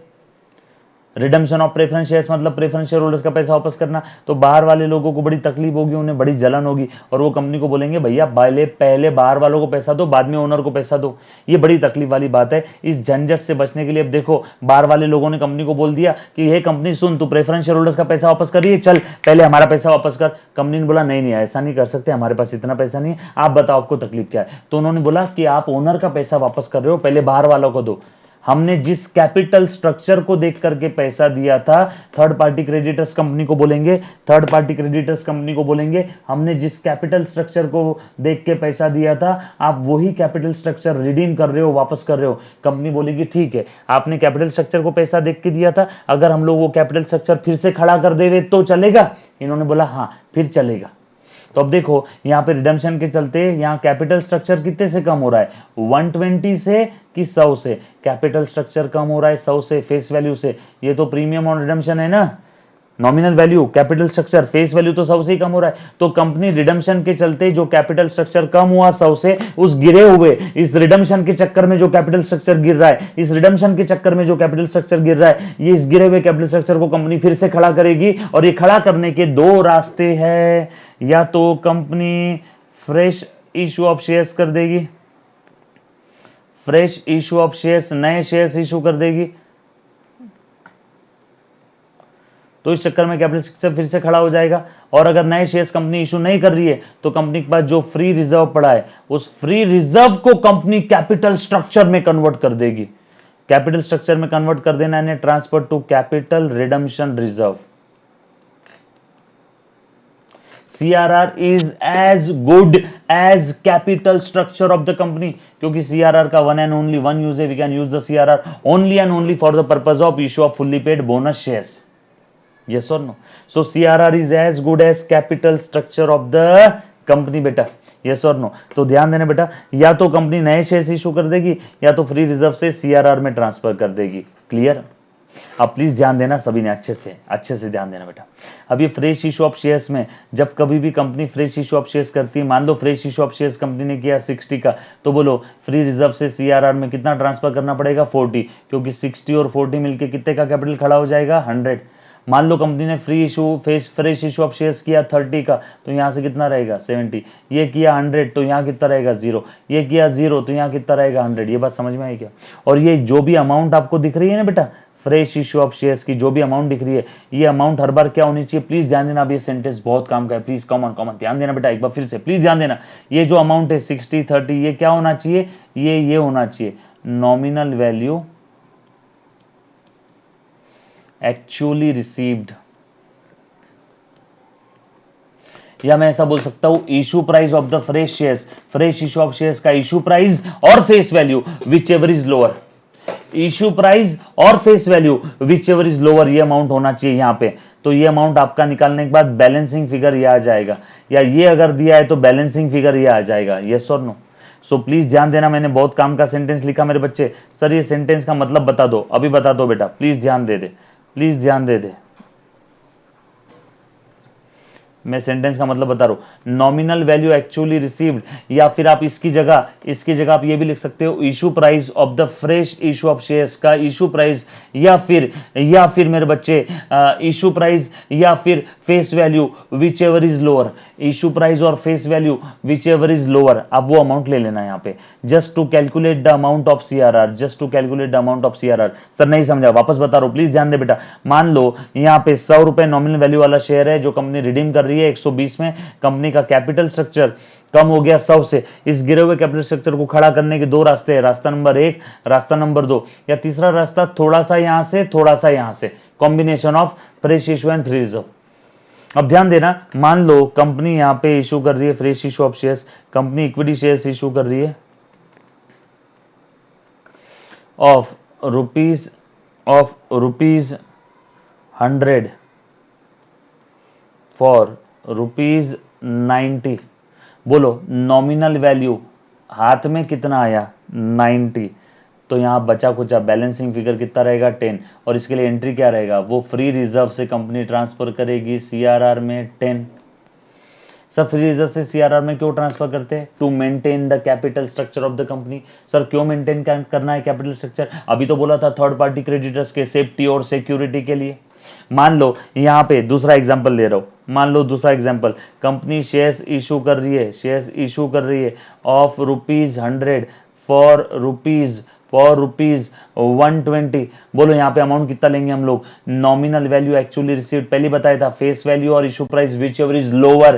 रिडम्पशन ऑफ प्रेफरेंस शेयर्स मतलब प्रेफरेंस शेयर होल्डर्स का पैसा वापस करना, तो बाहर वाले लोगों को बड़ी तकलीफ होगी, उन्हें बड़ी जलन होगी, और वो कंपनी को बोलेंगे भैया पहले बाहर वालों को पैसा दो, बाद में ओनर को पैसा दो। ये बड़ी तकलीफ वाली बात है। इस झंझट से बचने के लिए अब देखो, बाहर वाले लोगों ने कंपनी को बोल दिया कि ये कंपनी सुन, तू प्रेफरेंस शेयर होल्डर्स का पैसा वापस कर रही है, चल पहले हमारा पैसा वापस कर। कंपनी ने बोला नहीं ऐसा नहीं कर सकते, हमारे पास इतना पैसा नहीं है, आप बताओ आपको तकलीफ क्या है। तो उन्होंने बोला कि आप ओनर का पैसा वापस कर रहे हो, पहले बाहर वालों को दो। हमने जिस कैपिटल स्ट्रक्चर को देख करके पैसा दिया था, थर्ड पार्टी क्रेडिटर्स कंपनी को बोलेंगे, थर्ड पार्टी क्रेडिटर्स कंपनी को बोलेंगे हमने जिस कैपिटल स्ट्रक्चर को देख के पैसा दिया था, आप वही कैपिटल स्ट्रक्चर रिडीम कर रहे हो, वापस कर रहे हो। कंपनी बोलेगी ठीक है, आपने कैपिटल स्ट्रक्चर को पैसा देख के दिया था, अगर हम लोग वो कैपिटल स्ट्रक्चर फिर से खड़ा कर देवे तो चलेगा? इन्होंने बोला हाँ फिर चलेगा। तो अब देखो यहाँ पे रिडम्पशन के चलते यहाँ कैपिटल स्ट्रक्चर कितने से कम हो रहा है, 120 से कि 100 से, कैपिटल स्ट्रक्चर कम हो रहा है 100 से, फेस वैल्यू से, ये तो प्रीमियम ऑन रिडम्पशन है ना, nominal value capital structure face value तो 100 से ही कम हो रहा है, तो कंपनी रिडम्पशन के चलते जो कैपिटल स्ट्रक्चर कम हुआ 100 से, उस गिरे हुए इस रिडम्पशन के चक्कर में जो कैपिटल स्ट्रक्चर गिर रहा है, इस रिडम्पशन के चक्कर में जो कैपिटल स्ट्रक्चर गिर रहा है, ये इस गिरे हुए कैपिटल स्ट्रक्चर को कंपनी फिर से खड़ा करेगी, और ये खड़ा करने के दो रास्ते हैं, या तो company fresh issue of shares कर देगी, फ्रेश इशू ऑफ शेयर्स, नए शेयर्स इशू कर देगी, तो इस चक्कर में कैपिटल स्ट्रक्चर फिर से खड़ा हो जाएगा, और अगर नए शेयर्स कंपनी इशू नहीं कर रही है तो कंपनी के पास जो फ्री रिजर्व पड़ा है उस फ्री रिजर्व को कंपनी कैपिटल स्ट्रक्चर में कन्वर्ट कर देगी, कैपिटल स्ट्रक्चर में कन्वर्ट कर देना है, transfer to capital redemption reserve. CRR is as good as capital structure of the company, क्योंकि CRR का one and only one use है, we can use the CRR only and only for the purpose of issue of fully paid bonus shares. Yes or no? So CRR is as good as capital structure of the company बेटा, yes or no? तो ध्यान देना बेटा, या तो company नए shares issue कर देगी या तो फ्री रिजर्व से CRR में ट्रांसफर कर देगी। क्लियर? अब प्लीज ध्यान देना सभी ने, अच्छे से ध्यान देना बेटा। अब ये फ्रेश इशू ऑफ शेयर्स में जब कभी भी company fresh issue of shares करती है, मान लो fresh issue of shares company ने किया 60 का, तो बोलो फ्री रिजर्व से CRR में कितना ट्रांसफर करना पड़ेगा, 40, क्योंकि 60 और 40 मिलके कितने का कैपिटल खड़ा हो जाएगा, 100। मान लो कंपनी ने फ्रेश इशू ऑफ शेयर्स किया 30 का, तो यहाँ से कितना रहेगा 70, ये किया 100 तो यहाँ कितना रहेगा 0, ये किया 0 तो यहाँ कितना रहेगा 100। ये बात समझ में आई क्या? और ये जो भी अमाउंट आपको दिख रही है ना बेटा, फ्रेश इशू ऑफ शेयर्स की जो भी अमाउंट दिख रही है, ये अमाउंट हर बार क्या होनी चाहिए, प्लीज ध्यान देना। अब ये सेंटेंस बहुत काम का है, प्लीज कॉमन ध्यान देना बेटा, एक बार फिर से प्लीज ध्यान देना। ये जो अमाउंट है 60 30, ये क्या होना चाहिए, ये होना चाहिए नॉमिनल वैल्यू एक्चुअली रिसीव्ड, या मैं ऐसा बोल सकता हूं issue price of the fresh shares, fresh issue of shares का इशू प्राइस और face value whichever is lower, issue price और face value whichever is lower, ये अमाउंट होना चाहिए यहाँ पे। तो ये अमाउंट आपका निकालने के बाद बैलेंसिंग फिगर ये आ जाएगा, या ये अगर दिया है तो बैलेंसिंग फिगर ये आ जाएगा। यस और नो? सो प्लीज ध्यान देना, मैंने बहुत काम का सेंटेंस लिखा मेरे बच्चे। सर ये सेंटेंस का मतलब बता दो, अभी बता दो बेटा, प्लीज ध्यान दे दे, प्लीज ध्यान दे दे। मैं सेंटेंस का मतलब बता रहा हूं, नॉमिनल वैल्यू एक्चुअली रिसीव्ड, या फिर आप इसकी जगह आप ये भी लिख सकते हो issue price of the fresh issue of shares का इशू प्राइस, या फिर मेरे बच्चे इशू प्राइस या फिर face value whichever is lower, issue price और face value whichever is lower, आप वो अमाउंट ले लेना यहाँ पे, just to calculate the amount of CRR, just to calculate the amount of CRR। Sir नहीं समझा, वापस बता रहा हूं, प्लीज ध्यान दे बेटा। मान लो यहाँ पे 100 रुपए नॉमिनल वैल्यू वाला शेयर है जो कंपनी रिडीम कर रही है 120 में, कंपनी का कैपिटल स्ट्रक्चर कम हो गया 100 से, इस गिरे हुए कैपिटल स्ट्रक्चर को खड़ा करने के दो रास्ते हैं, रास्ता नंबर 1, रास्ता नंबर 2, या तीसरा रास्ता थोड़ा सा यहां से थोड़ा सा यहां से, combination of fresh issue and free reserve. अब ध्यान देना, मान लो कंपनी यहां पे इशू कर रही है fresh issue of shares, company equity shares issue कर रही है ऑफ रुपीज 100 फॉर रुपीज 90। बोलो नॉमिनल वैल्यू हाथ में कितना आया 90, तो यहां बचा कुचा बैलेंसिंग फिगर कितना रहेगा 10, और इसके लिए एंट्री क्या रहेगा, वो फ्री रिजर्व से कंपनी ट्रांसफर करेगी CRR में 10। सर फ्री रिजर्व से CRR में क्यों ट्रांसफर करते हैं, to maintain the capital structure of the company. Sir क्यों मेंटेन करना है कैपिटल स्ट्रक्चर, अभी तो बोला था थर्ड पार्टी क्रेडिटर्स के सेफ्टी और सिक्योरिटी के लिए। मान लो यहाँ पे दूसरा एग्जांपल दे रहा हूं, मान लो दूसरा एग्जांपल, कंपनी शेयर्स इशू कर रही है ऑफ रुपीज 100 फॉर रुपीज 120। बोलो यहाँ पे अमाउंट कितना लेंगे हम लोग, नॉमिनल वैल्यू एक्चुअली रिसीव्ड, पहले बताया था फेस वैल्यू और issue price which ever is lower,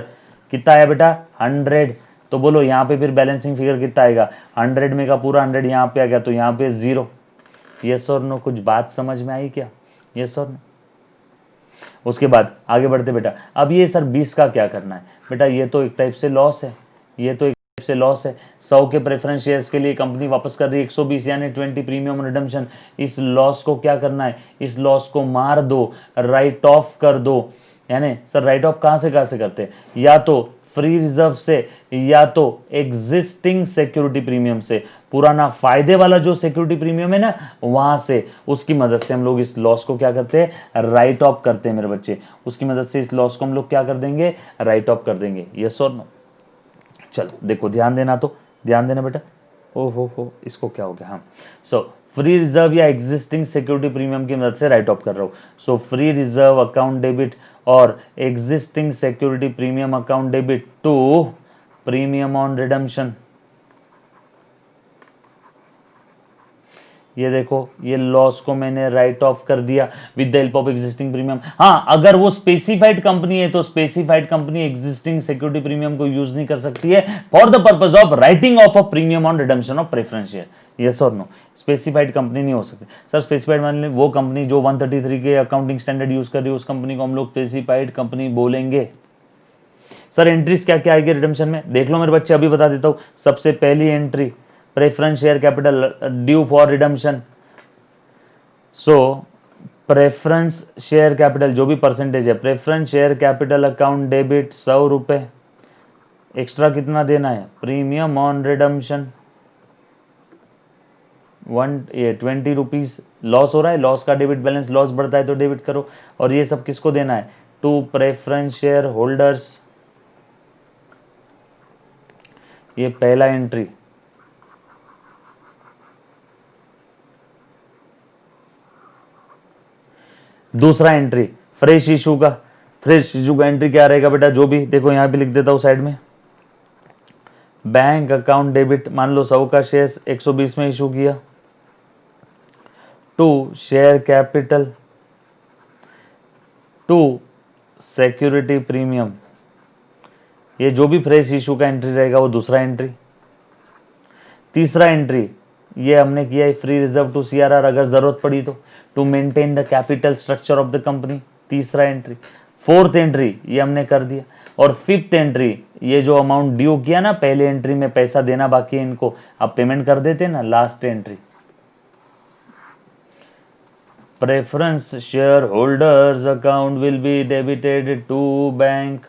कितना आया बेटा 100। तो बोलो यहाँ पे फिर बैलेंसिंग फिगर कितना आएगा, 100 में का पूरा 100 यहाँ पे आ गया, तो यहाँ पे 0। यस और नो? कुछ बात समझ में आई क्या? यस और नो? उसके बाद आगे बढ़ते बेटा। अब ये सर 20 का क्या करना है बेटा, ये तो एक टाइप से लॉस है, 100 के प्रेफरेंस शेयर्स के लिए कंपनी वापस कर रही है 120 यानी 20 प्रीमियम रिडम्पशन। इस लॉस को क्या करना है, इस लॉस को मार दो, राइट ऑफ कर दो। यानी सर राइट ऑफ कहां से करते हैं, या तो फ्री रिजर्व से या तो एग्जिस्टिंग सिक्योरिटी प्रीमियम से, पुराना फायदे वाला जो सिक्योरिटी प्रीमियम है ना वहां से, उसकी मदद से हम लोग इस लॉस को क्या करते हैं, राइट ऑफ करते हैं मेरे बच्चे। उसकी मदद से इस लॉस को हम लोग क्या कर देंगे, राइट ऑफ कर देंगे। यस और नो? चलो देखो ध्यान देना, तो ध्यान देना बेटा। ओ हो इसको क्या हो गया, हाँ। सो फ्री रिजर्व या एग्जिस्टिंग सिक्योरिटी प्रीमियम की मदद से राइट ऑफ कर रहा हूं। So free reserve account debit और existing security premium account debit to premium on redemption. ये देखो ये लॉस को मैंने राइट ऑफ कर दिया with the help of existing premium. हाँ, अगर वो स्पेसिफाइड कंपनी है तो specified company existing security premium को यूज नहीं कर सकती है for the purpose of writing off a premium on redemption of preference share. Yes और नो? स्पेसिफाइड कंपनी नहीं हो सकती सर। स्पेसिफाइड मान ली वो कंपनी जो 133 के अकाउंटिंग स्टैंडर्ड यूज कर रही है, उस कंपनी को हम लोग स्पेसिफाइड कंपनी बोलेंगे। सर एंट्रीज क्या क्या आएगी रिडम्पशन में, देख लो मेरे बच्चे, अभी बता देता हूं। सबसे पहली entry preference share capital due for redemption. So preference share capital जो भी परसेंटेज है, preference share capital account debit 100 रुपए, एक्स्ट्रा कितना देना है, premium on redemption 20 rupees. Loss हो रहा है, लॉस का डेबिट बैलेंस, लॉस बढ़ता है तो डेबिट करो। और ये सब किसको देना है, टू प्रेफरेंस शेयर होल्डर्स। ये पहला एंट्री। दूसरा एंट्री फ्रेश इशू का। फ्रेश इशू का एंट्री क्या रहेगा बेटा, जो भी देखो यहां पे लिख देता हूं साइड में, बैंक अकाउंट डेबिट, मान लो 100 का शेयर 120 में इशू किया, to share capital to security premium. ये जो भी फ्रेश इशू का एंट्री रहेगा वो दूसरा एंट्री। तीसरा एंट्री ये हमने किया है फ्री रिजर्व टू सीआरआर, अगर जरूरत पड़ी तो, to maintain the capital structure of the company, तीसरा एंट्री। फोर्थ एंट्री ये हमने कर दिया। और फिफ्थ एंट्री ये जो अमाउंट ड्यू किया ना पहले एंट्री में, पैसा देना बाकी है इनको, अब पेमेंट कर देते ना, last entry. Preference share holders account will be debited to bank,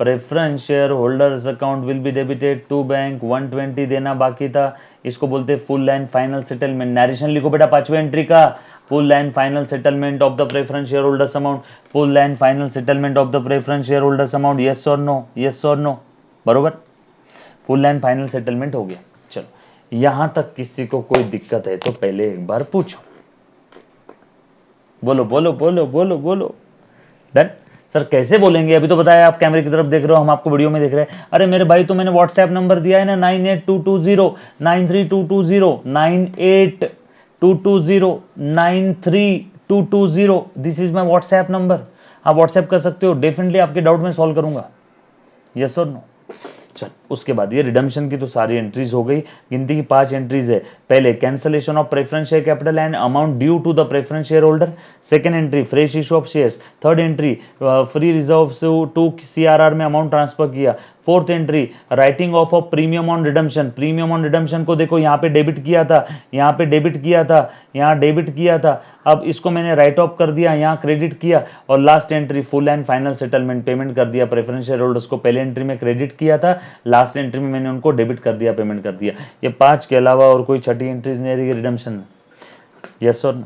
preference share holders account will be debited to bank, 120 देना बाकी था। इसको बोलते हैं full and final settlement. Narration लिखो बेटा पांचवें एंट्री का, full and final settlement of the preference share holders amount, full and final settlement of the preference share holders amount. Yes और नो, यस और नो, बरोबर। फुल एंड फाइनल सेटलमेंट हो गया। चलो यहां तक किसी को कोई दिक्कत है तो पहले एक बार पूछो, बोलो बोलो बोलो बोलो बोलो। डन। सर कैसे बोलेंगे, अभी तो बताया, आप कैमरे की तरफ देख रहे हो, हम आपको वीडियो में देख रहे हैं। अरे मेरे भाई तो मैंने व्हाट्सएप नंबर दिया है ना, 9822093220, 9822093220, this is my WhatsApp number. आप व्हाट्सएप कर सकते हो, डेफिनेटली आपके डाउट में सॉल्व करूंगा। यस और नो? चल उसके बाद ये रिडम्पशन की तो सारी एंट्रीज हो गई, गिनती की 5 एंट्रीज है। पहले cancellation of preference share capital and amount due to the preference share holder, second entry fresh issue of shares, third entry free reserve to CRR में अमाउंट ट्रांसफर किया, fourth entry writing off a premium on redemption. Premium on redemption को देखो यहाँ पे debit किया था, यहाँ पे डेबिट किया था, यहाँ डेबिट किया था, अब इसको मैंने राइट ऑफ कर दिया, यहाँ क्रेडिट किया। और last entry full and final settlement, payment कर दिया प्रेफरेंस शेयर होल्डर्स को, पहले एंट्री में क्रेडिट किया था, लास्ट एंट्री में मैंने उनको डेबिट कर दिया, पेमेंट कर दिया। ये 5 के अलावा और कोई छठी एंट्रीज नहीं रही रिडम्पशन में। यस और नो?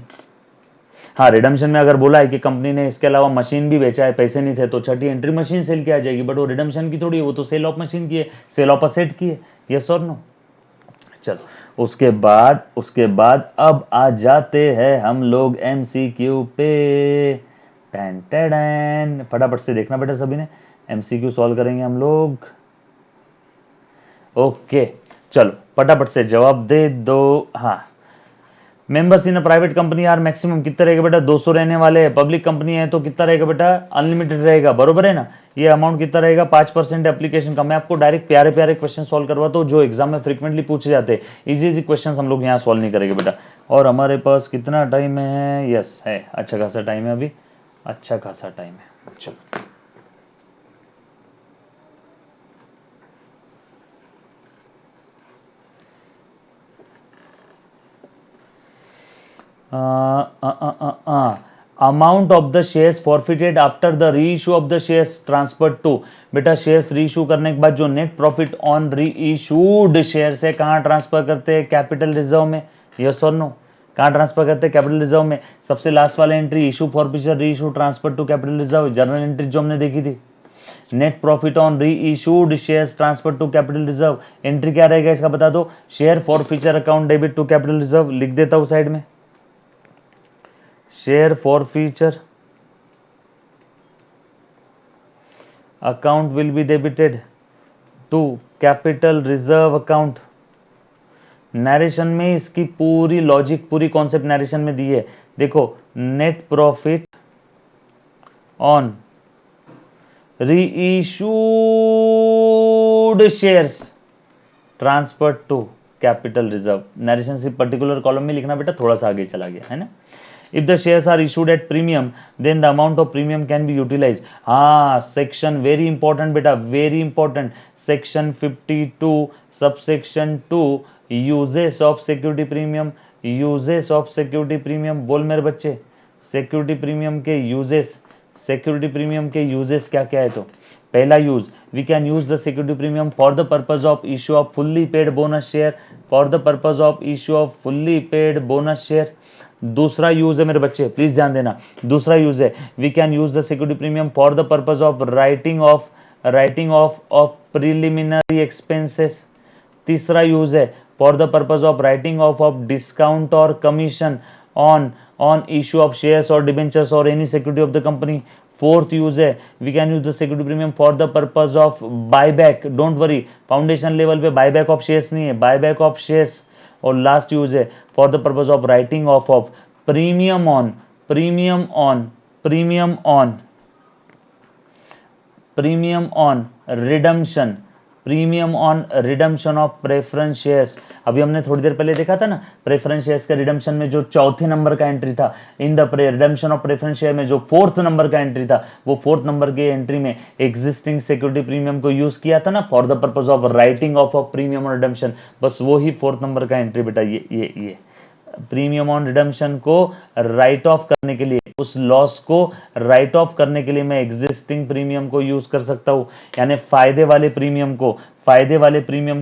हाँ, रिडम्पशन में अगर बोला है कि कंपनी ने इसके अलावा मशीन भी बेचा है, पैसे नहीं थे, तो छठी एंट्री मशीन सेल की आ जाएगी, बट वो रिडम्पशन की थोड़ी है, वो तो सेल ऑफ मशीन की है, सेल ऑफ असेट की है। यस और नो? चलो उसके बाद अब आ जाते हैं हम लोग एमसीक्यू पे। टेन टेन, फटाफट से देखना बेटा सभी ने, एमसीक्यू सॉल्व करेंगे हम लोग। ओके चलो फटाफट से जवाब दे दो। हाँ, members in a private company are maximum कितना रहेगा बेटा, 200 रहने वाले हैं। पब्लिक कंपनी है तो कितना रहेगा बेटा, अनलिमिटेड रहेगा, बरोबर है ना। ये अमाउंट कितना रहेगा, 5% एप्लीकेशन का। मैं आपको डायरेक्ट प्यारे प्यारे क्वेश्चन सॉल्व करवाता हूँ जो एग्जाम में फ्रीक्वेंटली पूछे जाते हैं। इजी इजी क्वेश्चन हम लोग यहाँ सॉल्व नहीं करेंगे बेटा। और हमारे पास कितना टाइम है, यस है, अच्छा खासा टाइम है अभी, अच्छा खासा टाइम है। चलो amount of the shares forfeited after the re issue of the shares transfer to, बेटा शेयर्स री इशू करने के बाद जो नेट प्रॉफिट ऑन री इशूड शेयर्स है कहाँ ट्रांसफर करते हैं, कैपिटल रिजर्व में, यस और नो, कहाँ ट्रांसफर करते हैं, कैपिटल रिजर्व में। सबसे लास्ट वाला entry issue forfeiture re issue transfer to capital reserve, general entry जो हमने देखी थी। नेट प्रॉफिट ऑन री issued shares transfer to capital reserve, entry क्या रहेगा इसका बता दो, share forfeiture account debit to capital reserve, लिख देता हूं साइड में, share forfeiture account will be debited to capital reserve account। Narration में इसकी पूरी लॉजिक, पूरी कॉन्सेप्ट नरेशन में दी है। देखो, net profit on reissued shares transfer to capital reserve, narration सिर्फ पर्टिकुलर कॉलम में लिखना बेटा, थोड़ा सा आगे चला गया है ना। If the shares are issued at premium, then the amount of premium can be utilized। हाँ, सेक्शन वेरी इंपॉर्टेंट बेटा, very important, section 52 subsection 2, uses of security premium, uses of security premium, बोल मेरे बच्चे, सिक्योरिटी प्रीमियम के uses, security premium के uses क्या क्या है, तो पहला use, we can use the security premium for the purpose of issue of fully paid bonus share, for the purpose of issue of fully paid bonus share. दूसरा use है मेरे बच्चे, प्लीज ध्यान देना, दूसरा यूज है, we can use the security premium for the purpose of writing off preliminary expenses. तीसरा use है, for the purpose of writing off discount और commission on issue of shares और डिबेंचर्स और any security of the company. Fourth use है, we can use the security premium for the purpose of buyback, don't worry foundation level पे buyback of shares नहीं है, buyback of shares. और last use है, for the purpose of writing of premium on redemption of preference shares. अभी हमने थोड़ी देर पहले देखा था ना, प्रेफरेंस शेयर्स के रिडम्पशन में जो चौथे नंबर का एंट्री था, in the redemption of preference share में जो फोर्थ नंबर का एंट्री था, वो फोर्थ नंबर के एंट्री में एग्जिस्टिंग सिक्योरिटी प्रीमियम को यूज किया था ना, for the purpose of writing of premium और रिडम्पशन, बस वो ही फोर्थ नंबर का एंट्री बेटा, ये प्रीमियम ऑन रिडम्पशन को राइट ऑफ करने के लिए, उस लॉस को राइट ऑफ करने के लिए मैं एग्जिस्टिंग प्रीमियम को यूज कर सकता हूं, यानी फायदे वाले प्रीमियम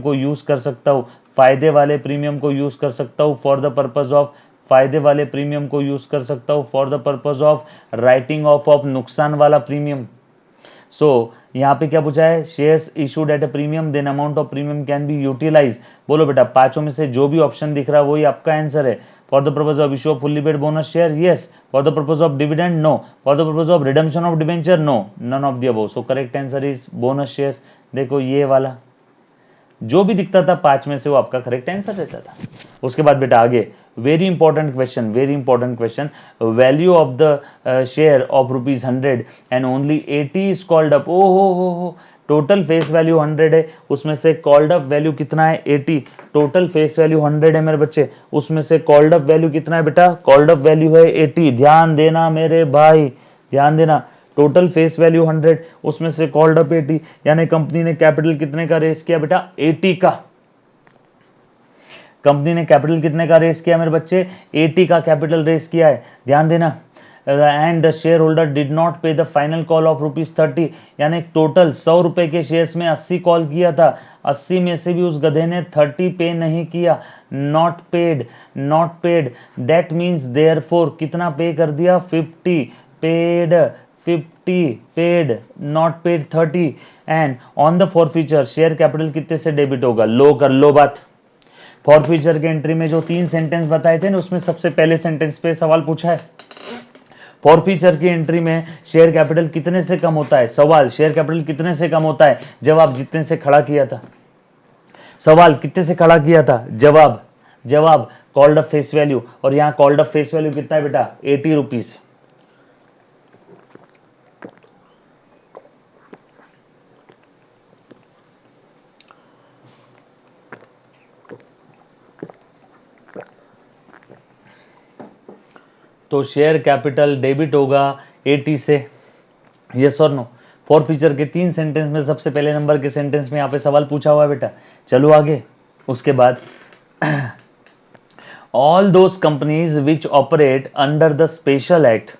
को यूज कर सकता हूं, फायदे वाले प्रीमियम को यूज कर सकता हूं फॉर द पर्पज ऑफ फायदे वाले प्रीमियम को यूज कर सकता हूं for the purpose of writing off नुकसान वाला प्रीमियम। सो यहाँ पे क्या पूछा है, shares issued at a premium then amount of premium can be utilise. बोलो बेटा, पांचों में से जो भी ऑप्शन दिख रहा है वही आपका आंसर है। For the purpose of issue of fully paid bonus share, yes. For the purpose of dividend, no. For the purpose of redemption of debenture, no. None of the above. So correct answer is bonus shares. देखो ये वाला जो भी दिखता था पांच में से वो आपका करेक्ट आंसर रहता था। उसके बाद बेटा आगे, very important question, value of the share of ₹100 and only 80 is called up. ओ हो, टोटल फेस वैल्यू 100 है, उसमें से कॉल्ड अप वैल्यू कितना है, 80। टोटल फेस वैल्यू 100 है मेरे बच्चे, उसमें से कॉल्ड अप वैल्यू कितना है बेटा, कॉल्ड अप वैल्यू है 80। ध्यान देना मेरे भाई, ध्यान देना, टोटल फेस वैल्यू 100, उसमें से कॉल्ड अप 80, यानी कंपनी ने कैपिटल कितने का रेस किया बेटा, 80 का। कंपनी ने कैपिटल कितने का रेस किया मेरे बच्चे, 80 का कैपिटल रेस किया है, ध्यान देना। And the share holder did not पे द फाइनल कॉल ऑफ ₹30, यानी टोटल 100 रुपए के शेयर्स में 80 कॉल किया था, 80 में से भी उस गधे ने 30 पे नहीं किया, not paid. That means therefore कितना पे कर दिया, 50 paid, not paid 30। And on the forfeiture share capital कितने से डेबिट होगा, लो कर लो बात। फॉरफीचर के एंट्री में जो 3 सेंटेंस बताए थे ना, उसमें सबसे पहले सेंटेंस पे सवाल पूछा है, फॉरफीचर की एंट्री में शेयर कैपिटल कितने से कम होता है, सवाल शेयर कैपिटल कितने से कम होता है, जवाब जितने से खड़ा किया था। सवाल कितने से खड़ा किया था, जवाब कॉल्ड अप फेस वैल्यू, और यहां कॉल्ड अप फेस वैल्यू कितना है बेटा, 80 रुपीज। तो शेयर कैपिटल डेबिट होगा 80 से, यस और नो। फॉरफीचर के 3 सेंटेंस में सबसे पहले नंबर के सेंटेंस में यहाँ पे सवाल पूछा हुआ है बेटा। चलो आगे, उसके बाद all those companies which operate under the special act,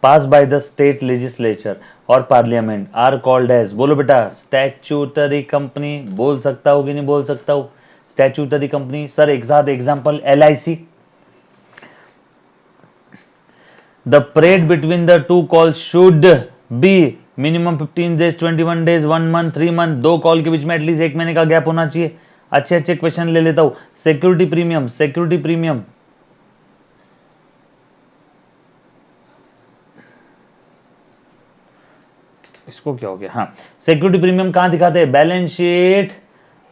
pass by the state legislature और पार्लियामेंट आर कॉल्ड एज, बोलो बेटा, स्टैट्यूटरी कंपनी। बोल सकता हूँ कि नहीं बोल सकता हूँ? Statutory company. सर एक साथ example, LIC। The parade between the two call should be minimum 15 days, 21 days, 1 month, 3 month. दो कॉल के बीच में एटलीस्ट 1 महीने का गैप होना चाहिए। अच्छे अच्छे क्वेश्चन ले लेता हूं। सिक्योरिटी प्रीमियम, सिक्योरिटी प्रीमियम, इसको क्या हो गया? हाँ, सिक्योरिटी प्रीमियम कहां दिखाते हैं? Balance sheet,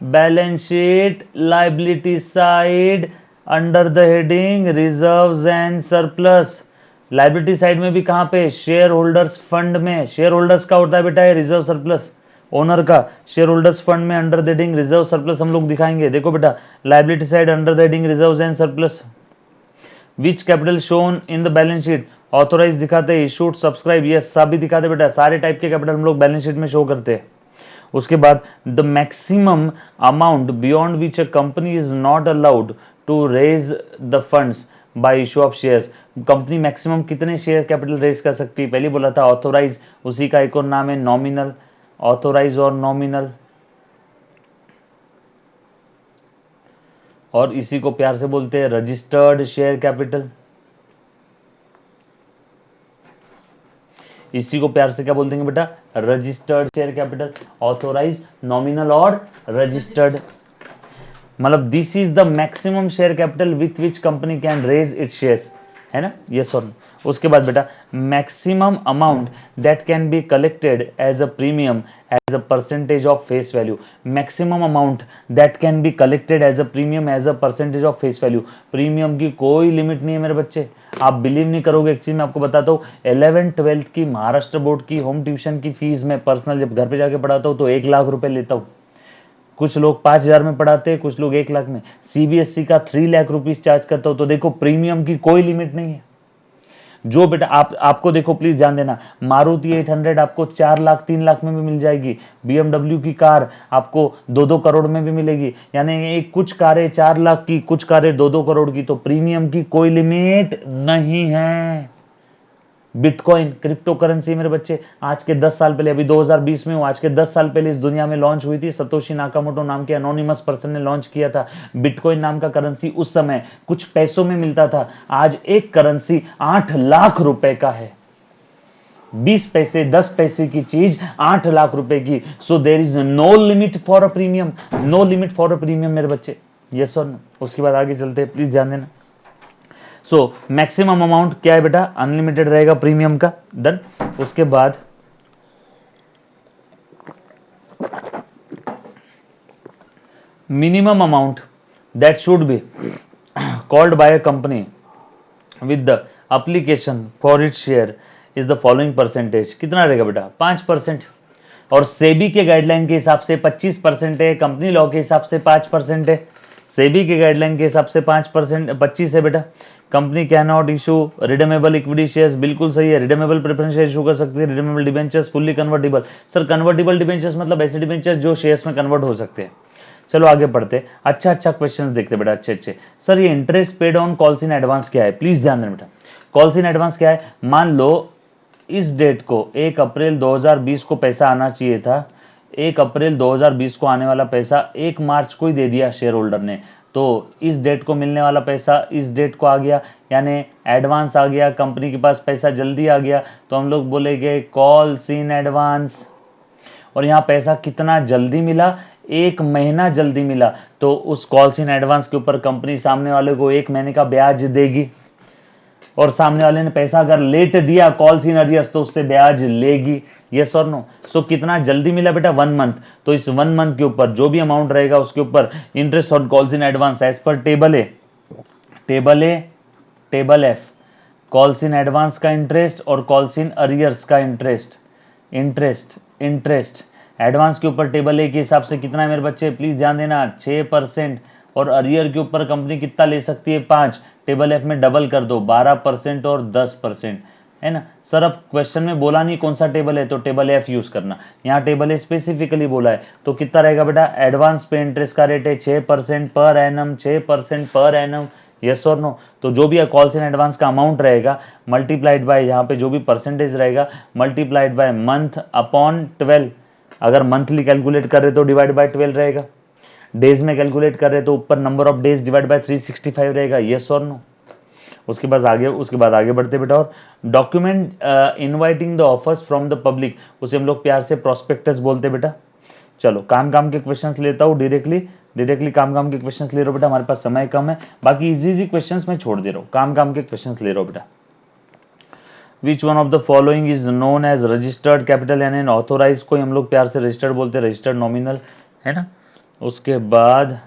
balance sheet, liability side, under the heading reserves and surplus. Liability side में भी कहां पे? शेयर होल्डर्स फंड में। शेयर होल्डर्स का होता है बेटा ये रिजर्व सरप्लस, ओनर का। शेयर होल्डर्स फंड में under the heading reserve surplus हम लोग दिखाएंगे। देखो बेटा, liability side under the heading reserves and surplus. Which capital shown in the balance sheet? Authorise दिखाते हैं, इशूड, सब्सक्राइब, ये सब भी दिखाते बेटा। सारे टाइप के कैपिटल हम लोग बैलेंस शीट में शो करते हैं। उसके बाद the maximum amount beyond which a company is not allowed to raise the funds by issue of shares. Company maximum कितने शेयर कैपिटल रेज कर सकती है? पहले बोला था ऑथोराइज, उसी का एक और नाम है नॉमिनल। ऑथोराइज और नॉमिनल, और इसी को प्यार से बोलते हैं रजिस्टर्ड शेयर कैपिटल। इसी को प्यार से क्या बोल देंगे बेटा? Registered share capital. Authorise, nominal और रजिस्टर्ड। मतलब this is the maximum share capital with which company can raise it shares, है ना? यस और नो। उसके बाद बेटा, maximum amount that can be collected as a premium as a percentage of face value. Maximum amount that can be collected as a premium as a percentage of face value. Premium की कोई limit नहीं है मेरे बच्चे। आप believe नहीं करोगे, एक चीज मैं आपको बताता हूँ, 11th-12th की महाराष्ट्र बोर्ड की होम ट्यूशन की फीस मैं पर्सनल जब घर पे जाके पढ़ाता हूँ तो 1 लाख रुपए लेता हूँ। कुछ लोग 5,000 में पढ़ाते हैं, कुछ लोग 1 लाख में। CBSE का 3 लाख रुपीज चार्ज करता हूं। तो देखो, प्रीमियम की कोई लिमिट नहीं है। जो बेटा आपको देखो, प्लीज ध्यान देना, मारुति 800 आपको 4 लाख 3 लाख में भी मिल जाएगी। BMW की कार आपको 2-2 करोड़ में भी मिलेगी। यानी एक कुछ कारें 4 लाख की, कुछ कारें 2-2 करोड़ की। तो प्रीमियम की कोई लिमिट नहीं है। बिटकॉइन क्रिप्टो करेंसी मेरे बच्चे आज के 10 साल पहले, अभी 2020 में हूँ, आज के 10 साल पहले इस दुनिया में लॉन्च हुई थी। सतोशी नाकामोटो नाम के अनोनिमस पर्सन ने लॉन्च किया था। बिटकॉइन नाम का करेंसी उस समय कुछ पैसों में मिलता था। आज एक करेंसी 8 लाख रुपए का है। 20 पैसे 10 पैसे की चीज 8 लाख रुपए की। So there is no limit for a premium, no limit for a premium मेरे बच्चे। यस और नो। उसके बाद आगे चलते हैं, प्लीज ध्यान देना। सो मैक्सिमम अमाउंट क्या है बेटा? अनलिमिटेड रहेगा प्रीमियम का। डन। उसके बाद minimum amount that should be called by a company with the application for it share is the following percentage. कितना रहेगा बेटा? 5%। और सेबी के गाइडलाइन के हिसाब से 25% है, कंपनी लॉ के हिसाब से 5% है। सेबी के गाइडलाइन के हिसाब से 5%, 25 है बेटा। Company can not issue redeemable equity shares, बिल्कुल सही है। रिडीमेबल प्रेफरेंस शेयर इशू कर सकती है। Redeemable debentures, fully convertible. Sir convertible debentures मतलब ऐसे डिबेंचर्स जो शेयर्स में कन्वर्ट हो सकते हैं। चलो आगे बढ़ते। अच्छा अच्छा क्वेश्चंस देखते बेटा, अच्छे अच्छे। सर ये interest paid on calls in advance क्या है? प्लीज ध्यान देना बेटा। कॉल्स इन एडवांस क्या है? मान लो इस डेट को 1 अप्रैल 2020 को पैसा आना चाहिए था। 1 अप्रैल 2020 को आने वाला पैसा 1 मार्च को ही दे दिया शेयर होल्डर ने। तो इस डेट को मिलने वाला पैसा इस डेट को आ गया, यानी एडवांस आ गया, कंपनी के पास पैसा जल्दी आ गया। तो हम लोग बोलेंगे कॉल्स इन एडवांस। और यहाँ पैसा कितना जल्दी मिला? 1 महीना जल्दी मिला। तो उस कॉल्स इन एडवांस के ऊपर कंपनी सामने वाले को 1 महीने का ब्याज देगी। और सामने वाले ने पैसा अगर लेट दिया कॉल्स इन अरियर्स तो उससे ब्याज लेगी। यस और नो। सो कितना जल्दी मिला बेटा? 1 मंथ। तो इस 1 मंथ के ऊपर जो भी अमाउंट रहेगा उसके ऊपर interest on calls in advance as per table A, table A, table F, calls in advance का इंटरेस्ट और कॉल्स इन अरियर्स का इंटरेस्ट। इंटरेस्ट इंटरेस्ट एडवांस के ऊपर टेबल ए के हिसाब से कितना है मेरे बच्चे? प्लीज ध्यान देना, 6%। और अरियर के ऊपर कंपनी कितना ले सकती है? 5। टेबल एफ में डबल कर दो, 12% और 10%, है ना? सर अब क्वेश्चन में बोला नहीं कौन सा टेबल है, तो टेबल एफ यूज करना। यहाँ टेबल ए स्पेसिफिकली बोला है। तो कितना रहेगा बेटा? एडवांस पे इंटरेस्ट का रेट है 6% per annum, 6% per annum. Yes और नो। तो जो भी कॉल्स इन एडवांस का अमाउंट रहेगा मल्टीप्लाइड बाय यहाँ पे जो भी परसेंटेज रहेगा मल्टीप्लाइड बाय मंथ अपॉन 12। अगर मंथली कैलकुलेट कर रहे तो डिवाइड बाय 12 रहेगा, डेज में कैलकुलेट कर रहे तो ऊपर number of days divide by 365 रहेगा। यस और नो। उसके बाद आगे बढ़ते बेटा। और document inviting the offers from the public, उसे हम लोग प्यार से प्रोस्पेक्टस बोलते बेटा। चलो काम के क्वेश्चंस लेता हूँ डायरेक्टली काम के क्वेश्चंस ले रहा हूँ बेटा, हमारे पास समय कम है, बाकी इजी क्वेश्चंस मैं छोड़ दे रहा हूँ, काम के क्वेश्चंस ले रहा हूँ बेटा। Which one of the following is known as registered capital, यानी ऑथोराइज को हम लोग प्यार से रजिस्टर्ड बोलते हैं, रजिस्टर्ड नॉमिनल, है ना। उसके बाद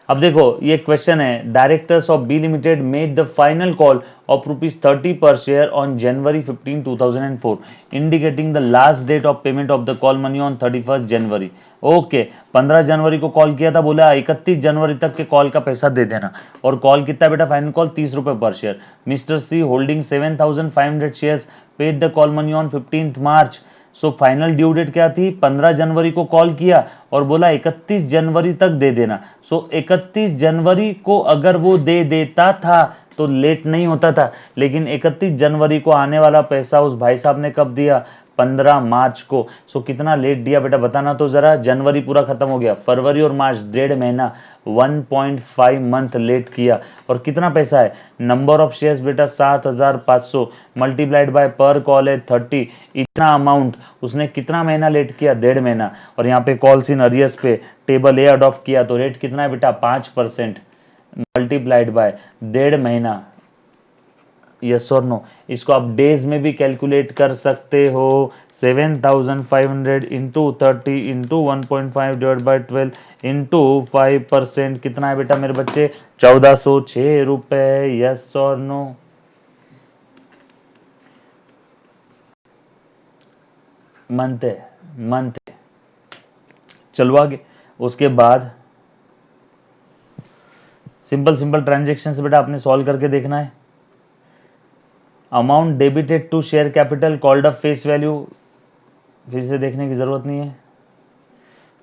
अब देखो ये क्वेश्चन है, directors of B limited made the final call of ₹30 per share on January 15, 2004, indicating the last date of payment of the call money on 31 January. Okay, 15 जनवरी को कॉल किया था, बोला 31 जनवरी तक के कॉल का पैसा दे देना। और कॉल कितना बेटा, final call ₹30 per share. Mister C holding 7,500 shares paid the call money on 15 March. So final due date क्या थी, 15 जनवरी को कॉल किया और बोला 31 जनवरी तक दे देना। सो 31 जनवरी को अगर वो दे देता था तो लेट नहीं होता था, लेकिन 31 जनवरी को आने वाला पैसा उस भाई साहब ने कब दिया, 15 मार्च को। सो कितना लेट दिया बेटा बताना तो जरा। जनवरी पूरा खत्म हो गया, फरवरी और मार्च 1.5 महीना 1.5 मंथ लेट किया। और कितना पैसा है, नंबर ऑफ शेयर्स बेटा 7,500 मल्टीप्लाइड बाय पर कॉल है 30, इतना अमाउंट उसने कितना महीना लेट किया, 1.5 महीना। और यहाँ पे कॉल्स इन अरियर्स पे टेबल ए अडॉप्ट किया तो रेट कितना है बेटा 5% मल्टीप्लाइड बाय 1.5 महीना। यस और नो। इसको आप डेज में भी कैलकुलेट कर सकते हो, 7,500 into 30 into 1.5 divide by 12 into 5%, कितना है बेटा मेरे बच्चे, 1,406 रुपए। यस और नो। मंथ है। चलो आगे। उसके बाद सिंपल ट्रांजेक्शन से बेटा आपने सॉल्व करके देखना है। Amount debited to share capital called a face value, फिर से देखने की जरूरत नहीं है।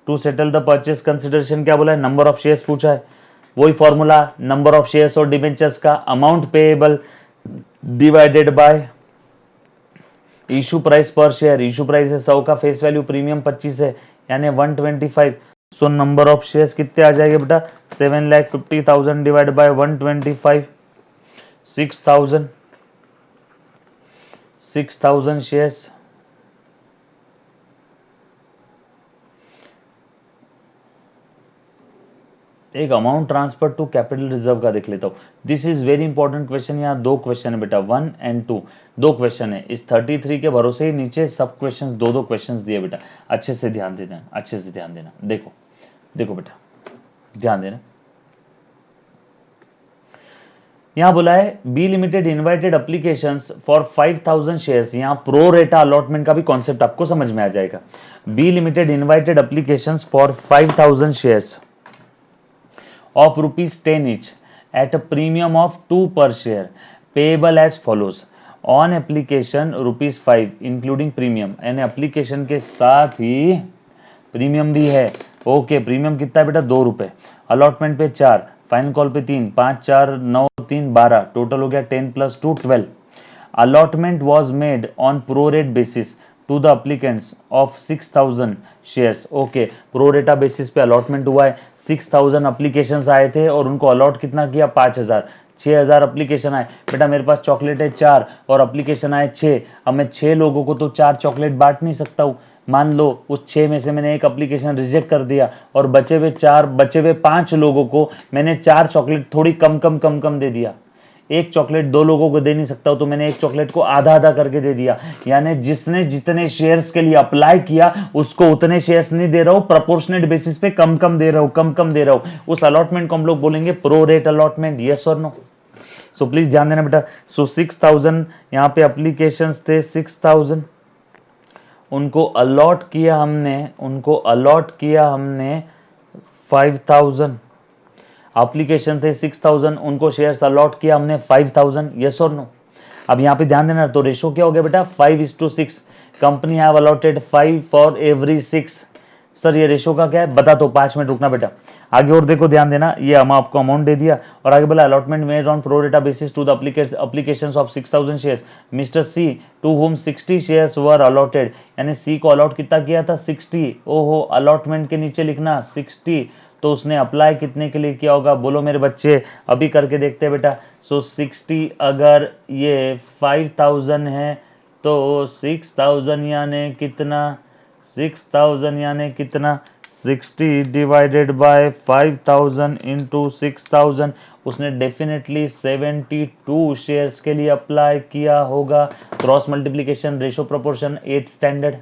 To settle the purchase consideration क्या बोला है, नंबर ऑफ शेयर्स पूछा है, वही फॉर्मूला, नंबर ऑफ शेयर्स और डिबेंचर्स का, amount payable divided by issue price per share. Issue price है 100 का, फेस वैल्यू प्रीमियम 25 है यानी 125। सो नंबर ऑफ शेयर्स कितने आ जाएंगे बेटा, 7,50,000 डिवाइड बाय 125, 6,000 शेयर्स। एक amount transfer to capital reserve का देख लेता हूँ। This is very important question. यहाँ 2 क्वेश्चन है बेटा, 1 and 2, 2 क्वेश्चन है। इस 33 के भरोसे ही नीचे सब क्वेश्चंस 2-2 क्वेश्चंस दिए बेटा, अच्छे से ध्यान देना। देखो बेटा ध्यान देना। यहाँ बोला है B limited invited applications for 5,000 shares. यहाँ प्रो रेटा अलॉटमेंट का भी कॉन्सेप्ट आपको समझ में आ जाएगा। B limited invited applications for 5,000 shares of ₹10 each at a premium of 2 per share payable as follows। on application ₹5 including premium, यानी application के साथ ही प्रीमियम भी है। ओके, प्रीमियम कितना है बेटा, ₹2। अलॉटमेंट पे 4, फाइनल कॉल पे 3, 5 4 9 3 12, टोटल हो गया 10 + 2 12। Allotment was made on prorate basis to the applicants of 6,000 shares. Okay, pro rata basis पे अलॉटमेंट हुआ है, 6,000 अप्लीकेशंस आए थे और उनको अलॉट कितना किया, 5,000। 6,000 अप्लीकेशन आए बेटा, मेरे पास चॉकलेट है 4 और अप्लीकेशन आए 6। अब मैं 6 लोगों को तो 4 चॉकलेट बांट नहीं सकता हूँ। मान लो उस 6 में से मैंने एक एप्लीकेशन रिजेक्ट कर दिया और बचे हुए 5 लोगों को मैंने 4 चॉकलेट थोड़ी कम दे दिया। एक चॉकलेट 2 लोगों को दे नहीं सकता हूं, तो मैंने एक चॉकलेट को आधा करके दे दिया। यानी जिसने जितने शेयर्स के लिए अप्लाई किया उसको उतने शेयर्स नहीं दे रहा हूं, प्रोपोर्शनेट बेसिस पे कम दे रहा हूं। उस अलॉटमेंट को हम लोग बोलेंगे प्रो रेट अलॉटमेंट। यस और नो। सो प्लीज ध्यान देना बेटा। सो 6,000 यहाँ पे अप्लीकेशंस थे, 6,000 उनको अलॉट किया हमने 5,000। एप्लीकेशन थे 6,000, उनको शेयर्स अलॉट किया हमने 5,000। यस और नो। अब यहाँ पे ध्यान देना, तो रेशो क्या हो गया बेटा, 5:6। Company have allotted 5 for every 6। Sir ये रेशो का क्या है, बता तो 5 मिनट रुकना बेटा। आगे और देखो, ध्यान देना, ये हम आपको अमाउंट दे दिया और आगे बोला allotment made on pro rata basis to the applications of 6000 shares mister C to whom 60 shares were allotted, यानी सी को अलॉट कितना किया था 60। ओहो, अलॉटमेंट के नीचे लिखना 60, तो उसने अप्लाई कितने के लिए किया होगा, बोलो मेरे बच्चे, अभी करके देखते हैं बेटा। सो 60 अगर ये 5000 है तो 6000 यानी कितना, 6000 यानी कितना, 60 डिवाइडेड बाय 5000 इंटू 6000, उसने डेफिनेटली 72 शेयर्स के लिए अप्लाई किया होगा। Cross multiplication ratio proportion 8 standard.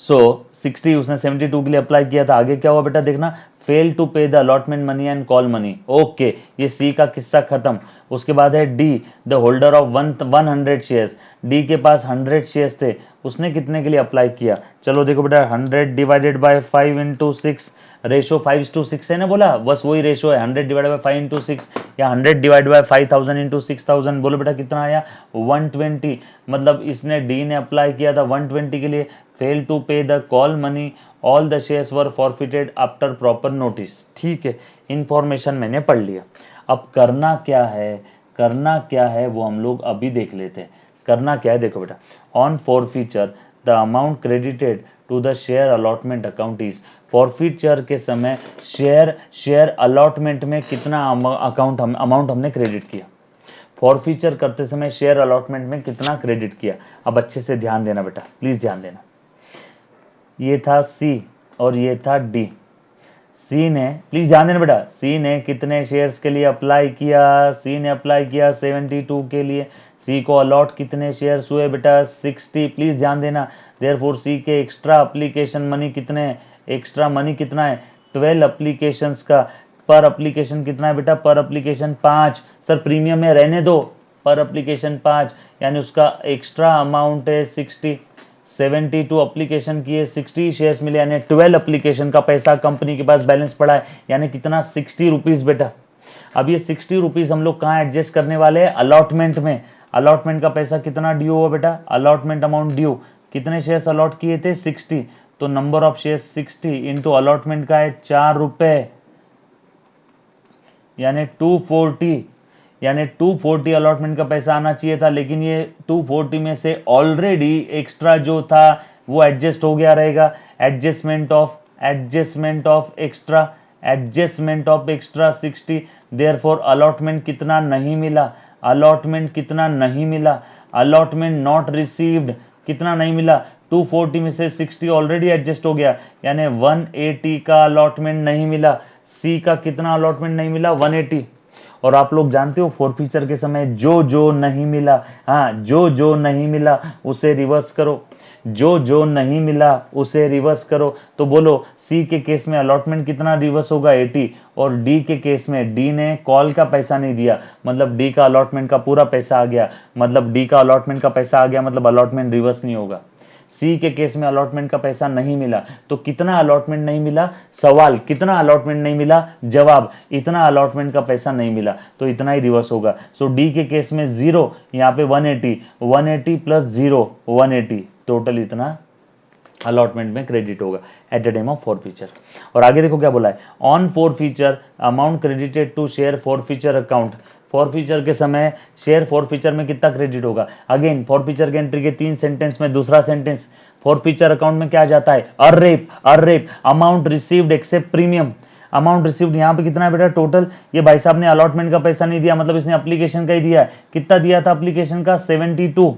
So 60 उसने 72 के लिए अप्लाई किया था। आगे क्या हुआ बेटा, देखना, fail to pay the allotment money and call money. Okay, ये सी का किस्सा खत्म। उसके बाद है D, the holder of 100 shares. D के पास 100 शेयर्स थे, उसने कितने के लिए अप्लाई किया, चलो देखो बेटा, 100 डिवाइडेड बाय 5 इंटू 6, रेशो 5:6 है ना, बोला बस वही रेशो है, 100 डिवाइड बाय 5 इंटू 6 या 100 डिवाइड बाय 5000 इंटू 6000, बोलो बेटा कितना आया 120। मतलब इसने डी ने अप्लाई किया था 120 के लिए। Fail to pay the call money, all the shares were forfeited after proper notice. ठीक है, इंफॉर्मेशन मैंने पढ़ लिया। अब करना क्या है, करना क्या है वो हम लोग अभी देख लेते हैं। करना क्या है, देखो बेटा, on forfeiture the amount credited to the share allotment account is, forfeiture के समय शेयर अलॉटमेंट में कितना अमाउंट हमने क्रेडिट किया, फॉरफीचर करते समय शेयर अलॉटमेंट में कितना क्रेडिट किया। अब अच्छे से ध्यान देना बेटा, प्लीज ध्यान देना। ये था सी और ये था डी। सी ने, प्लीज ध्यान देना बेटा, सी ने कितने शेयर्स के लिए अप्लाई किया, सी ने अप्लाई किया 72 के लिए। सी को अलॉट कितने शेयर्स हुए बेटा 60, प्लीज ध्यान देना। देयरफॉर सी के एक्स्ट्रा एप्लीकेशन मनी कितने, एक्स्ट्रा मनी कितना है 12 एप्लीकेशंस का। पर एप्लीकेशन कितना है बेटा, पर एप्लीकेशन 5। सर प्रीमियम में रहने दो, पर एप्लीकेशन 5, यानी उसका एक्स्ट्रा अमाउंट है 60। 72 एप्लीकेशन किए, 60 शेयर्स मिले, यानी 12 एप्लीकेशन का पैसा कंपनी के पास बैलेंस पड़ा है, यानी कितना 60 रुपीज बेटा। अब ये 60 रुपीज हम लोग कहाँ एडजस्ट करने वाले हैं, अलॉटमेंट में। अलॉटमेंट का पैसा कितना ड्यू हुआ बेटा, अलॉटमेंट अमाउंट ड्यू, कितने शेयर्स अलॉट किए थे 60, तो number of shares 60 into allotment का है 4 रुपए, यानी 240, यानी 240 अलॉटमेंट का पैसा आना चाहिए था, लेकिन ये 240 में से ऑलरेडी एक्स्ट्रा जो था वो एडजस्ट हो गया रहेगा। Adjustment of extra 60, therefore allotment कितना नहीं मिला, अलॉटमेंट कितना नहीं मिला, अलॉटमेंट नॉट रिसीव्ड कितना नहीं मिला, 240 में से 60 ऑलरेडी एडजस्ट हो गया, यानी 180 का अलॉटमेंट नहीं मिला। सी का कितना अलॉटमेंट नहीं मिला 180। और आप लोग जानते हो फॉरफीचर के समय जो जो नहीं मिला, हाँ जो जो नहीं मिला उसे रिवर्स करो, जो जो नहीं मिला उसे रिवर्स करो। तो बोलो सी के केस में अलॉटमेंट कितना रिवर्स होगा 80, और डी के केस में डी ने कॉल का पैसा नहीं दिया, मतलब डी का अलॉटमेंट का पूरा पैसा आ गया, मतलब डी का अलॉटमेंट का पैसा आ गया, मतलब अलॉटमेंट रिवर्स नहीं होगा। सी के केस में अलॉटमेंट का पैसा नहीं मिला, तो कितना अलॉटमेंट नहीं मिला, सवाल कितना अलॉटमेंट नहीं मिला, जवाब इतना अलॉटमेंट का पैसा नहीं मिला, तो इतना ही रिवर्स होगा। सो डी के केस में 0, यहाँ पे 180, 180 प्लस 0 180, टोटल इतना अलॉटमेंट में क्रेडिट होगा at the time of forfeiture. और आगे देखो क्या बोला है, on forfeiture amount credited to share forfeiture account, forfeiture के समय शेयर फॉरफीचर में कितना क्रेडिट होगा। अगेन फॉरफीचर के एंट्री के 3 सेंटेंस में दूसरा सेंटेंस, फॉरफीचर अकाउंट में क्या जाता है, अर्रेप amount received except premium, amount received यहाँ पे कितना है बेटा टोटल, ये भाई साहब ने अलॉटमेंट का पैसा नहीं दिया, मतलब इसने एप्लीकेशन का ही दिया है, कितना दिया था एप्लीकेशन का 72,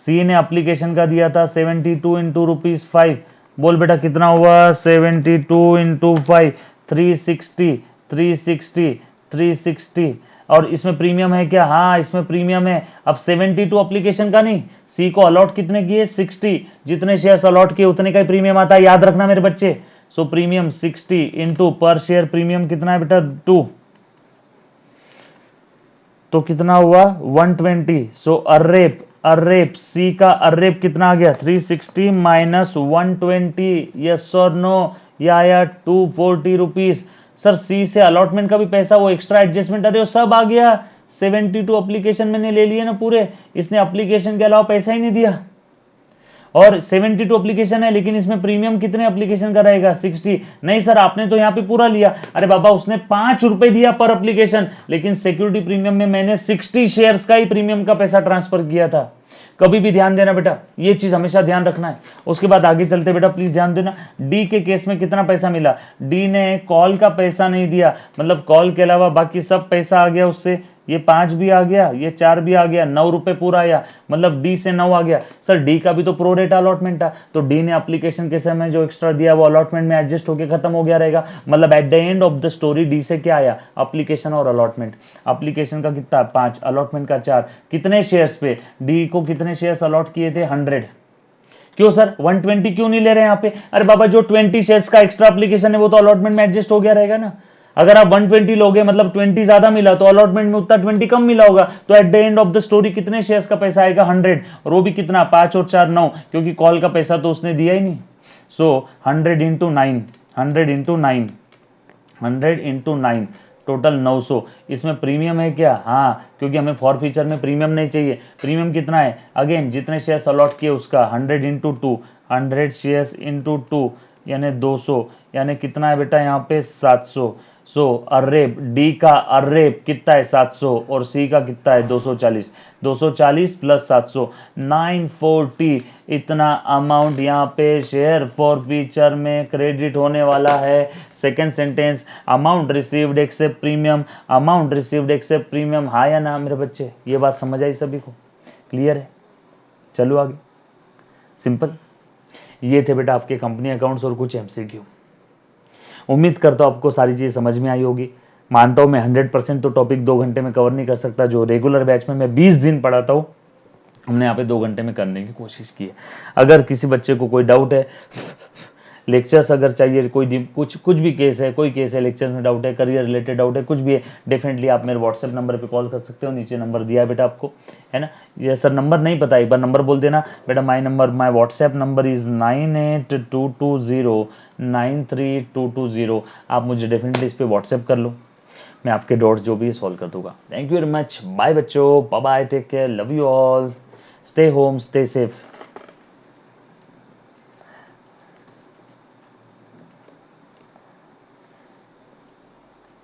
सी ने एप्लीकेशन का दिया था 72 इंटू ₹5, बोल बेटा कितना हुआ 72 इंटू 5, 360, 360, 360। और इसमें प्रीमियम है क्या, हाँ इसमें प्रीमियम है। अब 72 एप्लीकेशन का नहीं, सी को अलॉट कितने किए 60, जितने शेयर्स अलॉट किए उतने का ही प्रीमियम आता है, याद रखना मेरे बच्चे। सो प्रीमियम 60 इंटू पर शेयर प्रीमियम कितना है बेटा 2, तो कितना हुआ 120। सो अर्रेप सी का अर्रेप कितना आ गया 360 माइनस 120, यस और नो, ये आया 240 रुपीज। सर सी से अलॉटमेंट का भी पैसा, वो एक्स्ट्रा एडजस्टमेंट, अरे वो सब आ गया, 72 एप्लीकेशन मैंने ले लिए ना पूरे, इसने एप्लीकेशन के अलावा पैसा ही नहीं दिया। और 72 एप्लीकेशन है, लेकिन इसमें प्रीमियम कितने एप्लीकेशन का रहेगा? 60। नहीं सर, आपने तो यहाँ पे पूरा लिया। अरे बाबा, उसने 5 रुपए दिया पर एप्लीकेशन, लेकिन सिक्योरिटी प्रीमियम में मैंने 60 शेयर्स का ही प्रीमियम का पैसा ट्रांसफर किया था। कभी भी ध्यान देना बेटा, ये चीज हमेशा ध्यान रखना है। उसके बाद आगे चलते बेटा, प्लीज ध्यान देना। डी के केस में कितना पैसा मिला? डी ने कॉल का पैसा नहीं दिया, मतलब कॉल के अलावा बाकी सब पैसा आ गया उससे। ये 5 भी आ गया, ये 4 भी आ गया, 9 रुपए पूरा आया, मतलब डी से 9 आ गया। सर डी का भी तो प्रो रेट अलॉटमेंट था, तो डी ने एप्लीकेशन के समय जो एक्स्ट्रा दिया वो अलॉटमेंट में एडजस्ट होकर खत्म हो गया रहेगा। मतलब at the end of the story D से क्या आया? एप्लीकेशन और अलॉटमेंट। एप्लीकेशन का कितना? 5, अलॉटमेंट का 4। कितने शेयर्स पे? डी को कितने शेयर्स अलॉट किए थे? 100। क्यों सर 120 क्यों नहीं ले रहे हैं यहाँ पे? अरे बाबा, जो 20 शेयर्स का एक्स्ट्रा एप्लीकेशन है वो तो अलॉटमेंट में एडजस्ट हो गया रहेगा ना। अगर आप 120 लोगे, मतलब 20 ज्यादा मिला, तो अलॉटमेंट में उतना 20 कम मिला होगा, तो at the end of the story कितने शेयर्स का पैसा आएगा? 100। और वो भी कितना? 5 और 4 9, क्योंकि कॉल का पैसा तो उसने दिया ही नहीं। सो 100 इंटू 9, 100 इंटू 9, 100 इंटू 9, टोटल 900। इसमें प्रीमियम है क्या? हाँ, क्योंकि हमें फॉर फीचर में प्रीमियम नहीं चाहिए। प्रीमियम कितना है? अगेन जितने शेयर्स अलॉट किए उसका 100 इंटू 2, 100 शेयर्स इंटू 2 यानी 200, यानी कितना है बेटा यहाँ पे? 700। सो अर्रेब डी का अर्रेब कितना है? 700, और सी का कितना है? 240। 240 प्लस 700, 940। इतना अमाउंट यहाँ पे शेयर फॉर फीचर में क्रेडिट होने वाला है। Second sentence, amount received except premium, amount received except premium. हाँ या ना मेरे बच्चे? ये बात समझ आई सभी को? क्लियर है? चलो आगे। सिंपल। ये थे बेटा आपके कंपनी अकाउंट्स और कुछ एमसीक्यू। उम्मीद करता हूँ आपको सारी चीज़ समझ में आई होगी। मानता हूँ मैं 100% तो टॉपिक 2 घंटे में कवर नहीं कर सकता। जो रेगुलर बैच में मैं 20 दिन पढ़ाता हूँ, हमने यहाँ पे 2 घंटे में करने की कोशिश की है। अगर किसी बच्चे को कोई डाउट है, लेक्चर्स अगर चाहिए, कोई कुछ भी केस है, कोई केस है, लेक्चर में डाउट है, करियर रिलेटेड डाउट है, कुछ भी है, डेफिनेटली आप मेरे व्हाट्सएप नंबर पे कॉल कर सकते हो। नीचे नंबर दिया है बेटा आपको, है ना? ये सर नंबर नहीं पता, एक बार नंबर बोल देना बेटा। My WhatsApp number is 9822093220। आप मुझे डेफिनेटली इस पर व्हाट्सएप कर लो, मैं आपके डाउट्स जो भी है सॉल्व कर दूंगा। Thank you very much. Bye बच्चों, bye bye, take care, love you all, stay home, stay safe.